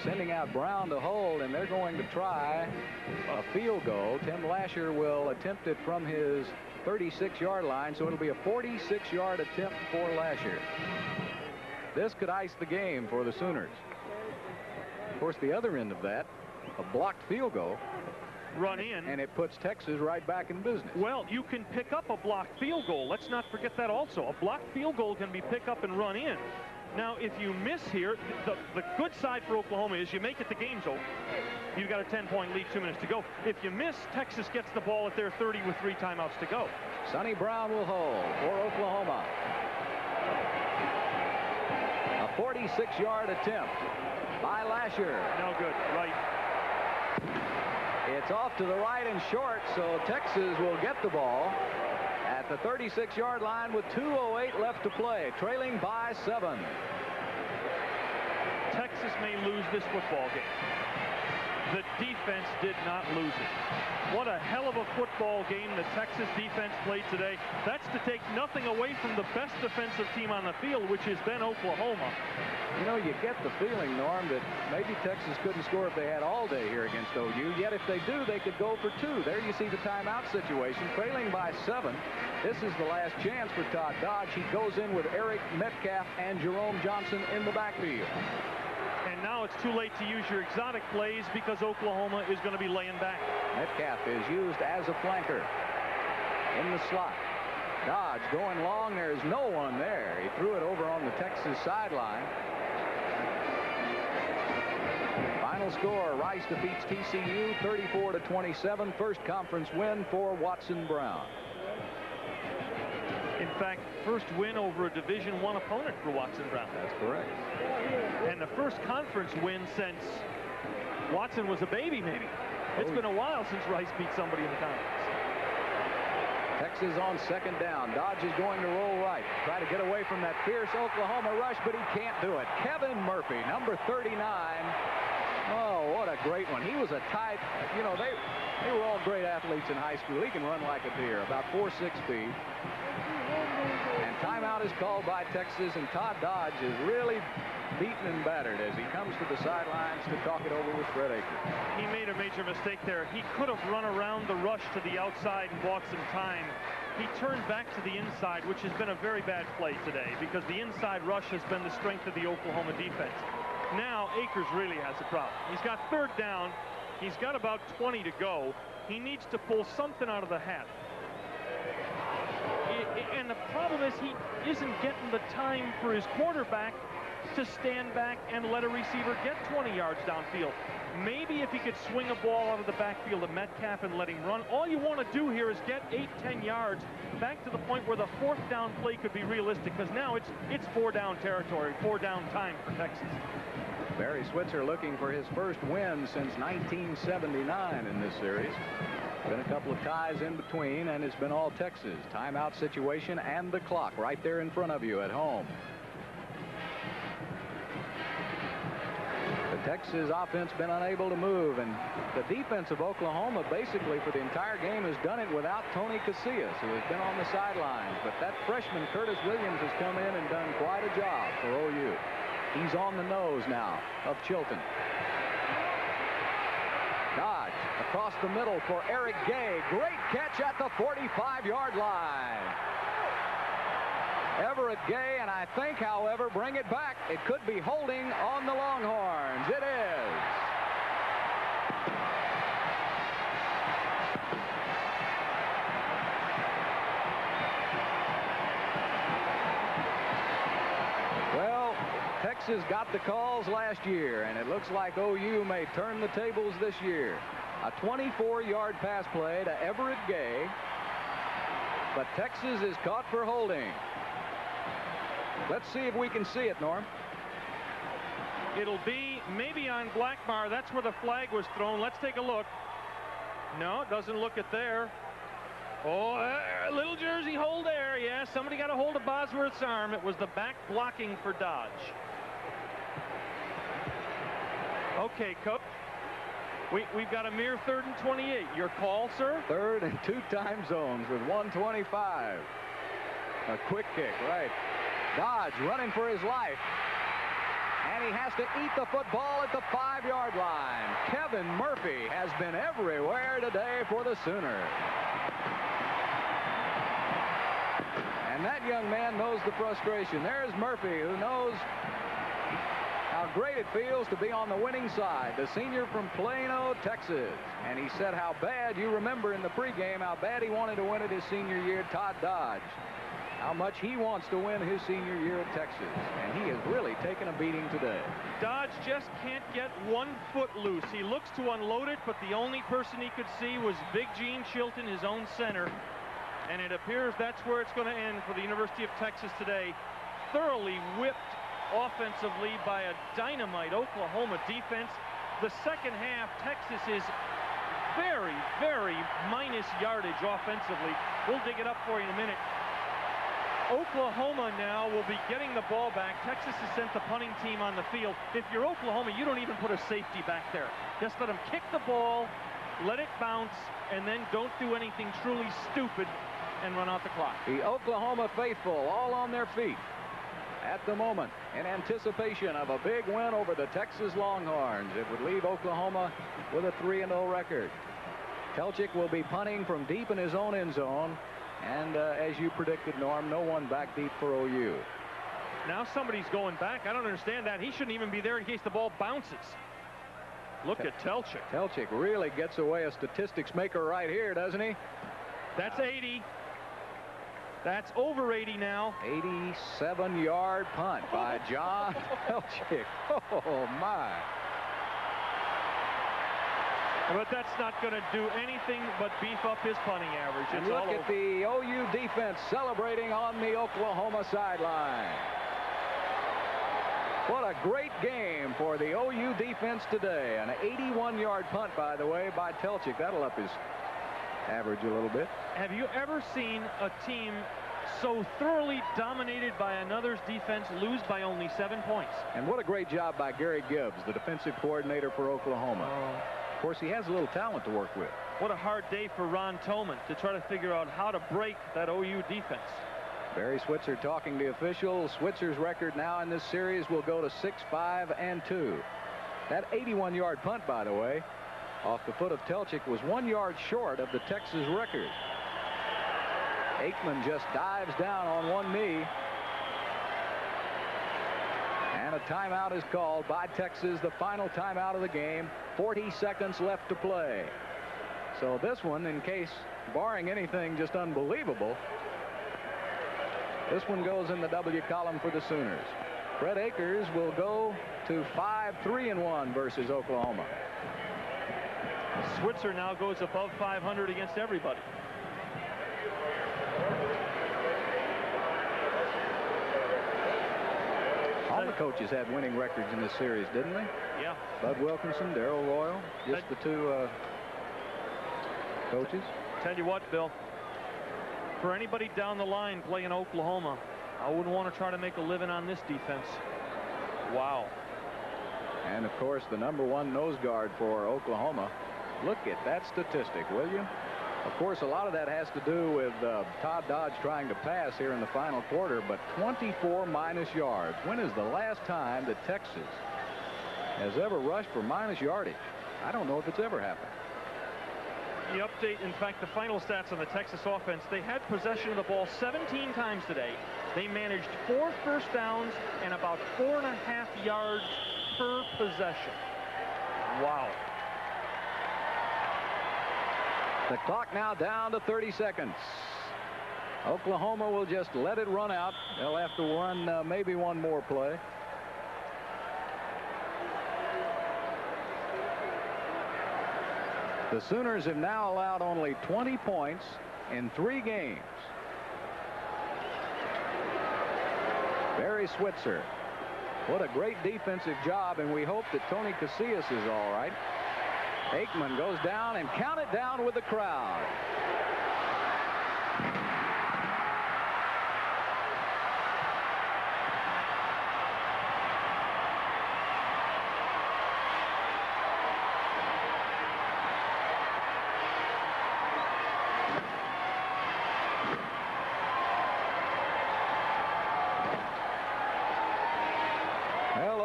sending out Brown to hold, and they're going to try a field goal. Tim Lasher will attempt it from his 36-yard line, so it'll be a 46-yard attempt for Lasher. This could ice the game for the Sooners. Of course, the other end of that, a blocked field goal, run in, and it puts Texas right back in business. Well, you can pick up a blocked field goal. Let's not forget that also. A blocked field goal can be pick up and run in. Now, if you miss here, the good side for Oklahoma is you make it, the game's over. You've got a 10-point lead, 2 minutes to go. If you miss, Texas gets the ball at their 30 with 3 timeouts to go. Sonny Brown will hold for Oklahoma. A 46-yard attempt by Lasher. No good, right. It's off to the right and short, so Texas will get the ball at the 36-yard line with 2:08 left to play, trailing by 7. Texas may lose this football game. The defense did not lose it. What a hell of a football game the Texas defense played today. That's to take nothing away from the best defensive team on the field, which has been Oklahoma. You know, you get the feeling, Norm, that maybe Texas couldn't score if they had all day here against OU. Yet if they do, they could go for 2. There you see the timeout situation. Trailing by 7. This is the last chance for Todd Dodge. He goes in with Eric Metcalf and Jerome Johnson in the backfield. And now it's too late to use your exotic plays because Oklahoma is going to be laying back. Metcalf is used as a flanker in the slot. Dodge going long. There's no one there. He threw it over on the Texas sideline. Final score, Rice defeats TCU 34-27. First conference win for Watson Brown. In fact, first win over a Division I opponent for Watson Brown. That's correct. And the first conference win since Watson was a baby, maybe. It's been a while since Rice beat somebody in the conference. Texas on second down. Dodge is going to roll right. Try to get away from that fierce Oklahoma rush, but he can't do it. Kevin Murphy, number 39. Oh, what a great one. He was a type, you know, they were all great athletes in high school. He can run like a deer, about 4.6 speed. And timeout is called by Texas, and Todd Dodge is really beaten and battered as he comes to the sidelines to talk it over with Fred Akers. He made a major mistake there. He could have run around the rush to the outside and bought some time. He turned back to the inside, which has been a very bad play today because the inside rush has been the strength of the Oklahoma defense. Now Akers really has a problem. He's got third down. He's got about 20 to go. He needs to pull something out of the hat. And the problem is he isn't getting the time for his quarterback to stand back and let a receiver get 20 yards downfield. Maybe if he could swing a ball out of the backfield to Metcalf and let him run. All you want to do here is get 8-10 yards back to the point where the fourth down play could be realistic, because now it's 4-down territory, 4-down time for Texas. Barry Switzer looking for his first win since 1979 in this series. Been a couple of ties in between, and it's been all Texas. Timeout situation and the clock right there in front of you at home. The Texas offense been unable to move, and the defense of Oklahoma basically for the entire game has done it without Tony Casillas, who has been on the sidelines. But that freshman Curtis Williams has come in and done quite a job for OU. He's on the nose now of Chilton. Dodge across the middle for Eric Gay. Great catch at the 45-yard line. Everett Gay, and I think, however, bring it back. It could be holding on the Longhorns. It is. Texas got the calls last year, and it looks like OU may turn the tables this year. A 24-yard pass play to Everett Gay, but Texas is caught for holding. Let's see if we can see it, Norm. It'll be maybe on Blackmar. That's where the flag was thrown. Let's take a look. No, it doesn't look it there. Oh, a little jersey hold there. Yeah, somebody got a hold of Bosworth's arm. It was the back blocking for Dodge. Okay, Coach. We've got a mere 3rd and 28. Your call, sir? 3rd and 2 time zones with 1:25. A quick kick, right. Dodge running for his life. And he has to eat the football at the 5-yard line. Kevin Murphy has been everywhere today for the Sooners. And that young man knows the frustration. There's Murphy, who knows how great it feels to be on the winning side. The senior from Plano, Texas. And he said how bad, you remember in the pregame, how bad he wanted to win it his senior year, Todd Dodge. How much he wants to win his senior year at Texas. And he has really taken a beating today. Dodge just can't get 1 foot loose. He looks to unload it, but the only person he could see was Big Gene Chilton, his own center. And it appears that's where it's going to end for the University of Texas today. Thoroughly whipped offensively by a dynamite Oklahoma defense. The second half, Texas is very, very minus yardage offensively. We'll dig it up for you in a minute. Oklahoma now will be getting the ball back. Texas has sent the punting team on the field. If you're Oklahoma, you don't even put a safety back there. Just let them kick the ball, let it bounce, and then don't do anything truly stupid and run out the clock. The Oklahoma faithful all on their feet at the moment in anticipation of a big win over the Texas Longhorns. It would leave Oklahoma with a 3-0 record. Telchik will be punting from deep in his own end zone. And as you predicted, Norm, no one back deep for OU. Now somebody's going back. I don't understand that. He shouldn't even be there in case the ball bounces. Look at Telchik. Telchik really gets away a statistics maker right here, doesn't he? That's 80. That's over 80 now. 87-yard punt by John Telchik. Oh, my. But that's not going to do anything but beef up his punting average. And look at the OU defense celebrating on the Oklahoma sideline. What a great game for the OU defense today. An 81-yard punt, by the way, by Telchik. That'll up his average a little bit. Have you ever seen a team so thoroughly dominated by another's defense lose by only 7 points? And what a great job by Gary Gibbs, the defensive coordinator for Oklahoma. Of course, he has a little talent to work with. What a hard day for Ron Tolman to try to figure out how to break that OU defense. Barry Switzer talking to officials. Switzer's record now in this series will go to 6-5-2. That 81-yard punt, by the way, off the foot of Telchik was 1 yard short of the Texas record. Aikman just dives down on one knee. And a timeout is called by Texas, the final timeout of the game. 40 seconds left to play. So this one, in case, barring anything just unbelievable, this one goes in the W column for the Sooners. Fred Akers will go to 5-3-1 versus Oklahoma. Switzer now goes above 500 against everybody. All the coaches had winning records in this series, didn't they? Yeah. Bud Wilkinson, Darrell Royal, just the two coaches. Tell you what, Bill, for anybody down the line playing Oklahoma, I wouldn't want to try to make a living on this defense. Wow. And of course, the #1 nose guard for Oklahoma. Look at that statistic, will you? Of course, a lot of that has to do with Todd Dodge trying to pass here in the final quarter, but 24 minus yards. When is the last time that Texas has ever rushed for minus yardage? I don't know if it's ever happened. The update, in fact, the final stats on the Texas offense, they had possession of the ball 17 times today. They managed 4 first downs and about 4.5 yards per possession. Wow. The clock now down to 30 seconds. Oklahoma will just let it run out. They'll have to run maybe one more play. The Sooners have now allowed only 20 points in 3 games. Barry Switzer. What a great defensive job, and we hope that Tony Casillas is all right. Aikman goes down and counted down with the crowd.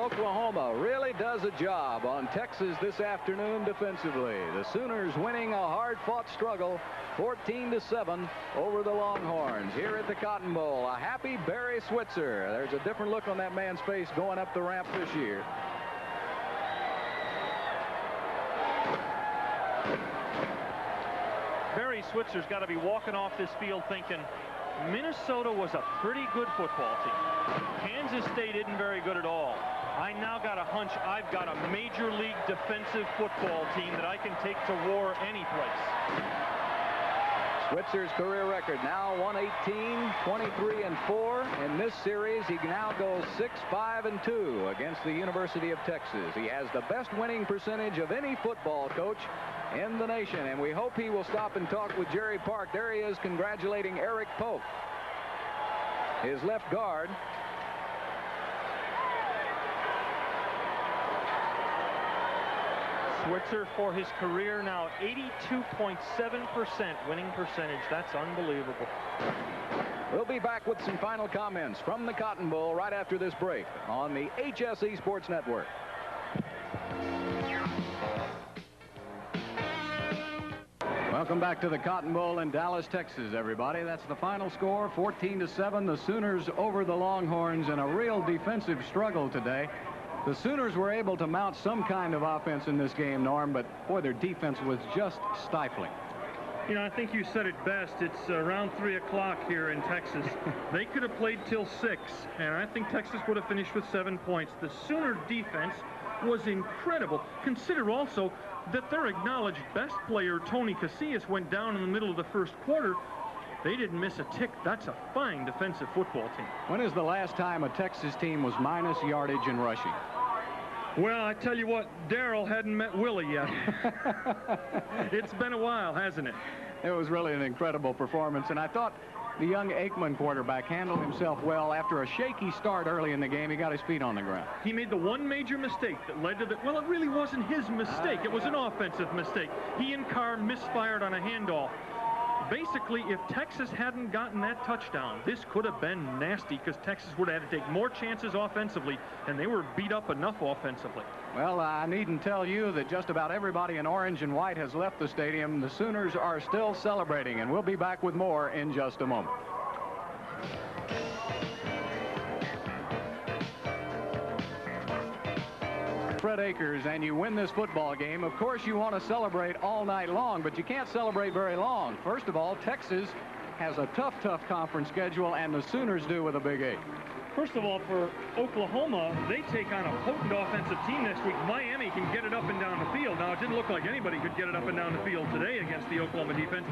Oklahoma really does a job on Texas this afternoon defensively. The Sooners winning a hard-fought struggle 14-7 over the Longhorns here at the Cotton Bowl. A happy Barry Switzer. There's a different look on that man's face going up the ramp this year. Barry Switzer's got to be walking off this field thinking Minnesota was a pretty good football team. Kansas State isn't very good at all. I now got a hunch I've got a major league defensive football team that I can take to war any place. Switzer's career record now 118-23-4. In this series, he now goes 6-5-2 against the University of Texas. He has the best winning percentage of any football coach in the nation, and we hope he will stop and talk with Jerry Park. There he is congratulating Eric Pope, his left guard. Switzer for his career now 82.7% winning percentage. That's unbelievable. We'll be back with some final comments from the Cotton Bowl right after this break on the HSE Sports Network. Welcome back to the Cotton Bowl in Dallas, Texas, everybody. That's the final score, 14-7. The Sooners over the Longhorns in a real defensive struggle today. The Sooners were able to mount some kind of offense in this game, Norm, but boy, their defense was just stifling. You know, I think you said it best. It's around 3 o'clock here in Texas. They could have played till 6, and I think Texas would have finished with 7 points. The Sooner defense was incredible. Consider also that their acknowledged best player, Tony Casillas, went down in the middle of the first quarter. They didn't miss a tick. That's a fine defensive football team. When is the last time a Texas team was minus yardage in rushing? Well, I tell you what, Darrell hadn't met Willie yet. It's been a while, hasn't it? It was really an incredible performance, and I thought the young Aikman quarterback handled himself well. After a shaky start early in the game, he got his feet on the ground. He made the one major mistake that led to the... Well, it really wasn't his mistake. It was an offensive mistake. He and Carr misfired on a handoff. Basically, if Texas hadn't gotten that touchdown, this could have been nasty because Texas would have had to take more chances offensively, and they were beat up enough offensively. Well, I needn't tell you that just about everybody in orange and white has left the stadium. The Sooners are still celebrating, and we'll be back with more in just a moment. Fred Akers, and you win this football game. Of course, you want to celebrate all night long, but you can't celebrate very long. First of all, Texas has a tough conference schedule, and the Sooners do with a big 8. First of all, for Oklahoma, they take on a potent offensive team next week. Miami can get it up and down the field. Now, it didn't look like anybody could get it up and down the field today against the Oklahoma defense.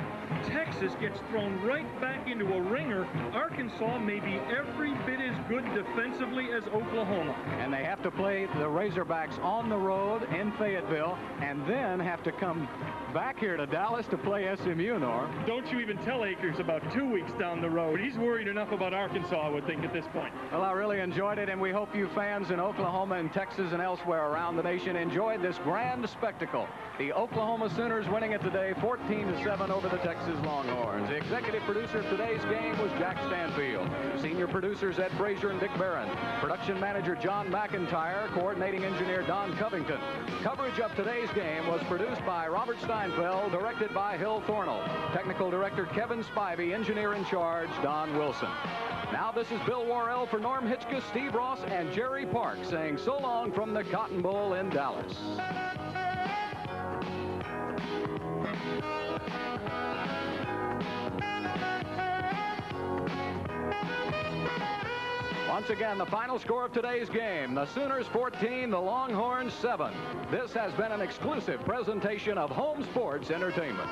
Texas gets thrown right back into a ringer. Arkansas may be every bit as good defensively as Oklahoma. And they have to play the Razorbacks on the road in Fayetteville, and then have to come back here to Dallas to play SMU, Norm. Don't you even tell Akers about 2 weeks down the road. He's worried enough about Arkansas, I would think, at this point. Well, I really enjoyed it, and we hope you fans in Oklahoma and Texas and elsewhere around the nation enjoyed this grand spectacle. The Oklahoma Sooners winning it today 14-7 over the Texas Longhorns. The executive producer of today's game was Jack Stanfield. Senior producers Ed Frazier and Dick Barron. Production manager John McIntyre. Coordinating engineer Don Covington. Coverage of today's game was produced by Robert Steinfeld, directed by Hill Thornell. Technical director Kevin Spivey, engineer in charge Don Wilson. Now this is Bill Worrell for Norm Hitchcock, Steve Ross, and Jerry Park saying so long from the Cotton Bowl in Dallas. Once again, the final score of today's game, the Sooners 14, the Longhorns 7. This has been an exclusive presentation of Home Sports Entertainment.